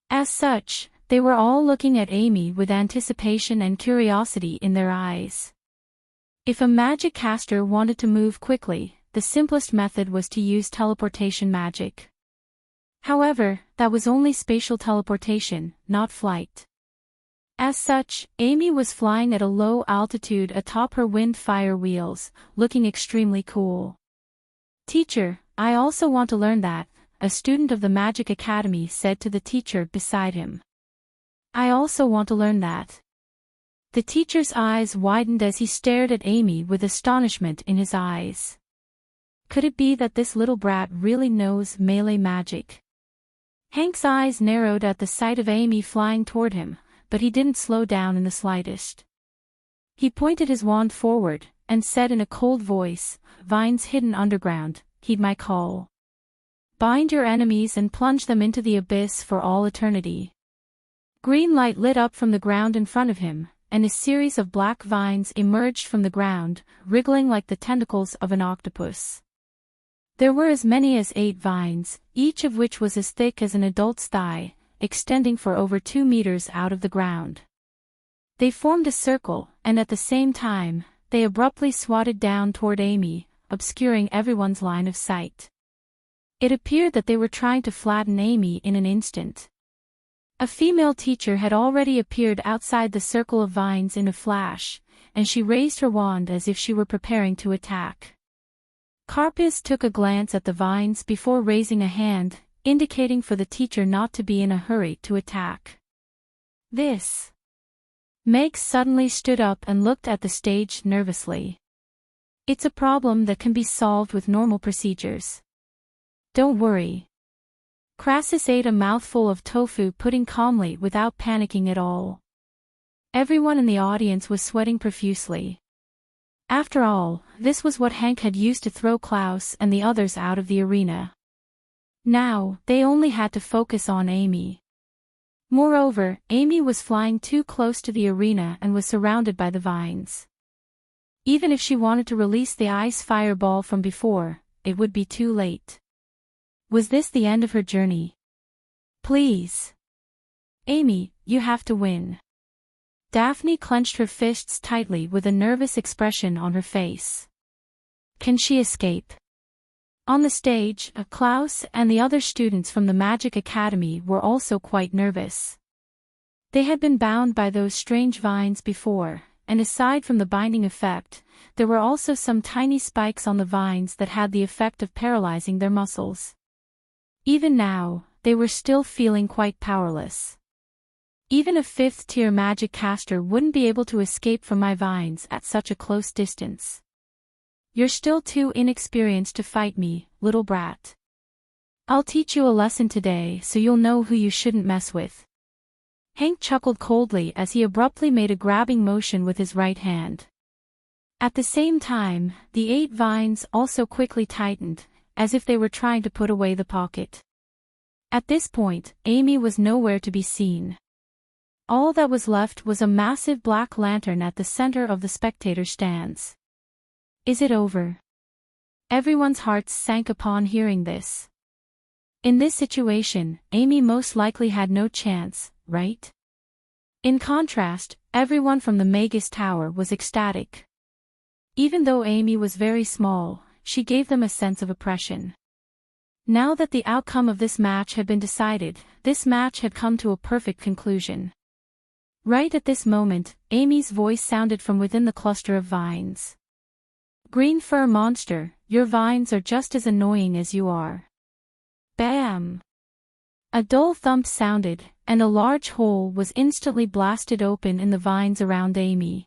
[SPEAKER 1] As such, they were all looking at Amy with anticipation and curiosity in their eyes. If a magic caster wanted to move quickly, the simplest method was to use teleportation magic. However, that was only spatial teleportation, not flight. As such, Amy was flying at a low altitude atop her wind-fire wheels, looking extremely cool. Teacher, I also want to learn that, a student of the Magic Academy said to the teacher beside him. I also want to learn that. The teacher's eyes widened as he stared at Amy with astonishment in his eyes. Could it be that this little brat really knows melee magic? Hank's eyes narrowed at the sight of Amy flying toward him, but he didn't slow down in the slightest. He pointed his wand forward, and said in a cold voice, Vines hidden underground, heed my call. Bind your enemies and plunge them into the abyss for all eternity. Green light lit up from the ground in front of him, and a series of black vines emerged from the ground, wriggling like the tentacles of an octopus. There were as many as 8 vines, each of which was as thick as an adult's thigh, extending for over 2 meters out of the ground. They formed a circle, and at the same time, they abruptly swatted down toward Amy, obscuring everyone's line of sight. It appeared that they were trying to flatten Amy in an instant. A female teacher had already appeared outside the circle of vines in a flash, and she raised her wand as if she were preparing to attack. Carpus took a glance at the vines before raising a hand, indicating for the teacher not to be in a hurry to attack. This. Meg suddenly stood up and looked at the stage nervously. It's a problem that can be solved with normal procedures. Don't worry. Crassus ate a mouthful of tofu pudding calmly without panicking at all. Everyone in the audience was sweating profusely. After all, this was what Hank had used to throw Klaus and the others out of the arena. Now, they only had to focus on Amy. Moreover, Amy was flying too close to the arena and was surrounded by the vines. Even if she wanted to release the ice fireball from before, it would be too late. Was this the end of her journey? Please. Amy, you have to win. Daphne clenched her fists tightly with a nervous expression on her face. Can she escape? On the stage, Klaus and the other students from the Magic Academy were also quite nervous. They had been bound by those strange vines before, and aside from the binding effect, there were also some tiny spikes on the vines that had the effect of paralyzing their muscles. Even now, they were still feeling quite powerless. Even a fifth-tier magic caster wouldn't be able to escape from my vines at such a close distance. You're still too inexperienced to fight me, little brat. I'll teach you a lesson today so you'll know who you shouldn't mess with. Hank chuckled coldly as he abruptly made a grabbing motion with his right hand. At the same time, the 8 vines also quickly tightened, as if they were trying to put away the pocket. At this point, Amy was nowhere to be seen. All that was left was a massive black lantern at the center of the spectator stands. Is it over? Everyone's hearts sank upon hearing this. In this situation, Amy most likely had no chance, right? In contrast, everyone from the Magus Tower was ecstatic. Even though Amy was very small, she gave them a sense of oppression. Now that the outcome of this match had been decided, this match had come to a perfect conclusion. Right at this moment, Amy's voice sounded from within the cluster of vines. Green fur monster, your vines are just as annoying as you are. Bam! A dull thump sounded, and a large hole was instantly blasted open in the vines around Amy.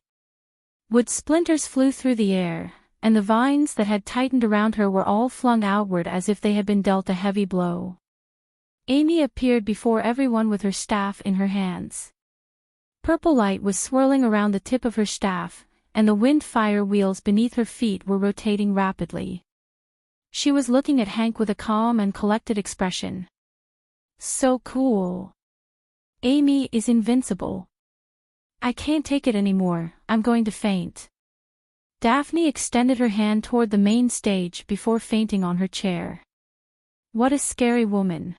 [SPEAKER 1] Wood splinters flew through the air, and the vines that had tightened around her were all flung outward as if they had been dealt a heavy blow. Amy appeared before everyone with her staff in her hands. Purple light was swirling around the tip of her staff, and the wind fire wheels beneath her feet were rotating rapidly. She was looking at Hank with a calm and collected expression. So cool. Amy is invincible. I can't take it anymore, I'm going to faint. Daphne extended her hand toward the main stage before fainting on her chair. What a scary woman.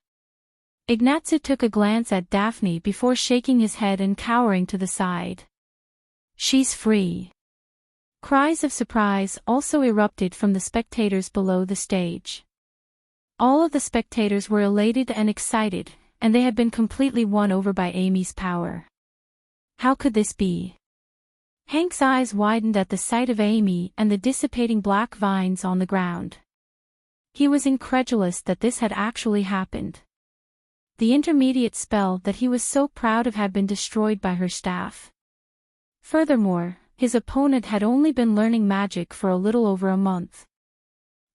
[SPEAKER 1] Ignatzu took a glance at Daphne before shaking his head and cowering to the side. She's free. Cries of surprise also erupted from the spectators below the stage. All of the spectators were elated and excited, and they had been completely won over by Amy's power. How could this be? Hank's eyes widened at the sight of Amy and the dissipating black vines on the ground. He was incredulous that this had actually happened. The intermediate spell that he was so proud of had been destroyed by her staff. Furthermore, his opponent had only been learning magic for a little over a month.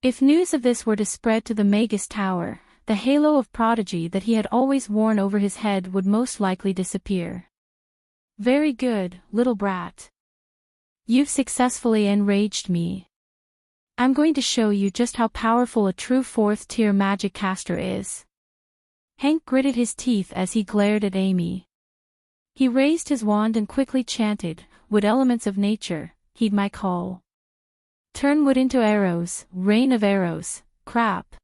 [SPEAKER 1] If news of this were to spread to the Magus Tower, the halo of prodigy that he had always worn over his head would most likely disappear. Very good, little brat. You've successfully enraged me. I'm going to show you just how powerful a true 4th-tier magic caster is. Hank gritted his teeth as he glared at Amy. He raised his wand and quickly chanted, "Wood elements of nature, heed my call. Turn wood into arrows, rain of arrows, crap."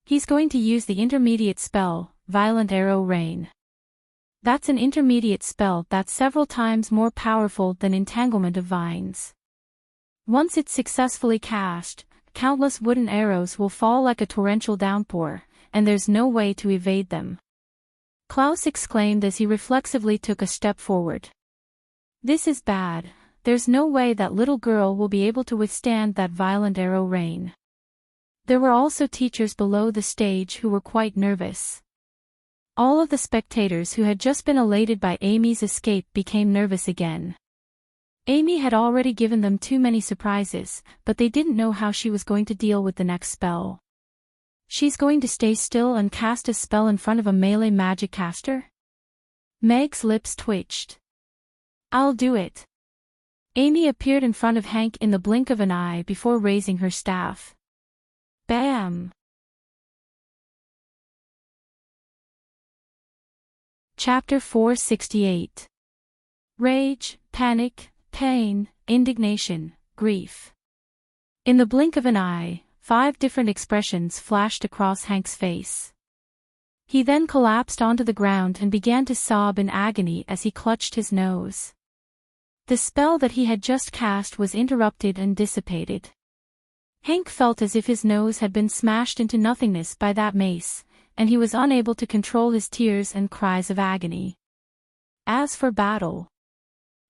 [SPEAKER 1] He's going to use the intermediate spell, Violent Arrow Rain. That's an intermediate spell that's several times more powerful than Entanglement of Vines. Once it's successfully cast, countless wooden arrows will fall like a torrential downpour, and there's no way to evade them. Klaus exclaimed as he reflexively took a step forward. This is bad. There's no way that little girl will be able to withstand that violent arrow rain. There were also teachers below the stage who were quite nervous. All of the spectators who had just been elated by Amy's escape became nervous again. Amy had already given them too many surprises, but they didn't know how she was going to deal with the next spell. She's going to stay still and cast a spell in front of a melee magic caster? Meg's lips twitched. I'll do it. Amy appeared in front of Hank in the blink of an eye before raising her staff. Bam! Chapter 468. Rage, panic, pain, indignation, grief. In the blink of an eye, 5 different expressions flashed across Hank's face. He then collapsed onto the ground and began to sob in agony as he clutched his nose. The spell that he had just cast was interrupted and dissipated. Hank felt as if his nose had been smashed into nothingness by that mace, and he was unable to control his tears and cries of agony. As for battle,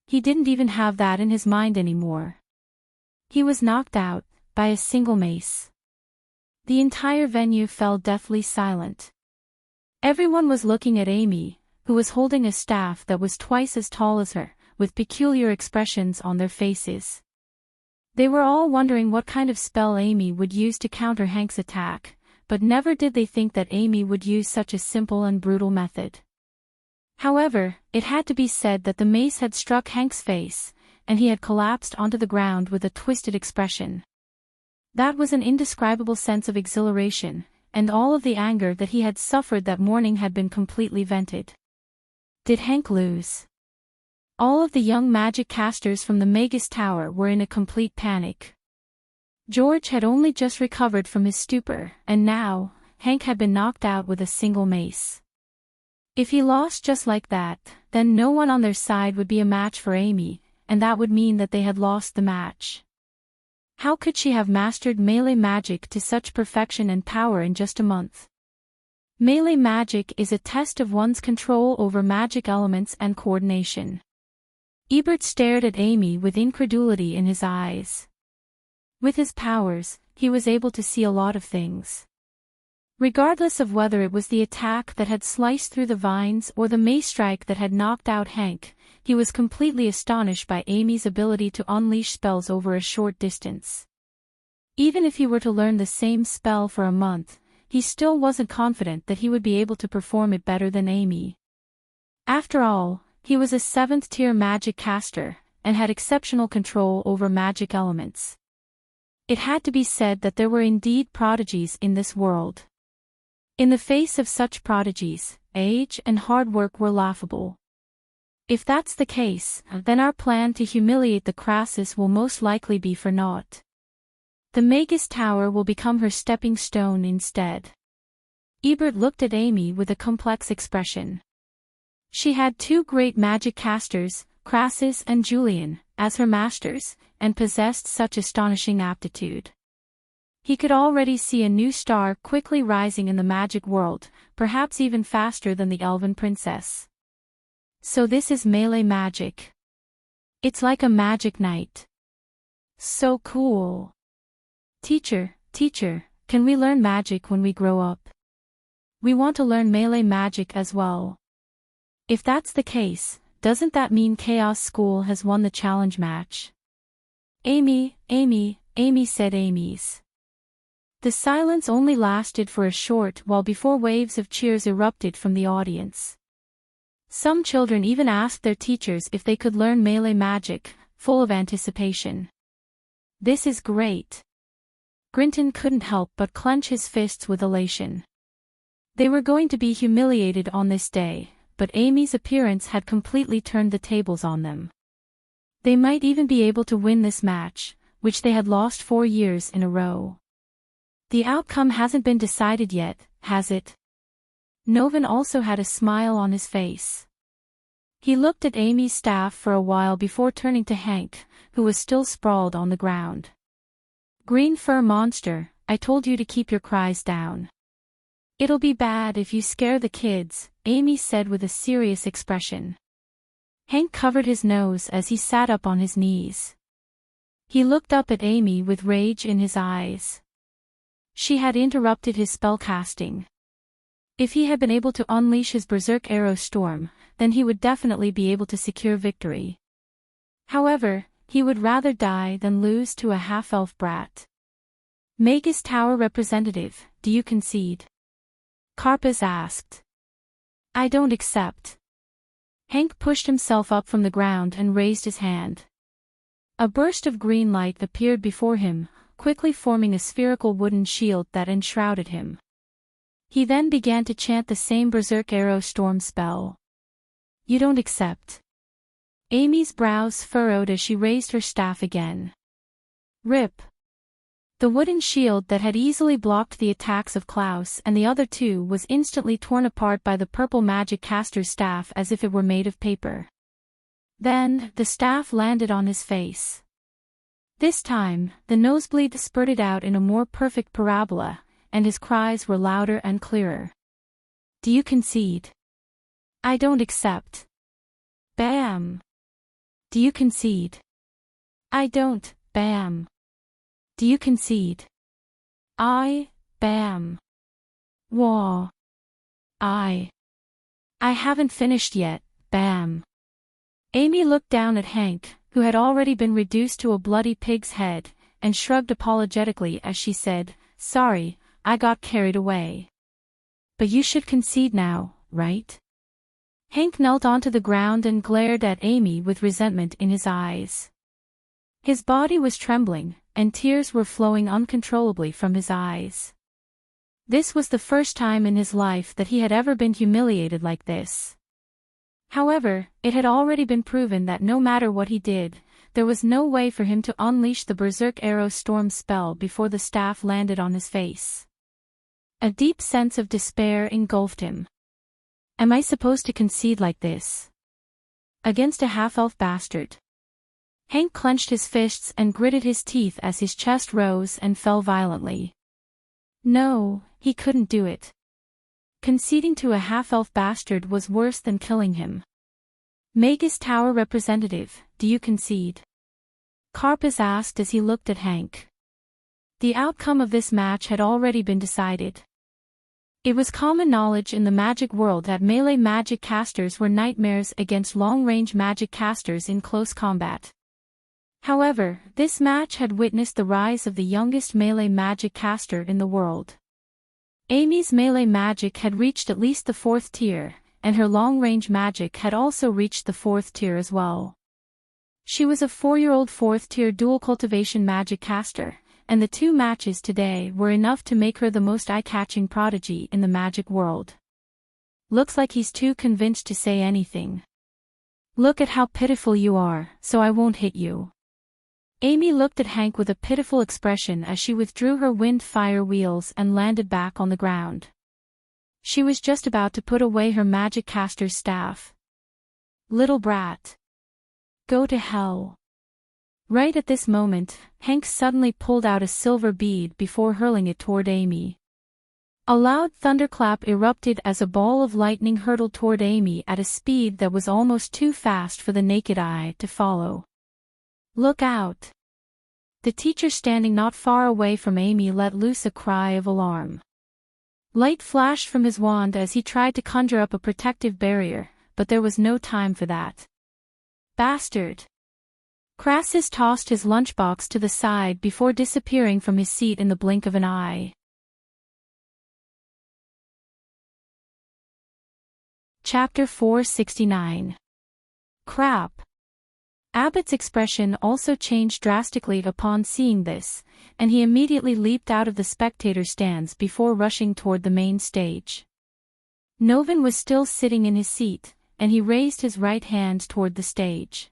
[SPEAKER 1] he didn't even have that in his mind anymore. He was knocked out by a single mace. The entire venue fell deathly silent. Everyone was looking at Amy, who was holding a staff that was twice as tall as her, with peculiar expressions on their faces. They were all wondering what kind of spell Amy would use to counter Hank's attack, but never did they think that Amy would use such a simple and brutal method. However, it had to be said that the mace had struck Hank's face, and he had collapsed onto the ground with a twisted expression. That was an indescribable sense of exhilaration, and all of the anger that he had suffered that morning had been completely vented. Did Hank lose? All of the young magic casters from the Magus Tower were in a complete panic. George had only just recovered from his stupor, and now, Hank had been knocked out with a single mace. If he lost just like that, then no one on their side would be a match for Amy, and that would mean that they had lost the match. How could she have mastered melee magic to such perfection and power in just a month? Melee magic is a test of one's control over magic elements and coordination. Ebert stared at Amy with incredulity in his eyes. With his powers, he was able to see a lot of things. Regardless of whether it was the attack that had sliced through the vines or the mace strike that had knocked out Hank, he was completely astonished by Amy's ability to unleash spells over a short distance. Even if he were to learn the same spell for a month, he still wasn't confident that he would be able to perform it better than Amy. After all, he was a 7th-tier magic caster, and had exceptional control over magic elements. It had to be said that there were indeed prodigies in this world. In the face of such prodigies, age and hard work were laughable. If that's the case, then our plan to humiliate the Crassus will most likely be for naught. The Magus Tower will become her stepping stone instead. Ebert looked at Amy with a complex expression. She had 2 great magic casters, Crassus and Julian, as her masters, and possessed such astonishing aptitude. He could already see a new star quickly rising in the magic world, perhaps even faster than the elven princess. So this is melee magic. It's like a magic night. So cool. Teacher, can we learn magic when we grow up? We want to learn melee magic as well. If that's the case, doesn't that mean Chaos School has won the challenge match? Amy, said Amy's. The silence only lasted for a short while before waves of cheers erupted from the audience. Some children even asked their teachers if they could learn melee magic, full of anticipation. This is great. Grinton couldn't help but clench his fists with elation. They were going to be humiliated on this day, but Amy's appearance had completely turned the tables on them. They might even be able to win this match, which they had lost 4 years in a row. The outcome hasn't been decided yet, has it? Novan also had a smile on his face. He looked at Amy's staff for a while before turning to Hank, who was still sprawled on the ground. Green fur monster, I told you to keep your cries down. It'll be bad if you scare the kids, Amy said with a serious expression. Hank covered his nose as he sat up on his knees. He looked up at Amy with rage in his eyes. She had interrupted his spellcasting. If he had been able to unleash his berserk arrow storm, then he would definitely be able to secure victory. However, he would rather die than lose to a half-elf brat. Magus Tower representative, do you concede? Carpus asked. I don't accept. Hank pushed himself up from the ground and raised his hand. A burst of green light appeared before him, quickly forming a spherical wooden shield that enshrouded him. He then began to chant the same Berserk Arrow Storm spell. You don't accept. Amy's brows furrowed as she raised her staff again. Rip. The wooden shield that had easily blocked the attacks of Klaus and the other two was instantly torn apart by the purple magic caster's staff as if it were made of paper. Then, the staff landed on his face. This time, the nosebleed spurted out in a more perfect parabola, and his cries were louder and clearer. Do you concede? I don't accept. Bam! Do you concede? I don't, bam. Do you concede? Bam. Wah. I haven't finished yet, bam. Amy looked down at Hank, who had already been reduced to a bloody pig's head, and shrugged apologetically as she said, Sorry, I got carried away. But you should concede now, right? Hank knelt onto the ground and glared at Amy with resentment in his eyes. His body was trembling, and tears were flowing uncontrollably from his eyes. This was the first time in his life that he had ever been humiliated like this. However, it had already been proven that no matter what he did, there was no way for him to unleash the Berserk Arrow Storm spell before the staff landed on his face. A deep sense of despair engulfed him. Am I supposed to concede like this? Against a half-elf bastard? Hank clenched his fists and gritted his teeth as his chest rose and fell violently. No, he couldn't do it. Conceding to a half-elf bastard was worse than killing him. Magus Tower representative, do you concede? Carpus asked as he looked at Hank. The outcome of this match had already been decided. It was common knowledge in the magic world that melee magic casters were nightmares against long-range magic casters in close combat. However, this match had witnessed the rise of the youngest melee magic caster in the world. Amy's melee magic had reached at least the 4th tier, and her long-range magic had also reached the 4th tier as well. She was a 4-year-old 4th tier dual cultivation magic caster, and the two matches today were enough to make her the most eye-catching prodigy in the magic world. Looks like he's too convinced to say anything. Look at how pitiful you are, so I won't hit you. Amy looked at Hank with a pitiful expression as she withdrew her wind-fire wheels and landed back on the ground. She was just about to put away her magic caster's staff. Little brat. Go to hell. Right at this moment, Hank suddenly pulled out a silver bead before hurling it toward Amy. A loud thunderclap erupted as a ball of lightning hurtled toward Amy at a speed that was almost too fast for the naked eye to follow. Look out! The teacher standing not far away from Amy let loose a cry of alarm. Light flashed from his wand as he tried to conjure up a protective barrier, but there was no time for that. Bastard! Crassus tossed his lunchbox to the side before disappearing from his seat in the blink of an eye. Chapter 469. Crap! Abbott's expression also changed drastically upon seeing this, and he immediately leaped out of the spectator stands before rushing toward the main stage. Novin was still sitting in his seat, and he raised his right hand toward the stage.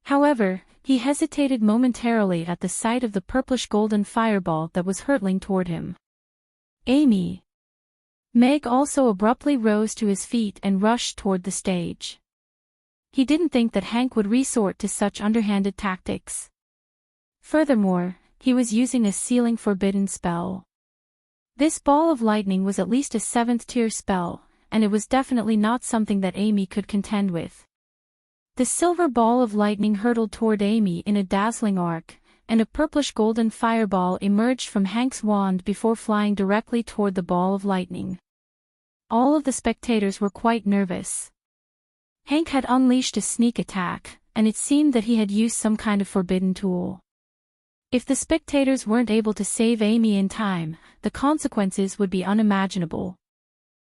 [SPEAKER 1] However, he hesitated momentarily at the sight of the purplish-golden fireball that was hurtling toward him. Amy! Meg also abruptly rose to his feet and rushed toward the stage. He didn't think that Hank would resort to such underhanded tactics. Furthermore, he was using a sealing forbidden spell. This ball of lightning was at least a 7th tier spell, and it was definitely not something that Amy could contend with. The silver ball of lightning hurtled toward Amy in a dazzling arc, and a purplish-golden fireball emerged from Hank's wand before flying directly toward the ball of lightning. All of the spectators were quite nervous. Hank had unleashed a sneak attack, and it seemed that he had used some kind of forbidden tool. If the spectators weren't able to save Amy in time, the consequences would be unimaginable.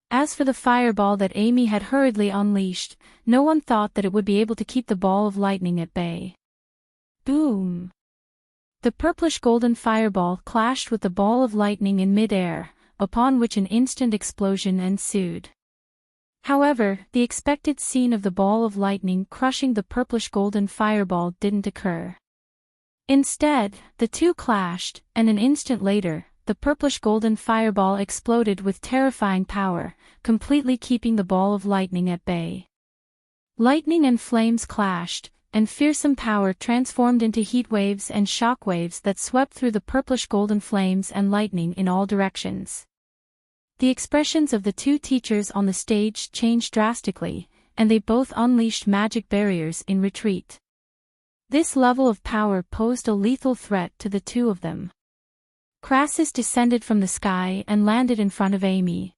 [SPEAKER 1] As for the fireball that Amy had hurriedly unleashed, no one thought that it would be able to keep the ball of lightning at bay. Boom! The purplish-golden fireball clashed with the ball of lightning in mid-air, upon which an instant explosion ensued. However, the expected scene of the ball of lightning crushing the purplish-golden fireball didn't occur. Instead, the two clashed, and an instant later, the purplish-golden fireball exploded with terrifying power, completely keeping the ball of lightning at bay. Lightning and flames clashed, and fearsome power transformed into heat waves and shock waves that swept through the purplish-golden flames and lightning in all directions. The expressions of the two teachers on the stage changed drastically, and they both unleashed magic barriers in retreat. This level of power posed a lethal threat to the two of them. Crassus descended from the sky and landed in front of Amy.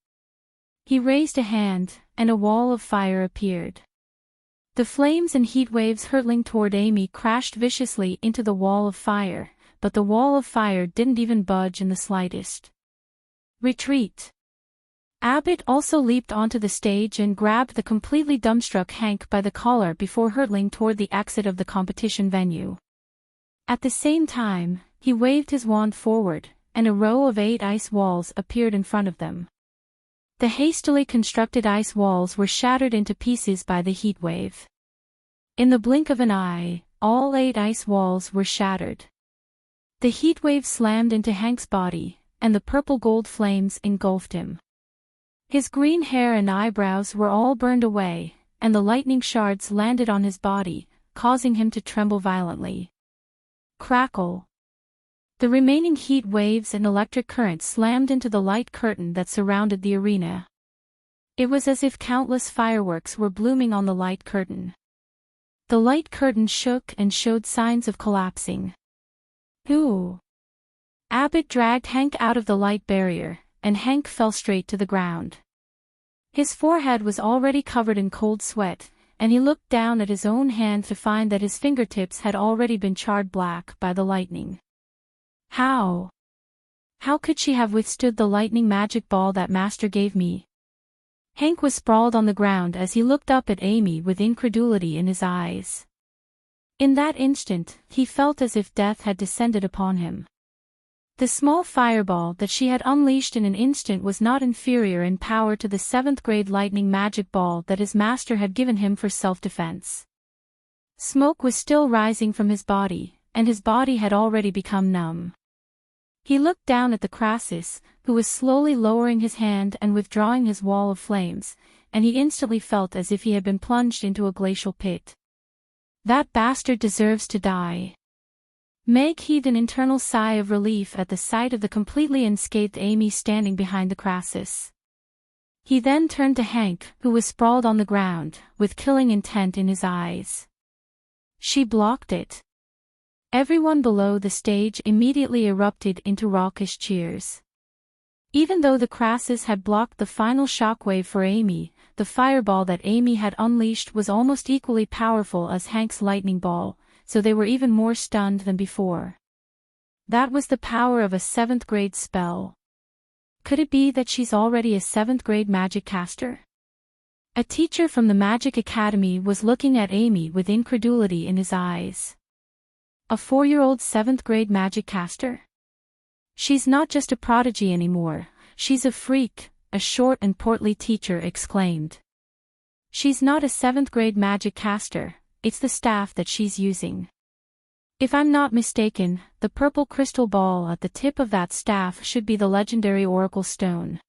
[SPEAKER 1] He raised a hand, and a wall of fire appeared. The flames and heat waves hurtling toward Amy crashed viciously into the wall of fire, but the wall of fire didn't even budge in the slightest. Retreat! Abbott also leaped onto the stage and grabbed the completely dumbstruck Hank by the collar before hurtling toward the exit of the competition venue. At the same time, he waved his wand forward, and a row of 8 ice walls appeared in front of them. The hastily constructed ice walls were shattered into pieces by the heat wave. In the blink of an eye, all 8 ice walls were shattered. The heat wave slammed into Hank's body, and the purple-gold flames engulfed him. His green hair and eyebrows were all burned away, and the lightning shards landed on his body, causing him to tremble violently. Crackle! The remaining heat waves and electric currents slammed into the light curtain that surrounded the arena. It was as if countless fireworks were blooming on the light curtain. The light curtain shook and showed signs of collapsing. Ooh! Abbott dragged Hank out of the light barrier, and Hank fell straight to the ground. His forehead was already covered in cold sweat, and he looked down at his own hand to find that his fingertips had already been charred black by the lightning. How? How could she have withstood the lightning magic ball that Master gave me? Hank was sprawled on the ground as he looked up at Amy with incredulity in his eyes. In that instant, he felt as if death had descended upon him. The small fireball that she had unleashed in an instant was not inferior in power to the 7th-grade lightning magic ball that his master had given him for self-defense. Smoke was still rising from his body, and his body had already become numb. He looked down at the Crassus, who was slowly lowering his hand and withdrawing his wall of flames, and he instantly felt as if he had been plunged into a glacial pit. That bastard deserves to die. Meg heaved an internal sigh of relief at the sight of the completely unscathed Amy standing behind the Crassus. He then turned to Hank, who was sprawled on the ground, with killing intent in his eyes. She blocked it. Everyone below the stage immediately erupted into raucous cheers. Even though the Crassus had blocked the final shockwave for Amy, the fireball that Amy had unleashed was almost equally powerful as Hank's lightning ball, so they were even more stunned than before. That was the power of a 7th-grade spell. Could it be that she's already a 7th-grade magic caster? A teacher from the Magic Academy was looking at Amy with incredulity in his eyes. A 4-year-old 7th-grade magic caster? She's not just a prodigy anymore, she's a freak, a short and portly teacher exclaimed. She's not a 7th-grade magic caster. It's the staff that she's using. If I'm not mistaken, the purple crystal ball at the tip of that staff should be the legendary Oracle Stone.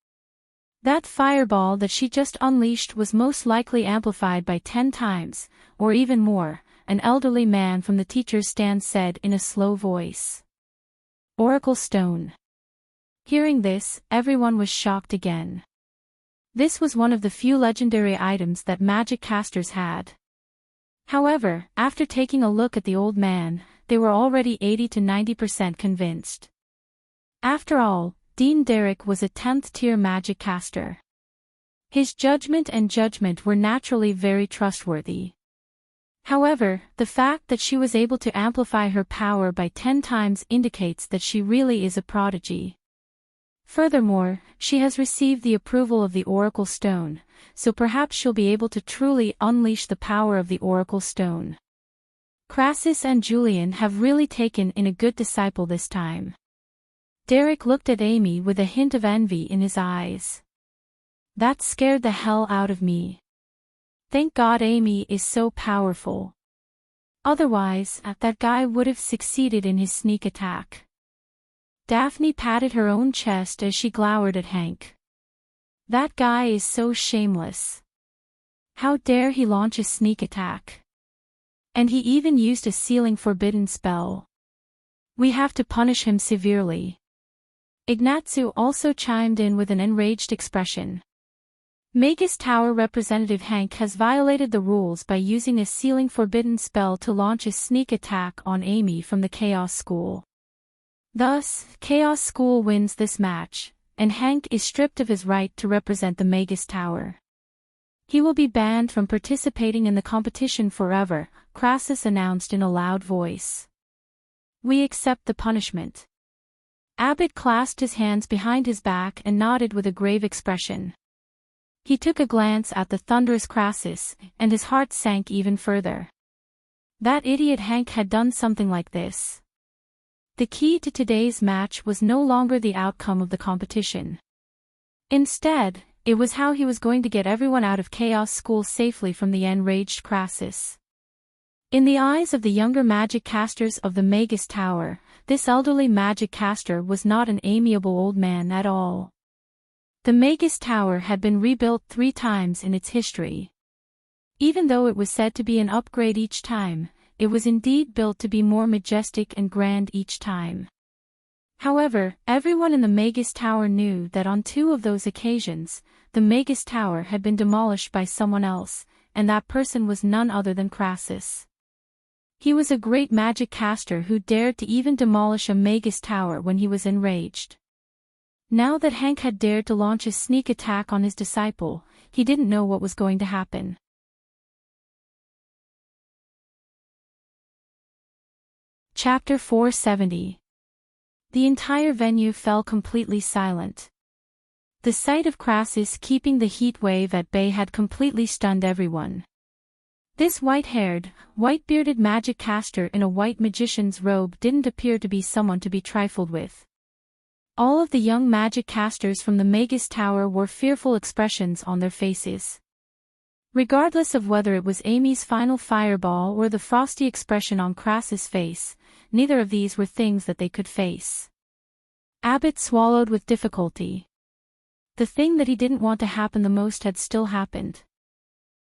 [SPEAKER 1] That fireball that she just unleashed was most likely amplified by 10 times, or even more, an elderly man from the teacher's stand said in a slow voice. Oracle Stone. Hearing this, everyone was shocked again. This was one of the few legendary items that magic casters had. However, after taking a look at the old man, they were already 80 to 90% convinced. After all, Dean Derrick was a 10th-tier magic caster. His judgment were naturally very trustworthy. However, the fact that she was able to amplify her power by 10 times indicates that she really is a prodigy. Furthermore, she has received the approval of the Oracle Stone, so perhaps she'll be able to truly unleash the power of the Oracle Stone. Crassus and Julian have really taken in a good disciple this time. Derek looked at Amy with a hint of envy in his eyes. That scared the hell out of me. Thank God Amy is so powerful. Otherwise, that guy would have succeeded in his sneak attack. Daphne patted her own chest as she glowered at Hank. That guy is so shameless. How dare he launch a sneak attack? And he even used a sealing forbidden spell. We have to punish him severely. Ignatsu also chimed in with an enraged expression. Magus Tower representative Hank has violated the rules by using a sealing forbidden spell to launch a sneak attack on Amy from the Chaos School. Thus, Chaos School wins this match, and Hank is stripped of his right to represent the Magus Tower. He will be banned from participating in the competition forever, Crassus announced in a loud voice. We accept the punishment. Abbott clasped his hands behind his back and nodded with a grave expression. He took a glance at the thunderous Crassus, and his heart sank even further. That idiot Hank had done something like this. The key to today's match was no longer the outcome of the competition. Instead, it was how he was going to get everyone out of Chaos School safely from the enraged Crassus. In the eyes of the younger magic casters of the Magus Tower, this elderly magic caster was not an amiable old man at all. The Magus Tower had been rebuilt 3 times in its history. Even though it was said to be an upgrade each time, it was indeed built to be more majestic and grand each time. However, everyone in the Magus Tower knew that on 2 of those occasions, the Magus Tower had been demolished by someone else, and that person was none other than Crassus. He was a great magic caster who dared to even demolish a Magus Tower when he was enraged. Now that Hank had dared to launch a sneak attack on his disciple, he didn't know what was going to happen. Chapter 470. The entire venue fell completely silent. The sight of Crassus keeping the heat wave at bay had completely stunned everyone. This white-haired, white-bearded magic caster in a white magician's robe didn't appear to be someone to be trifled with. All of the young magic casters from the Magus Tower wore fearful expressions on their faces. Regardless of whether it was Amy's final fireball or the frosty expression on Crassus' face, neither of these were things that they could face. Abbott swallowed with difficulty. The thing that he didn't want to happen the most had still happened.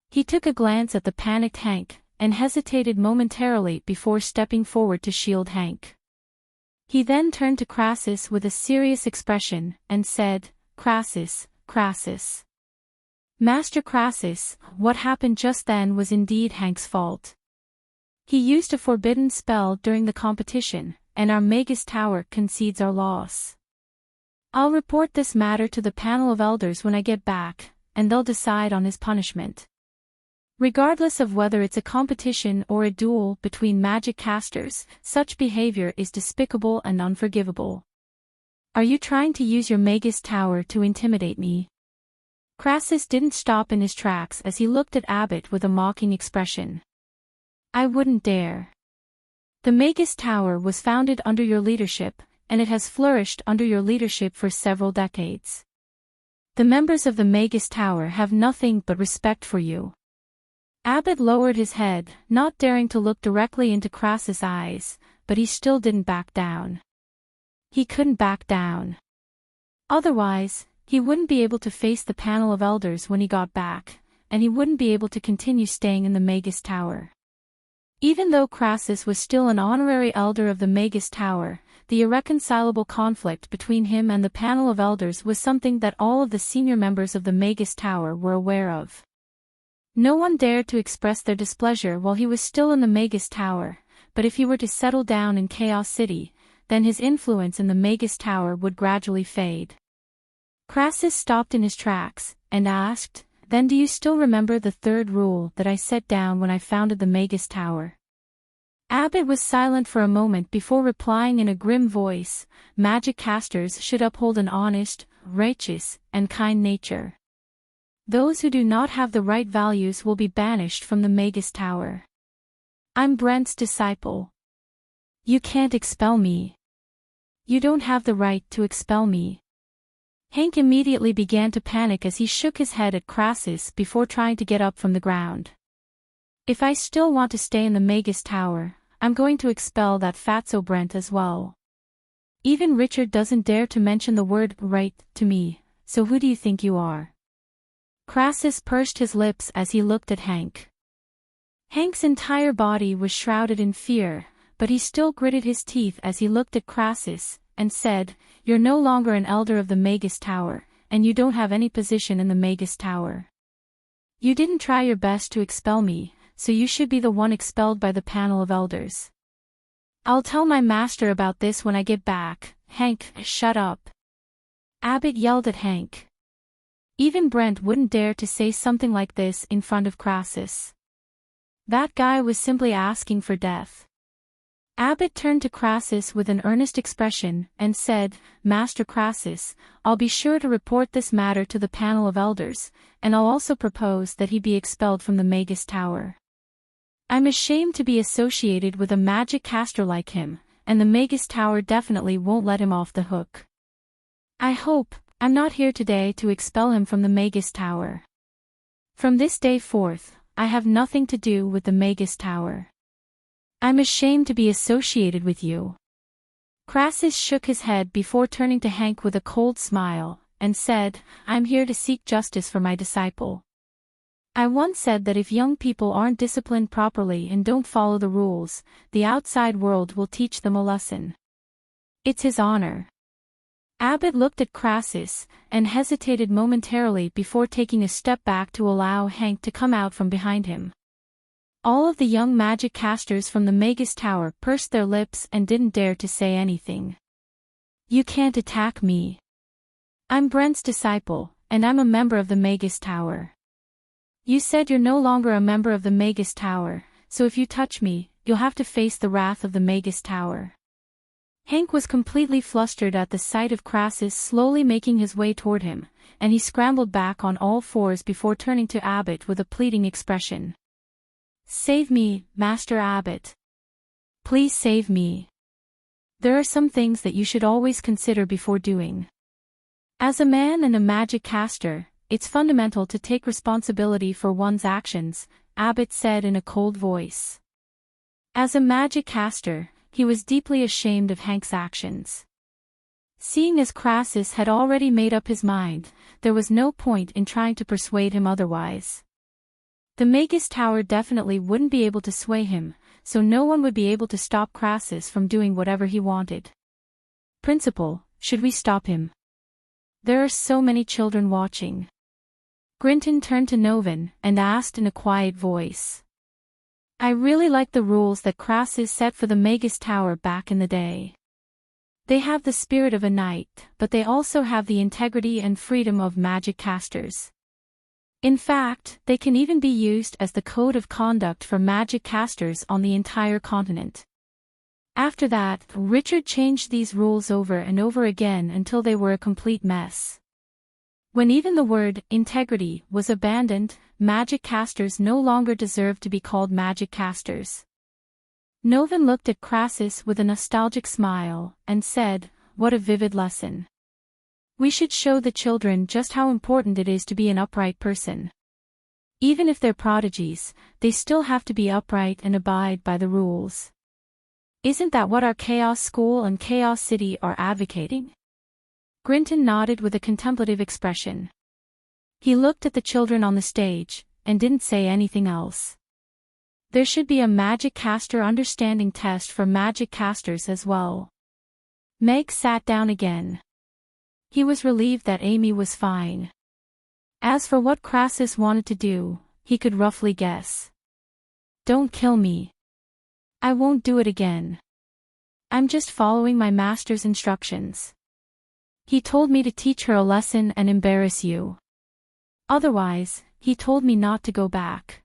[SPEAKER 1] He took a glance at the panicked Hank, and hesitated momentarily before stepping forward to shield Hank. He then turned to Crassus with a serious expression, and said, Crassus, Crassus. Master Crassus, what happened just then was indeed Hank's fault. He used a forbidden spell during the competition, and our Magus Tower concedes our loss. I'll report this matter to the panel of elders when I get back, and they'll decide on his punishment. Regardless of whether it's a competition or a duel between magic casters, such behavior is despicable and unforgivable. Are you trying to use your Magus Tower to intimidate me? Crassus didn't stop in his tracks as he looked at Abbott with a mocking expression. I wouldn't dare. The Magus Tower was founded under your leadership, and it has flourished under your leadership for several decades. The members of the Magus Tower have nothing but respect for you. Abbott lowered his head, not daring to look directly into Crassus' eyes, but he still didn't back down. He couldn't back down. Otherwise, he wouldn't be able to face the panel of elders when he got back, and he wouldn't be able to continue staying in the Magus Tower. Even though Crassus was still an honorary elder of the Magus Tower, the irreconcilable conflict between him and the panel of elders was something that all of the senior members of the Magus Tower were aware of. No one dared to express their displeasure while he was still in the Magus Tower, but if he were to settle down in Chaos City, then his influence in the Magus Tower would gradually fade. Crassus stopped in his tracks, and asked, Then do you still remember the third rule that I set down when I founded the Magus Tower? Abbott was silent for a moment before replying in a grim voice, magic casters should uphold an honest, righteous, and kind nature. Those who do not have the right values will be banished from the Magus Tower. I'm Brent's disciple. You can't expel me. You don't have the right to expel me. Hank immediately began to panic as he shook his head at Crassus before trying to get up from the ground. If I still want to stay in the Magus Tower, I'm going to expel that fatso Brent as well. Even Richard doesn't dare to mention the word right to me, so who do you think you are? Crassus pursed his lips as he looked at Hank. Hank's entire body was shrouded in fear, but he still gritted his teeth as he looked at Crassus, and said, "You're no longer an elder of the Magus Tower, and you don't have any position in the Magus Tower. You didn't try your best to expel me, so you should be the one expelled by the panel of elders. I'll tell my master about this when I get back." "Hank, shut up!" Abbott yelled at Hank. Even Brent wouldn't dare to say something like this in front of Crassus. That guy was simply asking for death. Abbott turned to Crassus with an earnest expression and said, "Master Crassus, I'll be sure to report this matter to the panel of elders, and I'll also propose that he be expelled from the Magus Tower. I'm ashamed to be associated with a magic caster like him, and the Magus Tower definitely won't let him off the hook. I hope I'm not here today to expel him from the Magus Tower. From this day forth, I have nothing to do with the Magus Tower. I'm ashamed to be associated with you." Crassus shook his head before turning to Hank with a cold smile, and said, "I'm here to seek justice for my disciple. I once said that if young people aren't disciplined properly and don't follow the rules, the outside world will teach them a lesson. It's his honor." Abbott looked at Crassus, and hesitated momentarily before taking a step back to allow Hank to come out from behind him. All of the young magic casters from the Magus Tower pursed their lips and didn't dare to say anything. "You can't attack me. I'm Brent's disciple, and I'm a member of the Magus Tower. You said you're no longer a member of the Magus Tower, so if you touch me, you'll have to face the wrath of the Magus Tower." Hank was completely flustered at the sight of Crassus slowly making his way toward him, and he scrambled back on all fours before turning to Abbott with a pleading expression. "Save me, Master Abbott. Please save me. There are some things that you should always consider before doing. As a man and a magic caster, it's fundamental to take responsibility for one's actions," Abbott said in a cold voice. As a magic caster, he was deeply ashamed of Hank's actions. Seeing as Crassus had already made up his mind, there was no point in trying to persuade him otherwise. The Magus Tower definitely wouldn't be able to sway him, so no one would be able to stop Crassus from doing whatever he wanted. "Principal, should we stop him? There are so many children watching." Grinton turned to Novan and asked in a quiet voice. "I really like the rules that Crassus set for the Magus Tower back in the day. They have the spirit of a knight, but they also have the integrity and freedom of magic casters. In fact, they can even be used as the code of conduct for magic casters on the entire continent." After that, Richard changed these rules over and over again until they were a complete mess. When even the word integrity was abandoned, magic casters no longer deserved to be called magic casters. Novan looked at Crassus with a nostalgic smile, and said, "What a vivid lesson. We should show the children just how important it is to be an upright person. Even if they're prodigies, they still have to be upright and abide by the rules. Isn't that what our Chaos School and Chaos City are advocating?" Grinton nodded with a contemplative expression. He looked at the children on the stage, and didn't say anything else. There should be a magic caster understanding test for magic casters as well. Meg sat down again. He was relieved that Amy was fine. As for what Crassus wanted to do, he could roughly guess. "Don't kill me. I won't do it again. I'm just following my master's instructions. He told me to teach her a lesson and embarrass you. Otherwise, he told me not to go back.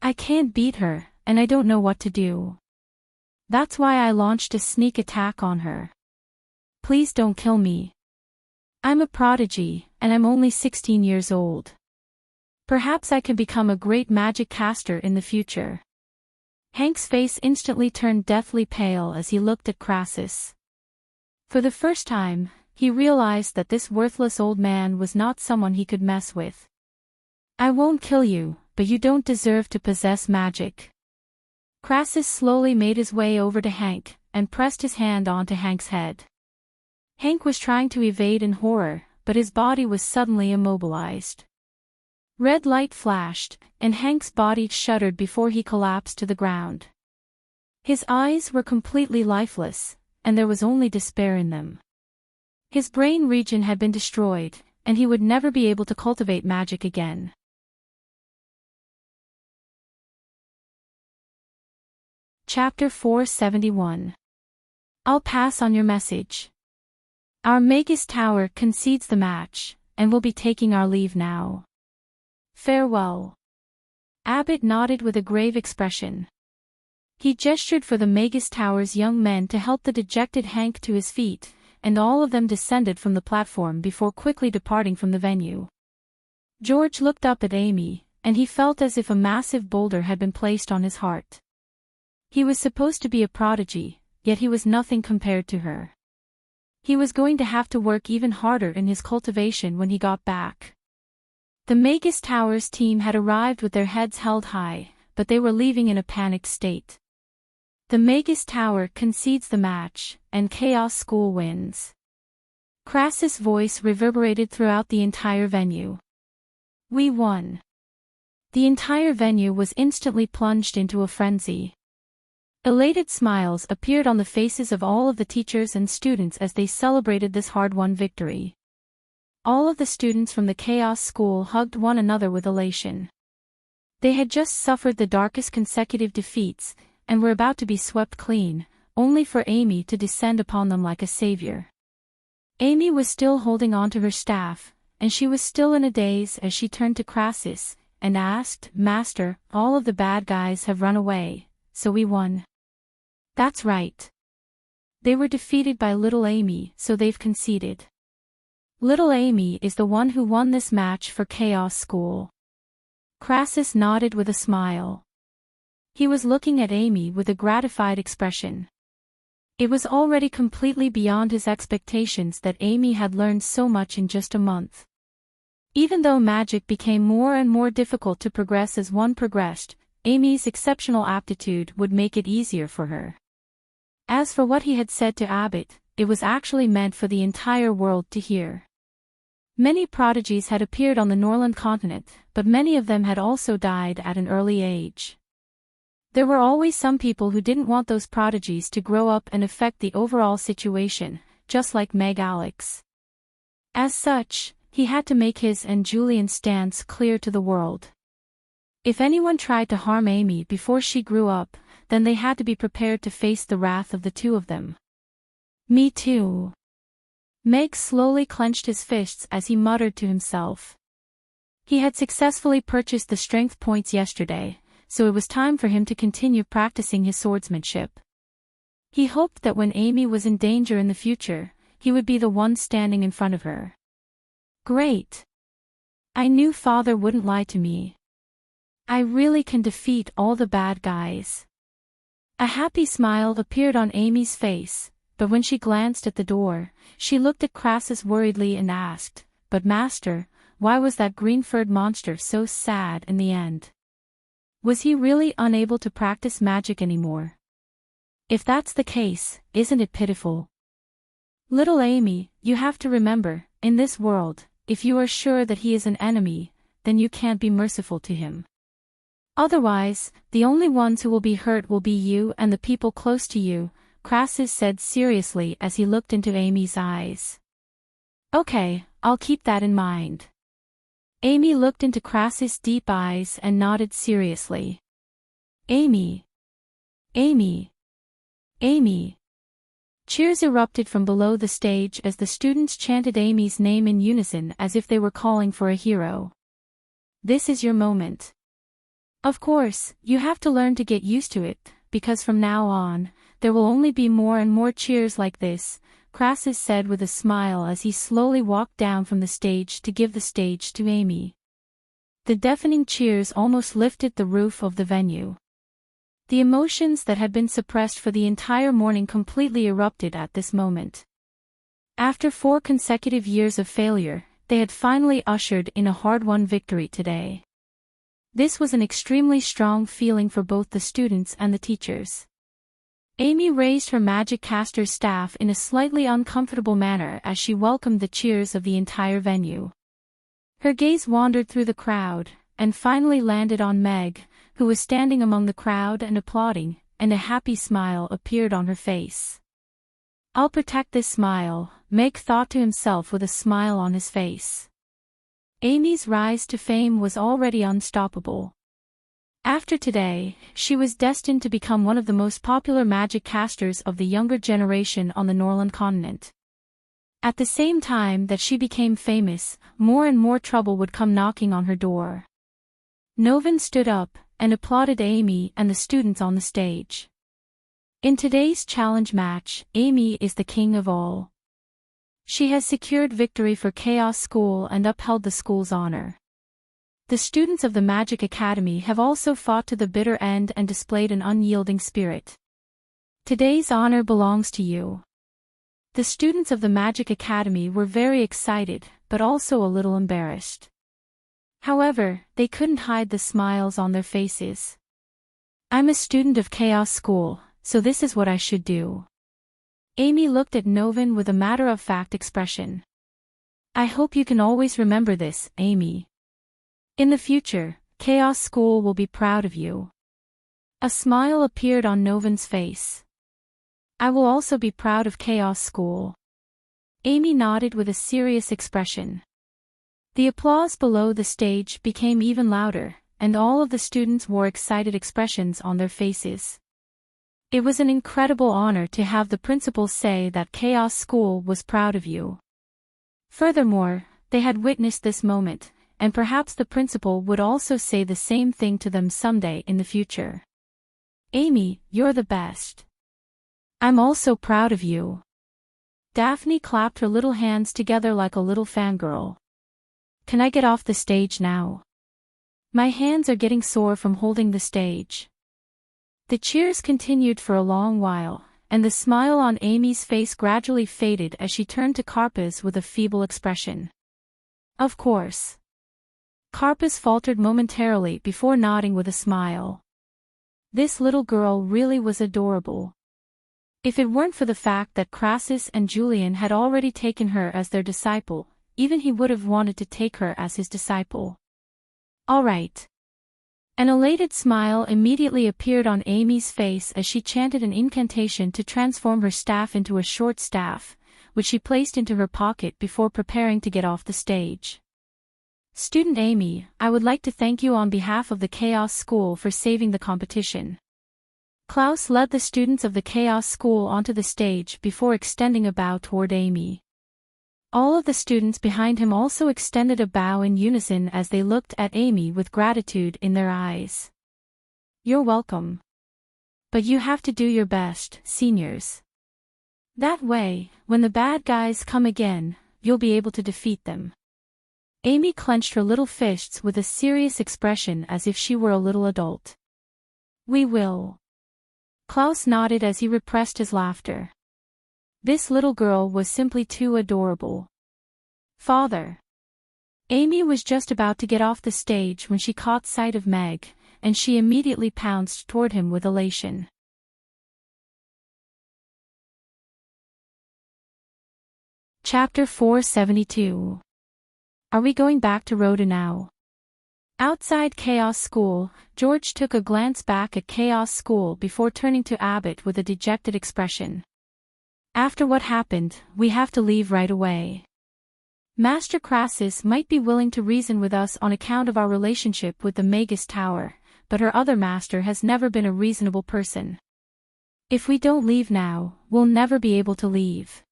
[SPEAKER 1] I can't beat her, and I don't know what to do. That's why I launched a sneak attack on her. Please don't kill me. I'm a prodigy, and I'm only 16 years old. Perhaps I can become a great magic caster in the future. Hank's face instantly turned deathly pale as he looked at Crassus. For the first time, he realized that this worthless old man was not someone he could mess with. I won't kill you, but you don't deserve to possess magic. Crassus slowly made his way over to Hank, and pressed his hand onto Hank's head. Hank was trying to evade in horror, but his body was suddenly immobilized. Red light flashed, and Hank's body shuddered before he collapsed to the ground. His eyes were completely lifeless, and there was only despair in them. His brain region had been destroyed, and he would never be able to cultivate magic again. Chapter 471. I'll pass on your message. Our Magus Tower concedes the match, and we'll be taking our leave now. Farewell. Abbott nodded with a grave expression. He gestured for the Magus Tower's young men to help the dejected Hank to his feet, and all of them descended from the platform before quickly departing from the venue. George looked up at Amy, and he felt as if a massive boulder had been placed on his heart. He was supposed to be a prodigy, yet he was nothing compared to her. He was going to have to work even harder in his cultivation when he got back. The Magus Towers team had arrived with their heads held high, but they were leaving in a panicked state. The Magus Tower concedes the match, and Chaos School wins. Crassus' voice reverberated throughout the entire venue. We won. The entire venue was instantly plunged into a frenzy. Elated smiles appeared on the faces of all of the teachers and students as they celebrated this hard-won victory. All of the students from the Chaos School hugged one another with elation. They had just suffered the darkest consecutive defeats, and were about to be swept clean, only for Amy to descend upon them like a savior. Amy was still holding on to her staff, and she was still in a daze as she turned to Crassus, and asked, Master, all of the bad guys have run away, so we won. That's right. They were defeated by little Amy, so they've conceded. Little Amy is the one who won this match for Chaos School. Crassus nodded with a smile. He was looking at Amy with a gratified expression. It was already completely beyond his expectations that Amy had learned so much in just a month. Even though magic became more and more difficult to progress as one progressed, Amy's exceptional aptitude would make it easier for her. As for what he had said to Abbott, it was actually meant for the entire world to hear. Many prodigies had appeared on the Norland continent, but many of them had also died at an early age. There were always some people who didn't want those prodigies to grow up and affect the overall situation, just like Meg Alex. As such, he had to make his and Julian's stance clear to the world. If anyone tried to harm Amy before she grew up, then they had to be prepared to face the wrath of the two of them. Me too. Meg slowly clenched his fists as he muttered to himself. He had successfully purchased the strength points yesterday, so it was time for him to continue practicing his swordsmanship. He hoped that when Amy was in danger in the future, he would be the one standing in front of her. Great! I knew Father wouldn't lie to me. I really can defeat all the bad guys. A happy smile appeared on Amy's face, but when she glanced at the door, she looked at Crassus worriedly and asked, But Master, why was that green-furred monster so sad in the end? Was he really unable to practice magic anymore? If that's the case, isn't it pitiful? Little Amy, you have to remember, in this world, if you are sure that he is an enemy, then you can't be merciful to him. Otherwise, the only ones who will be hurt will be you and the people close to you, Crassus said seriously as he looked into Amy's eyes. Okay, I'll keep that in mind. Amy looked into Crassus' deep eyes and nodded seriously. Amy! Amy! Amy! Cheers erupted from below the stage as the students chanted Amy's name in unison as if they were calling for a hero. This is your moment. Of course, you have to learn to get used to it, because from now on, there will only be more and more cheers like this, Crassus said with a smile as he slowly walked down from the stage to give the stage to Amy. The deafening cheers almost lifted the roof of the venue. The emotions that had been suppressed for the entire morning completely erupted at this moment. After 4 consecutive years of failure, they had finally ushered in a hard-won victory today. This was an extremely strong feeling for both the students and the teachers. Amy raised her magic caster's staff in a slightly uncomfortable manner as she welcomed the cheers of the entire venue. Her gaze wandered through the crowd, and finally landed on Meg, who was standing among the crowd and applauding, and a happy smile appeared on her face. "I'll protect this smile," Meg thought to himself with a smile on his face. Amy's rise to fame was already unstoppable. After today, she was destined to become one of the most popular magic casters of the younger generation on the Norland continent. At the same time that she became famous, more and more trouble would come knocking on her door. Novin stood up and applauded Amy and the students on the stage. In today's challenge match, Amy is the king of all. She has secured victory for Chaos School and upheld the school's honor. The students of the Magic Academy have also fought to the bitter end and displayed an unyielding spirit. Today's honor belongs to you. The students of the Magic Academy were very excited, but also a little embarrassed. However, they couldn't hide the smiles on their faces. "I'm a student of Chaos School, so this is what I should do." Amy looked at Novin with a matter-of-fact expression. "I hope you can always remember this, Amy. In the future, Chaos School will be proud of you." A smile appeared on Novin's face. "I will also be proud of Chaos School." Amy nodded with a serious expression. The applause below the stage became even louder, and all of the students wore excited expressions on their faces. It was an incredible honor to have the principal say that Chaos School was proud of you. Furthermore, they had witnessed this moment, and perhaps the principal would also say the same thing to them someday in the future. "Amy, you're the best. I'm also proud of you." Daphne clapped her little hands together like a little fangirl. "Can I get off the stage now? My hands are getting sore from holding the stage." The cheers continued for a long while, and the smile on Amy's face gradually faded as she turned to Carpus with a feeble expression. "Of course." Carpus faltered momentarily before nodding with a smile. This little girl really was adorable. If it weren't for the fact that Crassus and Julian had already taken her as their disciple, even he would have wanted to take her as his disciple. "All right." An elated smile immediately appeared on Amy's face as she chanted an incantation to transform her staff into a short staff, which she placed into her pocket before preparing to get off the stage. "Student Amy, I would like to thank you on behalf of the Chaos School for saving the competition." Klaus led the students of the Chaos School onto the stage before extending a bow toward Amy. All of the students behind him also extended a bow in unison as they looked at Amy with gratitude in their eyes. "You're welcome. But you have to do your best, seniors. That way, when the bad guys come again, you'll be able to defeat them." Amy clenched her little fists with a serious expression as if she were a little adult. "We will." Klaus nodded as he repressed his laughter. This little girl was simply too adorable. "Father." Amy was just about to get off the stage when she caught sight of Meg, and she immediately pounced toward him with elation. Chapter 472. Are we going back to Rhoda now? Outside Chaos School, George took a glance back at Chaos School before turning to Abbott with a dejected expression. "After what happened, we have to leave right away. Master Crassus might be willing to reason with us on account of our relationship with the Magus Tower, but her other master has never been a reasonable person. If we don't leave now, we'll never be able to leave."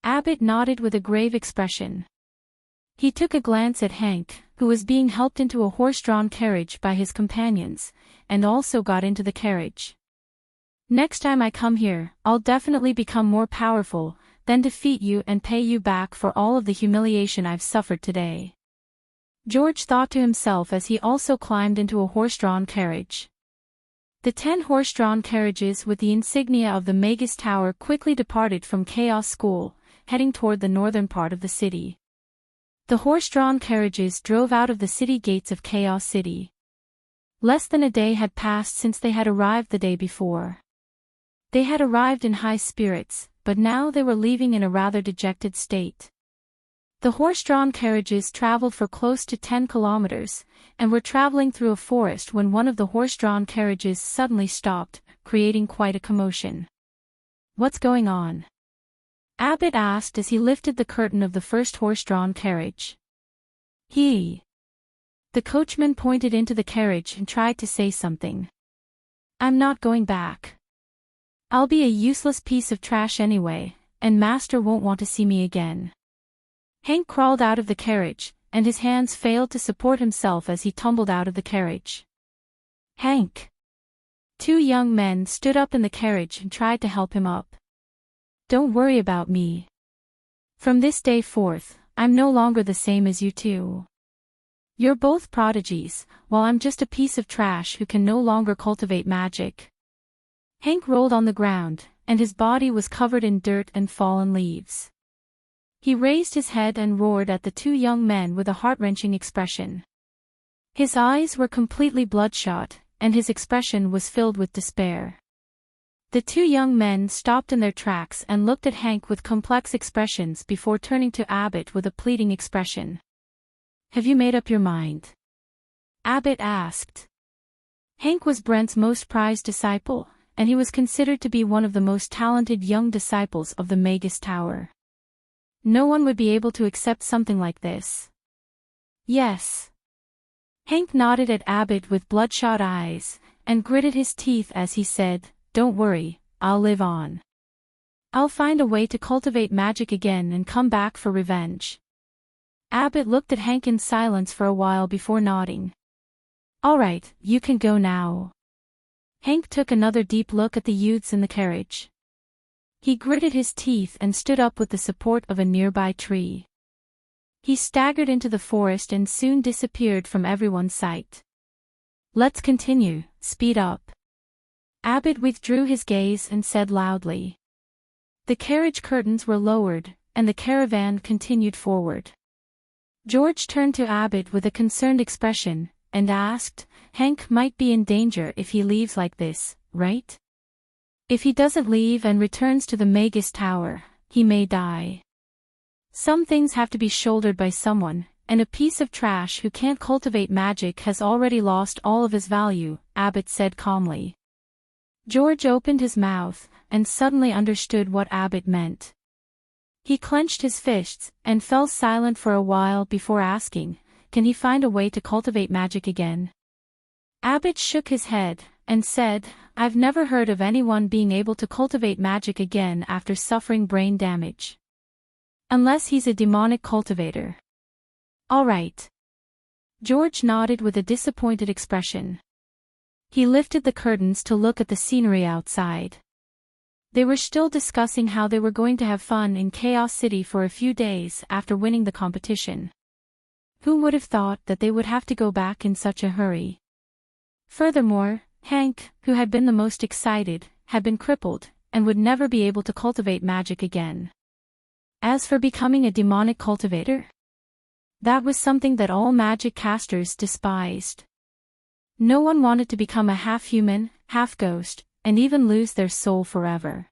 [SPEAKER 1] Abbott nodded with a grave expression. He took a glance at Hank, who was being helped into a horse-drawn carriage by his companions, and also got into the carriage. Next time I come here, I'll definitely become more powerful, then defeat you and pay you back for all of the humiliation I've suffered today. George thought to himself as he also climbed into a horse-drawn carriage. The 10 horse-drawn carriages with the insignia of the Magus Tower quickly departed from Chaos School, heading toward the northern part of the city. The horse-drawn carriages drove out of the city gates of Chaos City. Less than a day had passed since they had arrived the day before. They had arrived in high spirits, but now they were leaving in a rather dejected state. The horse-drawn carriages traveled for close to 10 kilometers, and were traveling through a forest when one of the horse-drawn carriages suddenly stopped, creating quite a commotion. "What's going on?" Abbott asked as he lifted the curtain of the first horse-drawn carriage. The coachman pointed into the carriage and tried to say something. "I'm not going back. I'll be a useless piece of trash anyway, and Master won't want to see me again." Hank crawled out of the carriage, and his hands failed to support himself as he tumbled out of the carriage. "Hank!" 2 young men stood up in the carriage and tried to help him up. "Don't worry about me. From this day forth, I'm no longer the same as you two. You're both prodigies, while I'm just a piece of trash who can no longer cultivate magic." Hank rolled on the ground, and his body was covered in dirt and fallen leaves. He raised his head and roared at the 2 young men with a heart-wrenching expression. His eyes were completely bloodshot, and his expression was filled with despair. The 2 young men stopped in their tracks and looked at Hank with complex expressions before turning to Abbott with a pleading expression. "Have you made up your mind?" Abbott asked. Hank was Brent's most prized disciple, and he was considered to be one of the most talented young disciples of the Magus Tower. No one would be able to accept something like this. "Yes." Hank nodded at Abbott with bloodshot eyes, and gritted his teeth as he said, "Don't worry, I'll live on. I'll find a way to cultivate magic again and come back for revenge." Abbott looked at Hank in silence for a while before nodding. "All right, you can go now." Hank took another deep look at the youths in the carriage. He gritted his teeth and stood up with the support of a nearby tree. He staggered into the forest and soon disappeared from everyone's sight. "Let's continue, speed up." Abbott withdrew his gaze and said loudly. The carriage curtains were lowered, and the caravan continued forward. George turned to Abbott with a concerned expression, and asked, "Hank might be in danger if he leaves like this, right? If he doesn't leave and returns to the Magus Tower, he may die. Some things have to be shouldered by someone, and a piece of trash who can't cultivate magic has already lost all of his value," Abbott said calmly. George opened his mouth, and suddenly understood what Abbott meant. He clenched his fists, and fell silent for a while before asking, "Can he find a way to cultivate magic again?" Abbott shook his head, and said, "I've never heard of anyone being able to cultivate magic again after suffering brain damage. Unless he's a demonic cultivator." "All right." George nodded with a disappointed expression. He lifted the curtains to look at the scenery outside. They were still discussing how they were going to have fun in Chaos City for a few days after winning the competition. Who would have thought that they would have to go back in such a hurry? Furthermore, Hank, who had been the most excited, had been crippled, and would never be able to cultivate magic again. As for becoming a demonic cultivator, that was something that all magic casters despised. No one wanted to become a half-human, half-ghost, and even lose their soul forever.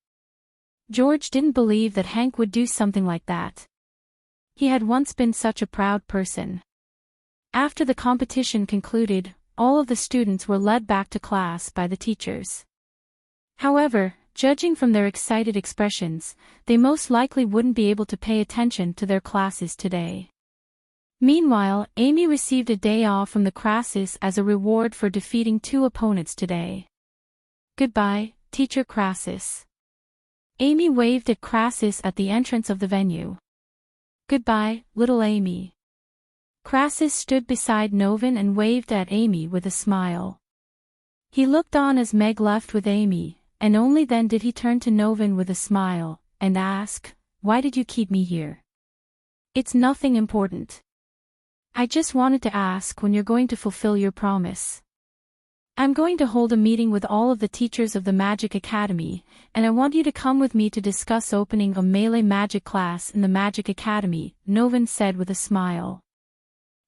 [SPEAKER 1] George didn't believe that Hank would do something like that. He had once been such a proud person. After the competition concluded, all of the students were led back to class by the teachers. However, judging from their excited expressions, they most likely wouldn't be able to pay attention to their classes today. Meanwhile, Amy received a day off from the classes as a reward for defeating 2 opponents today. "Goodbye, Teacher Crassus." Amy waved at Crassus at the entrance of the venue. "Goodbye, little Amy. Crassus stood beside Novin and waved at Amy with a smile. He looked on as Meg left with Amy, and only then did he turn to Novin with a smile, and ask, "Why did you keep me here?" "It's nothing important. I just wanted to ask when you're going to fulfill your promise." "I'm going to hold a meeting with all of the teachers of the Magic Academy, and I want you to come with me to discuss opening a melee magic class in the Magic Academy," Novin said with a smile.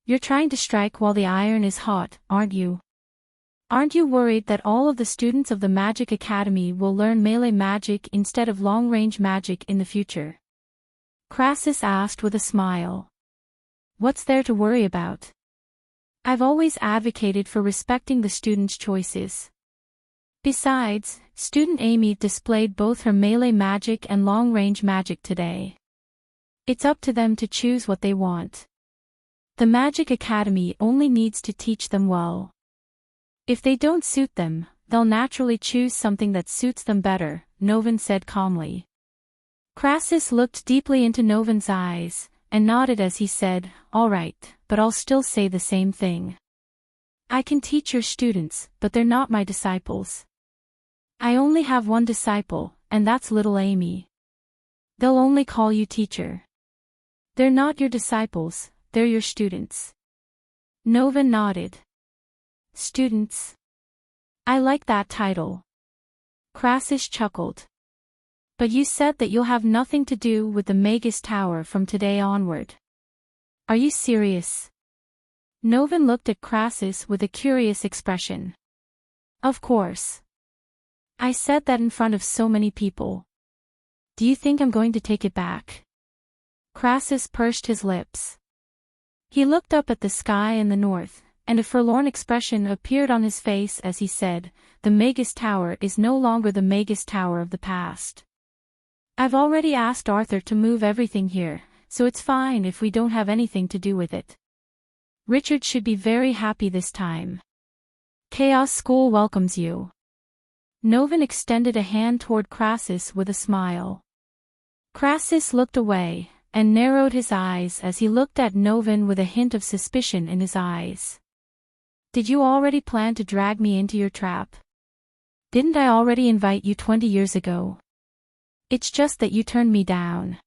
[SPEAKER 1] "You're trying to strike while the iron is hot, aren't you? Aren't you worried that all of the students of the Magic Academy will learn melee magic instead of long-range magic in the future?" Crassus asked with a smile. "What's there to worry about? I've always advocated for respecting the students' choices. Besides, student Amy displayed both her melee magic and long-range magic today. It's up to them to choose what they want. The Magic Academy only needs to teach them well. If they don't suit them, they'll naturally choose something that suits them better," Novin said calmly. Crassus looked deeply into Novin's eyes, and nodded as he said, "All right, but I'll still say the same thing. I can teach your students, but they're not my disciples. I only have one disciple, and that's little Amy. They'll only call you teacher. They're not your disciples, they're your students." Novin nodded. "Students. I like that title." Crassus chuckled. "But you said that you'll have nothing to do with the Magus Tower from today onward. Are you serious?" Novin looked at Crassus with a curious expression. "Of course. I said that in front of so many people. Do you think I'm going to take it back?" Crassus pursed his lips. He looked up at the sky in the north, and a forlorn expression appeared on his face as he said, "The Magus Tower is no longer the Magus Tower of the past. I've already asked Arthur to move everything here, so it's fine if we don't have anything to do with it. Richard should be very happy this time. Chaos School welcomes you." Novin extended a hand toward Crassus with a smile. Crassus looked away, and narrowed his eyes as he looked at Novin with a hint of suspicion in his eyes. "Did you already plan to drag me into your trap? Didn't I already invite you 20 years ago? It's just that you turned me down.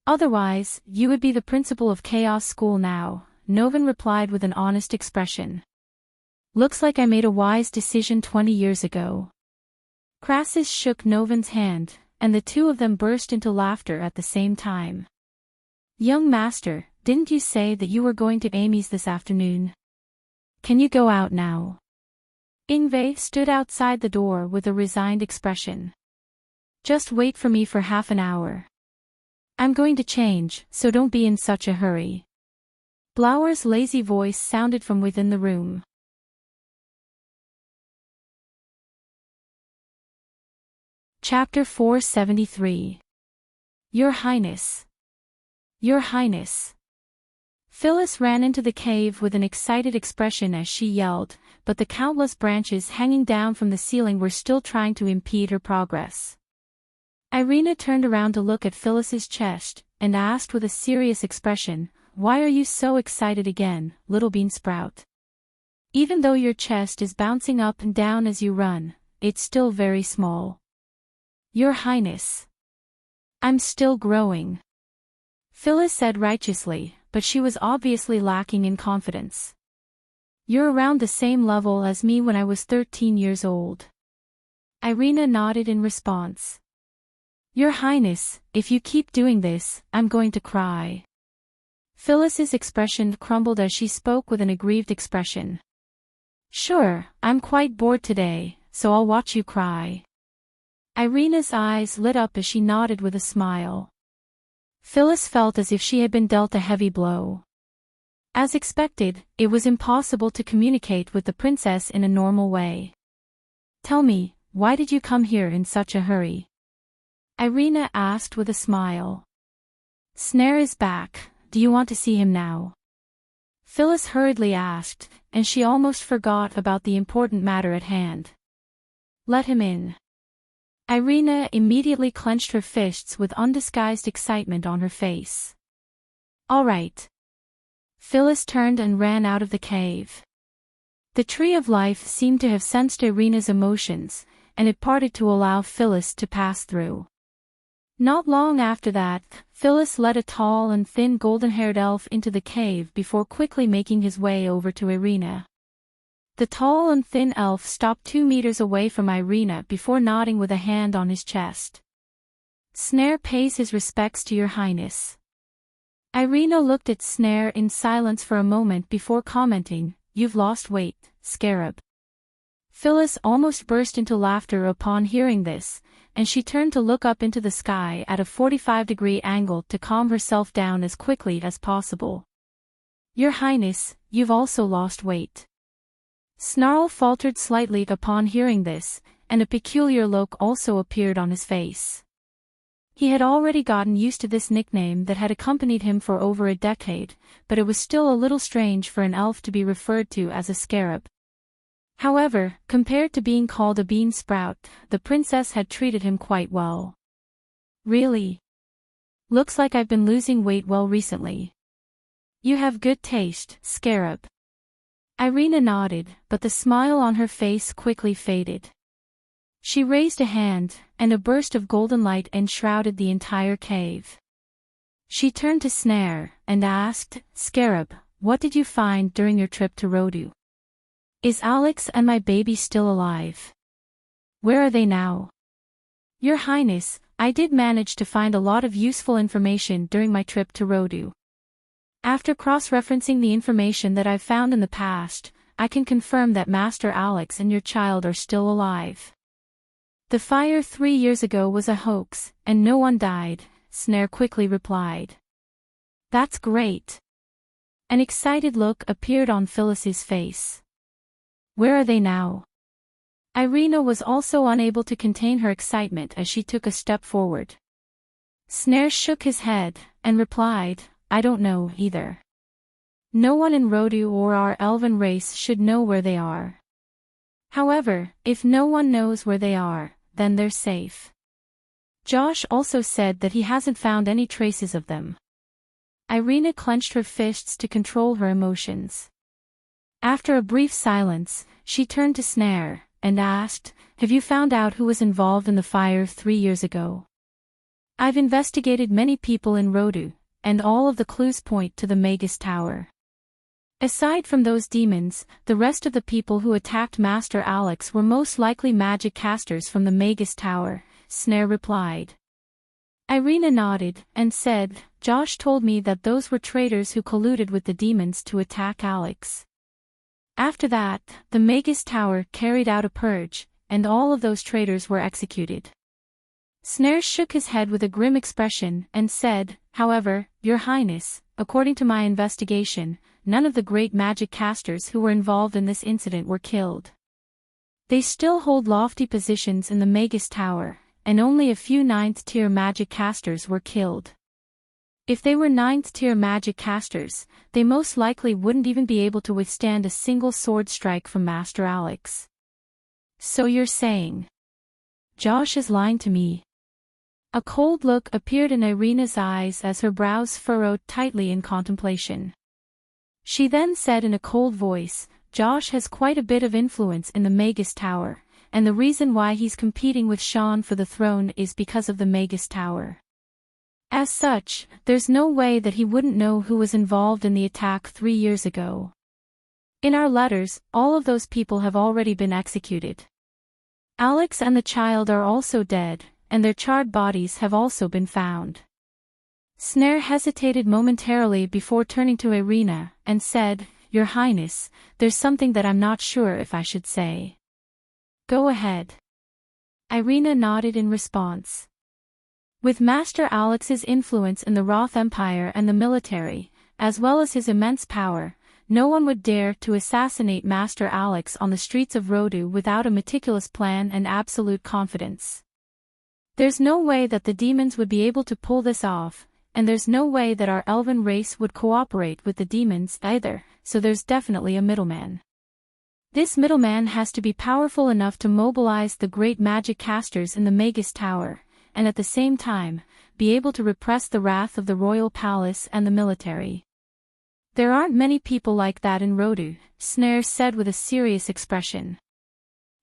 [SPEAKER 1] Otherwise, you would be the principal of Chaos School now," Novin replied with an honest expression. "Looks like I made a wise decision 20 years ago." Crassus shook Novin's hand, and the two of them burst into laughter at the same time. "Young master, didn't you say that you were going to Amy's this afternoon? Can you go out now?" Ingve stood outside the door with a resigned expression. "Just wait for me for half an hour. I'm going to change, so don't be in such a hurry." Blower's lazy voice sounded from within the room. Chapter 473. Your Highness. Your Highness. Phyllis ran into the cave with an excited expression as she yelled, but the countless branches hanging down from the ceiling were still trying to impede her progress. Irina turned around to look at Phyllis's chest, and asked with a serious expression, "Why are you so excited again, little bean sprout? Even though your chest is bouncing up and down as you run, it's still very small." "Your Highness. I'm still growing," Phyllis said righteously, but she was obviously lacking in confidence. "You're around the same level as me when I was 13 years old." Irina nodded in response. "Your Highness, if you keep doing this, I'm going to cry." Phyllis's expression crumbled as she spoke with an aggrieved expression. "Sure, I'm quite bored today, so I'll watch you cry." Irina's eyes lit up as she nodded with a smile. Phyllis felt as if she had been dealt a heavy blow. As expected, it was impossible to communicate with the princess in a normal way. "Tell me, why did you come here in such a hurry?" Irina asked with a smile. "Snare is back, do you want to see him now?" Phyllis hurriedly asked, and she almost forgot about the important matter at hand. "Let him in." Irina immediately clenched her fists with undisguised excitement on her face. "All right." Phyllis turned and ran out of the cave. The Tree of Life seemed to have sensed Irina's emotions, and it parted to allow Phyllis to pass through. Not long after that, Phyllis led a tall and thin golden-haired elf into the cave before quickly making his way over to Irina. The tall and thin elf stopped 2 meters away from Irina before nodding with a hand on his chest. Snare pays his respects to your highness. Irina looked at Snare in silence for a moment before commenting, "You've lost weight, Scarab." Phyllis almost burst into laughter upon hearing this, and she turned to look up into the sky at a 45-degree angle to calm herself down as quickly as possible. "Your Highness, you've also lost weight." Snarl faltered slightly upon hearing this, and a peculiar look also appeared on his face. He had already gotten used to this nickname that had accompanied him for over a decade, but it was still a little strange for an elf to be referred to as a scarab. However, compared to being called a bean sprout, the princess had treated him quite well. "Really? Looks like I've been losing weight well recently. You have good taste, Scarab." Irina nodded, but the smile on her face quickly faded. She raised a hand, and a burst of golden light enshrouded the entire cave. She turned to Snare, and asked, "Scarab, what did you find during your trip to Rodu? Is Alex and my baby still alive? Where are they now?" "Your Highness, I did manage to find a lot of useful information during my trip to Rodu. After cross-referencing the information that I've found in the past, I can confirm that Master Alex and your child are still alive. The fire 3 years ago was a hoax, and no one died," Snare quickly replied. "That's great." An excited look appeared on Phyllis's face. "Where are they now?" Irina was also unable to contain her excitement as she took a step forward. Snare shook his head, and replied, "I don't know either. No one in Rodu or our elven race should know where they are. However, if no one knows where they are, then they're safe. Josh also said that he hasn't found any traces of them." Irina clenched her fists to control her emotions. After a brief silence, she turned to Snare, and asked, "Have you found out who was involved in the fire 3 years ago?" "I've investigated many people in Rodu, and all of the clues point to the Magus Tower. Aside from those demons, the rest of the people who attacked Master Alex were most likely magic casters from the Magus Tower," Snare replied. Irina nodded, and said, "Josh told me that those were traitors who colluded with the demons to attack Alex. After that, the Magus Tower carried out a purge, and all of those traitors were executed." Snare shook his head with a grim expression, and said, "However, Your Highness, according to my investigation, none of the great magic casters who were involved in this incident were killed. They still hold lofty positions in the Magus Tower, and only a few 9th-tier magic casters were killed. If they were 9th-tier magic casters, they most likely wouldn't even be able to withstand a single sword strike from Master Alex." "So you're saying Josh is lying to me?" A cold look appeared in Irina's eyes as her brows furrowed tightly in contemplation. She then said in a cold voice, "Josh has quite a bit of influence in the Magus Tower, and the reason why he's competing with Sean for the throne is because of the Magus Tower. As such, there's no way that he wouldn't know who was involved in the attack 3 years ago. In our letters, all of those people have already been executed. Alex and the child are also dead, and their charred bodies have also been found." Snare hesitated momentarily before turning to Irina, and said, "Your Highness, there's something that I'm not sure if I should say." "Go ahead." Irina nodded in response. With Master Alex's influence in the Roth Empire and the military, as well as his immense power, no one would dare to assassinate Master Alex on the streets of Rodu without a meticulous plan and absolute confidence. There's no way that the demons would be able to pull this off, and there's no way that our elven race would cooperate with the demons either, so there's definitely a middleman. This middleman has to be powerful enough to mobilize the great magic casters in the Magus Tower, and at the same time, be able to repress the wrath of the royal palace and the military. There aren't many people like that in Rodu, Snare said with a serious expression.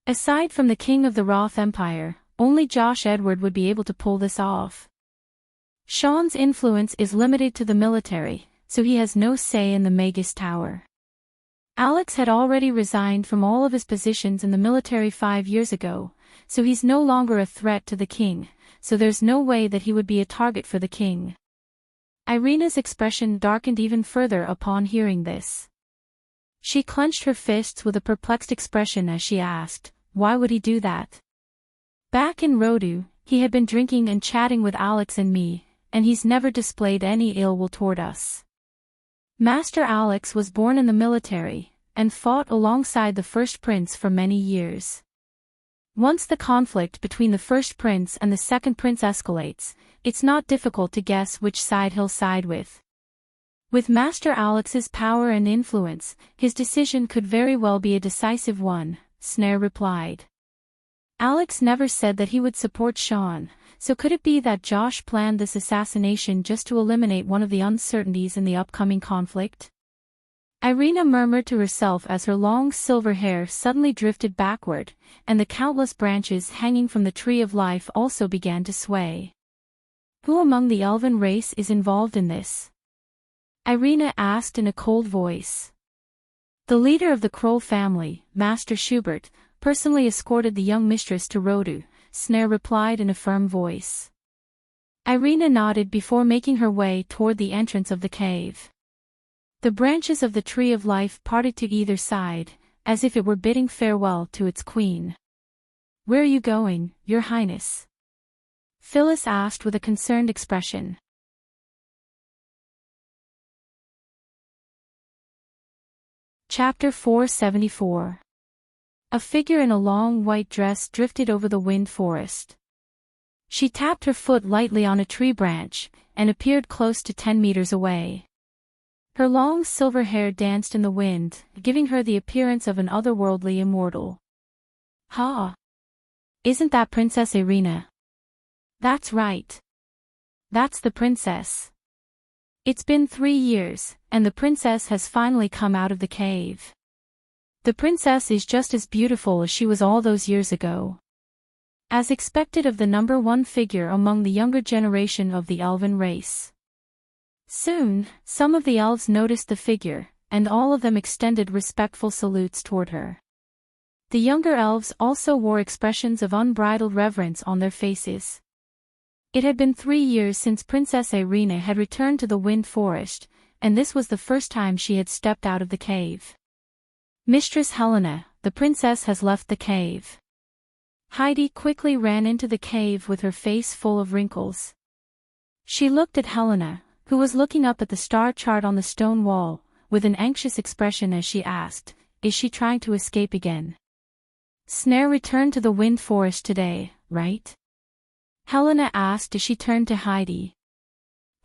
[SPEAKER 1] Aside from the king of the Roth Empire, only Josh Edward would be able to pull this off. Sean's influence is limited to the military, so he has no say in the Magus Tower. Alex had already resigned from all of his positions in the military 5 years ago, so he's no longer a threat to the king, so there's no way that he would be a target for the king. Irina's expression darkened even further upon hearing this. She clenched her fists with a perplexed expression as she asked, why would he do that? Back in Rodu, he had been drinking and chatting with Alex and me, and he's never displayed any ill will toward us. Master Alex was born in the military, and fought alongside the first prince for many years. Once the conflict between the first prince and the second prince escalates, it's not difficult to guess which side he'll side with. With Master Alex's power and influence, his decision could very well be a decisive one, Snare replied. Alex never said that he would support Sean, so could it be that Josh planned this assassination just to eliminate one of the uncertainties in the upcoming conflict? Irina murmured to herself as her long silver hair suddenly drifted backward, and the countless branches hanging from the Tree of Life also began to sway. Who among the elven race is involved in this? Irina asked in a cold voice. The leader of the Kroll family, Master Schubert, personally escorted the young mistress to Rodu, Snare replied in a firm voice. Irina nodded before making her way toward the entrance of the cave. The branches of the Tree of Life parted to either side, as if it were bidding farewell to its queen. Where are you going, Your Highness? Phyllis asked with a concerned expression. Chapter 474. A figure in a long white dress drifted over the wind forest. She tapped her foot lightly on a tree branch, and appeared close to 10 meters away. Her long silver hair danced in the wind, giving her the appearance of an otherworldly immortal. Ha! Isn't that Princess Irina? That's right. That's the princess. It's been 3 years, and the princess has finally come out of the cave. The princess is just as beautiful as she was all those years ago. As expected of the number one figure among the younger generation of the elven race. Soon, some of the elves noticed the figure, and all of them extended respectful salutes toward her. The younger elves also wore expressions of unbridled reverence on their faces. It had been 3 years since Princess Irina had returned to the Wind Forest, and this was the first time she had stepped out of the cave. Mistress Helena, the princess has left the cave. Heidi quickly ran into the cave with her face full of wrinkles. She looked at Helena, who was looking up at the star chart on the stone wall, with an anxious expression as she asked, is she trying to escape again? Snare returned to the Wind Forest today, right? Helena asked as she turned to Heidi.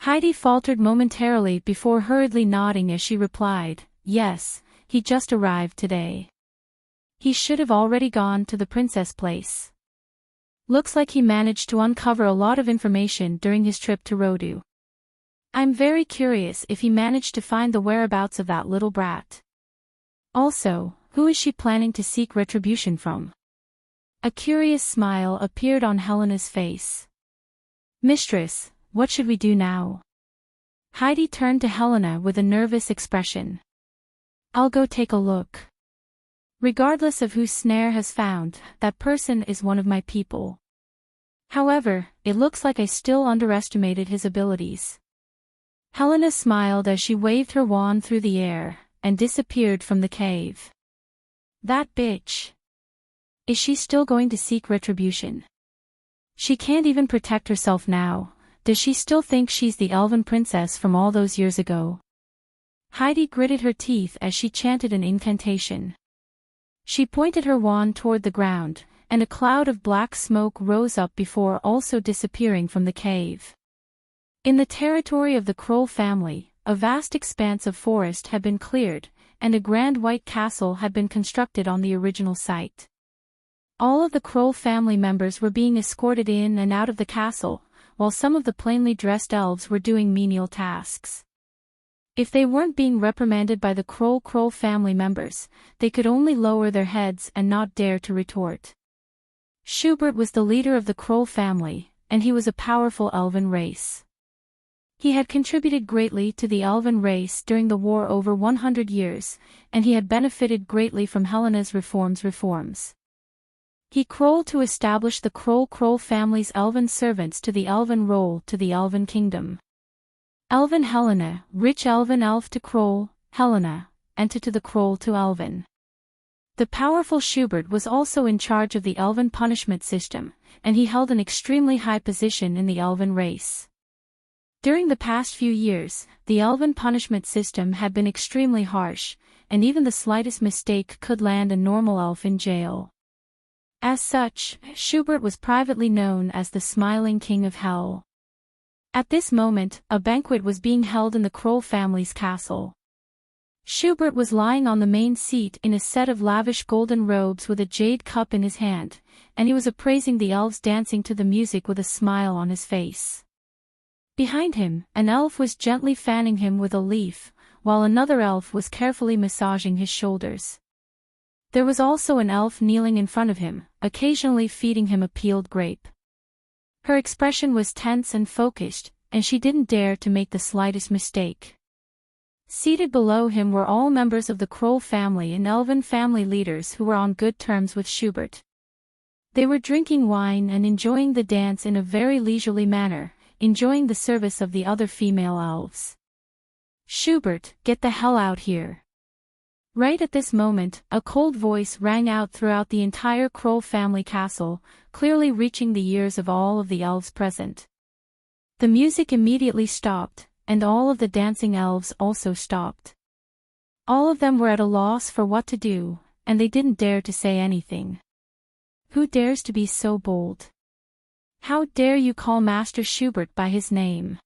[SPEAKER 1] Heidi faltered momentarily before hurriedly nodding as she replied, yes, he just arrived today. He should have already gone to the princess place. Looks like he managed to uncover a lot of information during his trip to Rodu. I'm very curious if he managed to find the whereabouts of that little brat. Also, who is she planning to seek retribution from? A curious smile appeared on Helena's face. Mistress, what should we do now? Heidi turned to Helena with a nervous expression. I'll go take a look. Regardless of who Snare has found, that person is one of my people. However, it looks like I still underestimated his abilities. Helena smiled as she waved her wand through the air, and disappeared from the cave. That bitch. Is she still going to seek retribution? She can't even protect herself now. Does she still think she's the elven princess from all those years ago? Heidi gritted her teeth as she chanted an incantation. She pointed her wand toward the ground, and a cloud of black smoke rose up before also disappearing from the cave. In the territory of the Kroll family, a vast expanse of forest had been cleared, and a grand white castle had been constructed on the original site. All of the Kroll family members were being escorted in and out of the castle, while some of the plainly dressed elves were doing menial tasks. If they weren't being reprimanded by the Kroll family members, they could only lower their heads and not dare to retort. Schubert was the leader of the Kroll family, and he was a powerful elven race. He had contributed greatly to the elven race during the war over 100 years, and he had benefited greatly from Helena's reforms. He Kroll to establish the Kroll family's elven servants to the elven role to the elven kingdom. Elven Helena, rich elven elf to Kroll, Helena, and to the Kroll to elven. The powerful Schubert was also in charge of the elven punishment system, and he held an extremely high position in the elven race. During the past few years, the elven punishment system had been extremely harsh, and even the slightest mistake could land a normal elf in jail. As such, Schubert was privately known as the Smiling King of Hell. At this moment, a banquet was being held in the Kroll family's castle. Schubert was lying on the main seat in a set of lavish golden robes with a jade cup in his hand, and he was appraising the elves dancing to the music with a smile on his face. Behind him, an elf was gently fanning him with a leaf, while another elf was carefully massaging his shoulders. There was also an elf kneeling in front of him, occasionally feeding him a peeled grape. Her expression was tense and focused, and she didn't dare to make the slightest mistake. Seated below him were all members of the Kroll family and elven family leaders who were on good terms with Schubert. They were drinking wine and enjoying the dance in a very leisurely manner, enjoying the service of the other female elves. "Schubert, get the hell out here." Right at this moment, a cold voice rang out throughout the entire Kroll family castle, clearly reaching the ears of all of the elves present. The music immediately stopped, and all of the dancing elves also stopped. All of them were at a loss for what to do, and they didn't dare to say anything. Who dares to be so bold? How dare you call Master Schubert by his name?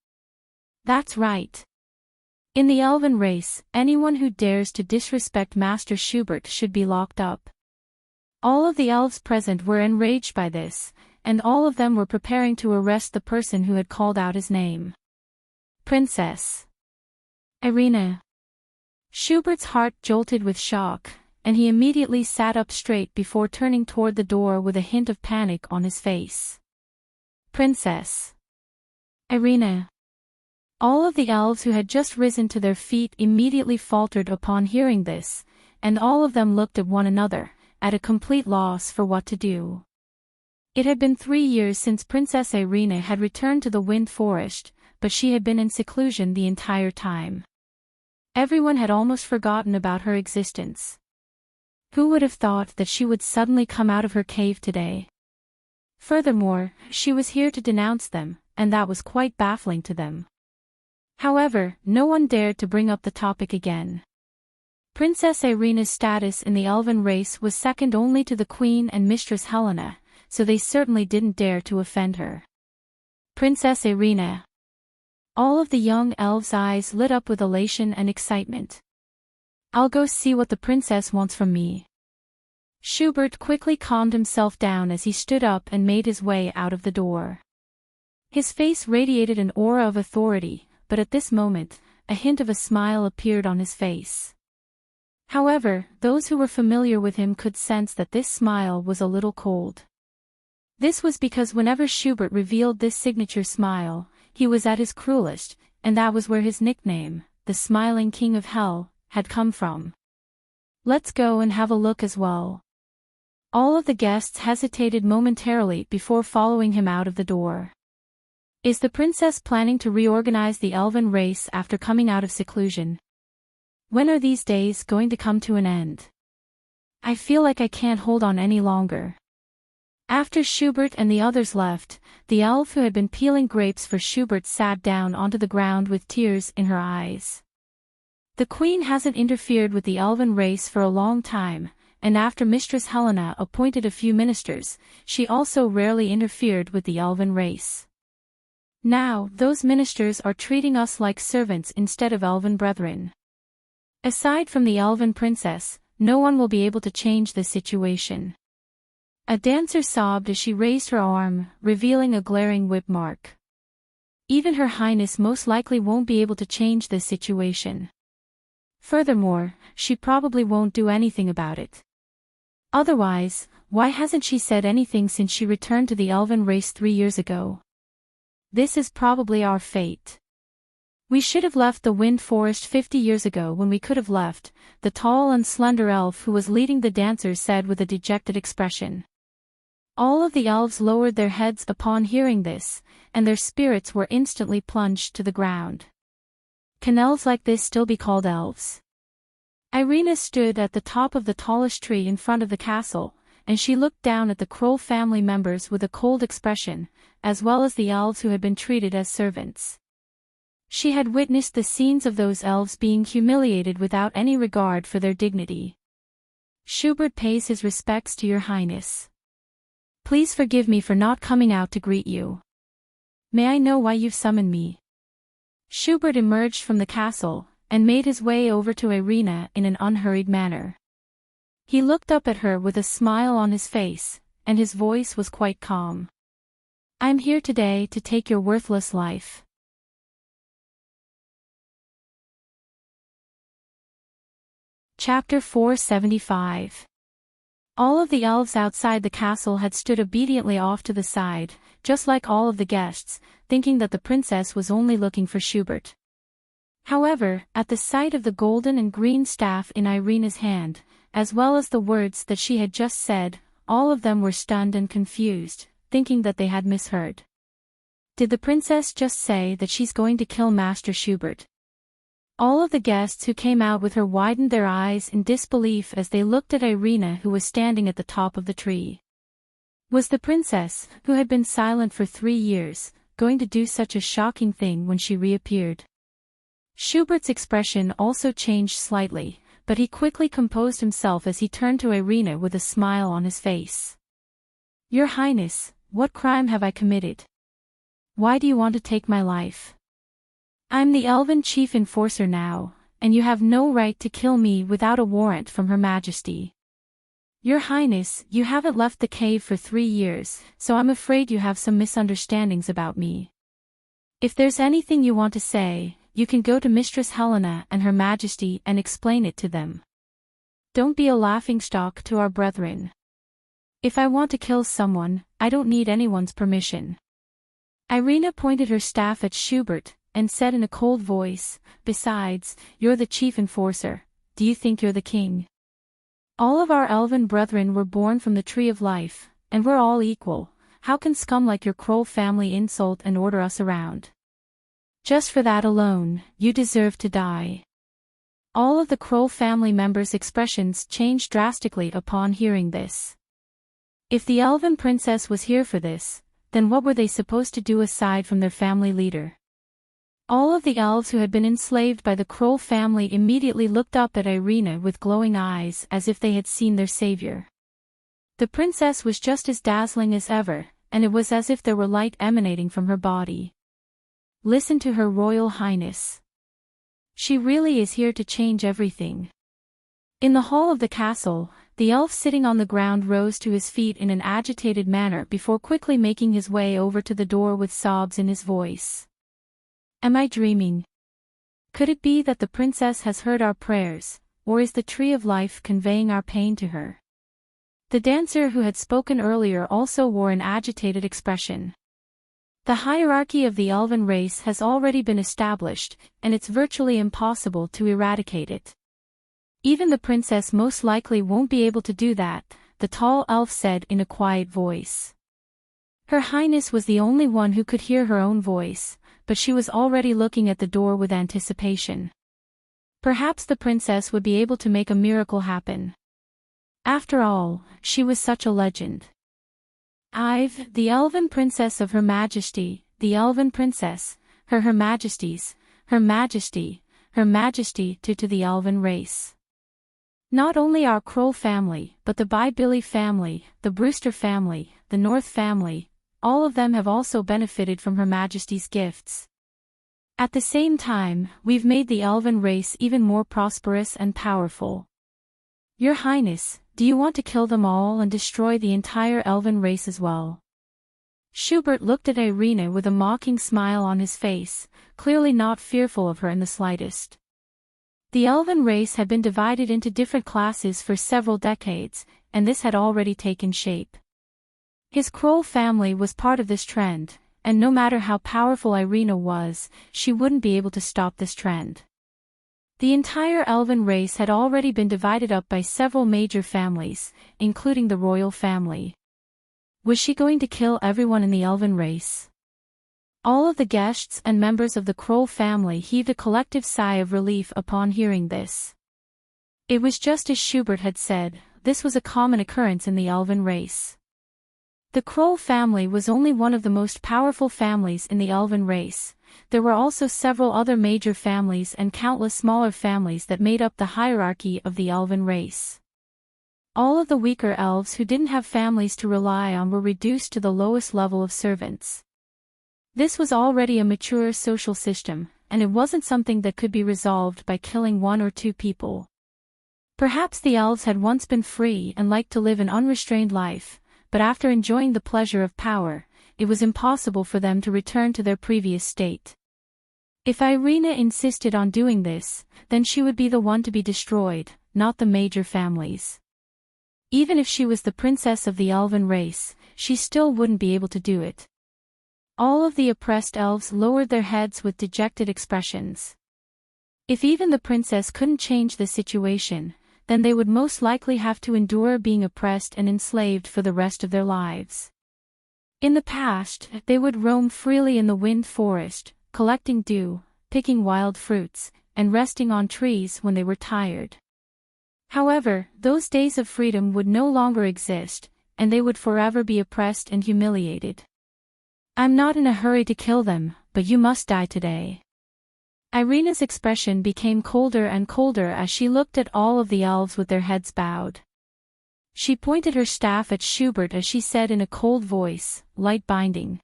[SPEAKER 1] That's right. In the elven race, anyone who dares to disrespect Master Schubert should be locked up. All of the elves present were enraged by this, and all of them were preparing to arrest the person who had called out his name. Princess Irina. Schubert's heart jolted with shock, and he immediately sat up straight before turning toward the door with a hint of panic on his face. Princess Irina. All of the elves who had just risen to their feet immediately faltered upon hearing this, and all of them looked at one another, at a complete loss for what to do. It had been 3 years since Princess Irina had returned to the Wind Forest, but she had been in seclusion the entire time. Everyone had almost forgotten about her existence. Who would have thought that she would suddenly come out of her cave today? Furthermore, she was here to denounce them, and that was quite baffling to them. However, no one dared to bring up the topic again. Princess Irina's status in the elven race was second only to the Queen and Mistress Helena, so they certainly didn't dare to offend her. Princess Irina. All of the young elves' eyes lit up with elation and excitement. I'll go see what the princess wants from me. Schubert quickly calmed himself down as he stood up and made his way out of the door. His face radiated an aura of authority, but at this moment, a hint of a smile appeared on his face. However, those who were familiar with him could sense that this smile was a little cold. This was because whenever Schubert revealed this signature smile, he was at his cruelest, and that was where his nickname, the Smiling King of Hell, had come from. Let's go and have a look as well. All of the guests hesitated momentarily before following him out of the door. Is the princess planning to reorganize the elven race after coming out of seclusion? When are these days going to come to an end? I feel like I can't hold on any longer. After Schubert and the others left, the elf who had been peeling grapes for Schubert sat down onto the ground with tears in her eyes. The queen hasn't interfered with the elven race for a long time, and after Mistress Helena appointed a few ministers, she also rarely interfered with the elven race. Now, those ministers are treating us like servants instead of elven brethren. Aside from the elven princess, no one will be able to change the situation. A dancer sobbed as she raised her arm, revealing a glaring whip mark. Even Her Highness most likely won't be able to change this situation. Furthermore, she probably won't do anything about it. Otherwise, why hasn't she said anything since she returned to the elven race 3 years ago? This is probably our fate. We should have left the Wind Forest 50 years ago when we could have left, the tall and slender elf who was leading the dancers said with a dejected expression. All of the elves lowered their heads upon hearing this, and their spirits were instantly plunged to the ground. Can elves like this still be called elves? Irina stood at the top of the tallest tree in front of the castle, and she looked down at the Kroll family members with a cold expression, as well as the elves who had been treated as servants. She had witnessed the scenes of those elves being humiliated without any regard for their dignity. Schubert pays his respects to Your Highness. Please forgive me for not coming out to greet you. May I know why you've summoned me? Schubert emerged from the castle, and made his way over to Irina in an unhurried manner. He looked up at her with a smile on his face, and his voice was quite calm. I'm here today to take your worthless life. Chapter 475. All of the elves outside the castle had stood obediently off to the side, just like all of the guests, thinking that the princess was only looking for Schubert. However, at the sight of the golden and green staff in Irina's hand, as well as the words that she had just said, all of them were stunned and confused, thinking that they had misheard. Did the princess just say that she's going to kill Master Schubert? All of the guests who came out with her widened their eyes in disbelief as they looked at Irina, who was standing at the top of the tree. Was the princess, who had been silent for 3 years, going to do such a shocking thing when she reappeared? Schubert's expression also changed slightly, but he quickly composed himself as he turned to Irina with a smile on his face. Your Highness, what crime have I committed? Why do you want to take my life? I'm the Elven Chief Enforcer now, and you have no right to kill me without a warrant from Her Majesty. Your Highness, you haven't left the cave for 3 years, so I'm afraid you have some misunderstandings about me. If there's anything you want to say, you can go to Mistress Helena and Her Majesty and explain it to them. Don't be a laughingstock to our brethren. If I want to kill someone, I don't need anyone's permission. Irina pointed her staff at Schubert, and said in a cold voice, besides, you're the chief enforcer, do you think you're the king? All of our elven brethren were born from the Tree of Life, and we're all equal. How can scum like your Kroll family insult and order us around? Just for that alone, you deserve to die. All of the Kroll family members' expressions changed drastically upon hearing this. If the elven princess was here for this, then what were they supposed to do aside from their family leader? All of the elves who had been enslaved by the Kroll family immediately looked up at Irina with glowing eyes as if they had seen their savior. The princess was just as dazzling as ever, and it was as if there were light emanating from her body. Listen to Her Royal Highness. She really is here to change everything. In the hall of the castle, the elf sitting on the ground rose to his feet in an agitated manner before quickly making his way over to the door with sobs in his voice. Am I dreaming? Could it be that the princess has heard our prayers, or is the Tree of Life conveying our pain to her? The dancer who had spoken earlier also wore an agitated expression. The hierarchy of the elven race has already been established, and it's virtually impossible to eradicate it. Even the princess most likely won't be able to do that, the tall elf said in a quiet voice. Her Highness was the only one who could hear her own voice, but she was already looking at the door with anticipation. Perhaps the princess would be able to make a miracle happen. After all, she was such a legend. The elven princess of Her Majesty, the elven princess, Her Majesty's, Her Majesty, Her Majesty to the elven race. Not only our Kroll family, but the Billy family, the Brewster family, the North family, all of them have also benefited from Her Majesty's gifts. At the same time, we've made the elven race even more prosperous and powerful. Your Highness, do you want to kill them all and destroy the entire elven race as well? Schubert looked at Irina with a mocking smile on his face, clearly not fearful of her in the slightest. The elven race had been divided into different classes for several decades, and this had already taken shape. His Kroll family was part of this trend, and no matter how powerful Irina was, she wouldn't be able to stop this trend. The entire elven race had already been divided up by several major families, including the royal family. Was she going to kill everyone in the elven race? All of the guests and members of the Kroll family heaved a collective sigh of relief upon hearing this. It was just as Schubert had said, this was a common occurrence in the elven race. The Kroll family was only one of the most powerful families in the elven race. There were also several other major families and countless smaller families that made up the hierarchy of the elven race. All of the weaker elves who didn't have families to rely on were reduced to the lowest level of servants. This was already a mature social system, and it wasn't something that could be resolved by killing one or two people. Perhaps the elves had once been free and liked to live an unrestrained life, but after enjoying the pleasure of power, it was impossible for them to return to their previous state. If Irina insisted on doing this, then she would be the one to be destroyed, not the major families. Even if she was the princess of the elven race, she still wouldn't be able to do it. All of the oppressed elves lowered their heads with dejected expressions. If even the princess couldn't change the situation, then they would most likely have to endure being oppressed and enslaved for the rest of their lives. In the past, they would roam freely in the wind forest, collecting dew, picking wild fruits, and resting on trees when they were tired. However, those days of freedom would no longer exist, and they would forever be oppressed and humiliated. I'm not in a hurry to kill them, but you must die today. Irina's expression became colder and colder as she looked at all of the elves with their heads bowed. She pointed her staff at Schubert as she said in a cold voice, "Light binding."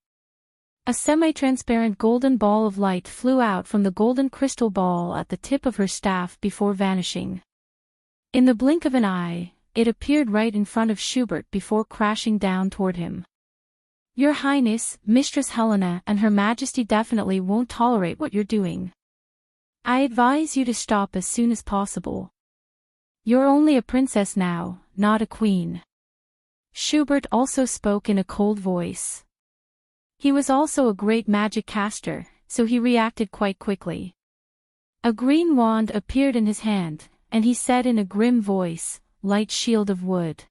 [SPEAKER 1] A semi-transparent golden ball of light flew out from the golden crystal ball at the tip of her staff before vanishing. In the blink of an eye, it appeared right in front of Schubert before crashing down toward him. Your Highness, Mistress Helena and Her Majesty definitely won't tolerate what you're doing. I advise you to stop as soon as possible. You're only a princess now, not a queen. Schubert also spoke in a cold voice. He was also a great magic caster, so he reacted quite quickly. A green wand appeared in his hand, and he said in a grim voice, "Light shield of wood."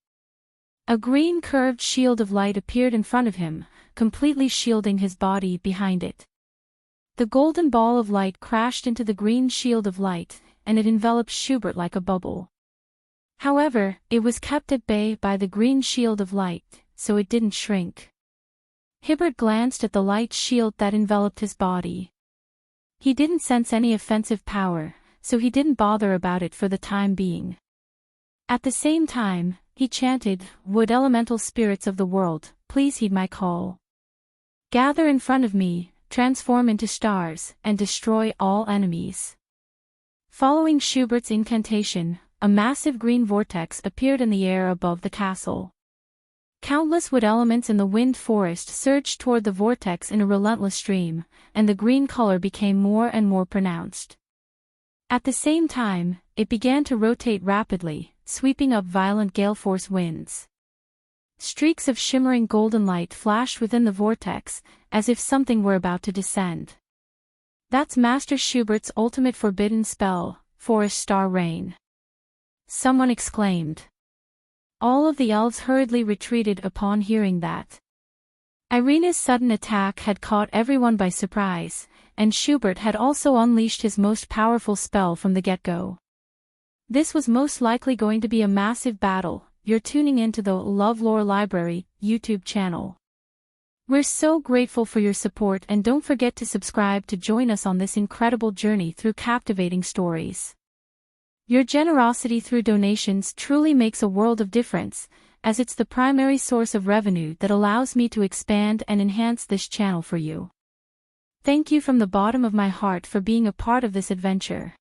[SPEAKER 1] A green curved shield of light appeared in front of him, completely shielding his body behind it. The golden ball of light crashed into the green shield of light, and it enveloped Schubert like a bubble. However, it was kept at bay by the green shield of light, so it didn't shrink. Hibbert glanced at the light shield that enveloped his body. He didn't sense any offensive power, so he didn't bother about it for the time being. At the same time, he chanted, "Wood elemental spirits of the world, please heed my call. Gather in front of me, transform into stars, and destroy all enemies." Following Schubert's incantation, a massive green vortex appeared in the air above the castle. Countless wood elements in the wind forest surged toward the vortex in a relentless stream, and the green color became more and more pronounced. At the same time, it began to rotate rapidly, sweeping up violent gale-force winds. Streaks of shimmering golden light flashed within the vortex, as if something were about to descend. That's Master Schubert's ultimate forbidden spell, Forest Star Rain. Someone exclaimed. All of the elves hurriedly retreated upon hearing that. Irina's sudden attack had caught everyone by surprise, and Schubert had also unleashed his most powerful spell from the get-go. This was most likely going to be a massive battle. You're tuning into the LoveLore Library YouTube channel. We're so grateful for your support, and don't forget to subscribe to join us on this incredible journey through captivating stories. Your generosity through donations truly makes a world of difference, as it's the primary source of revenue that allows me to expand and enhance this channel for you. Thank you from the bottom of my heart for being a part of this adventure.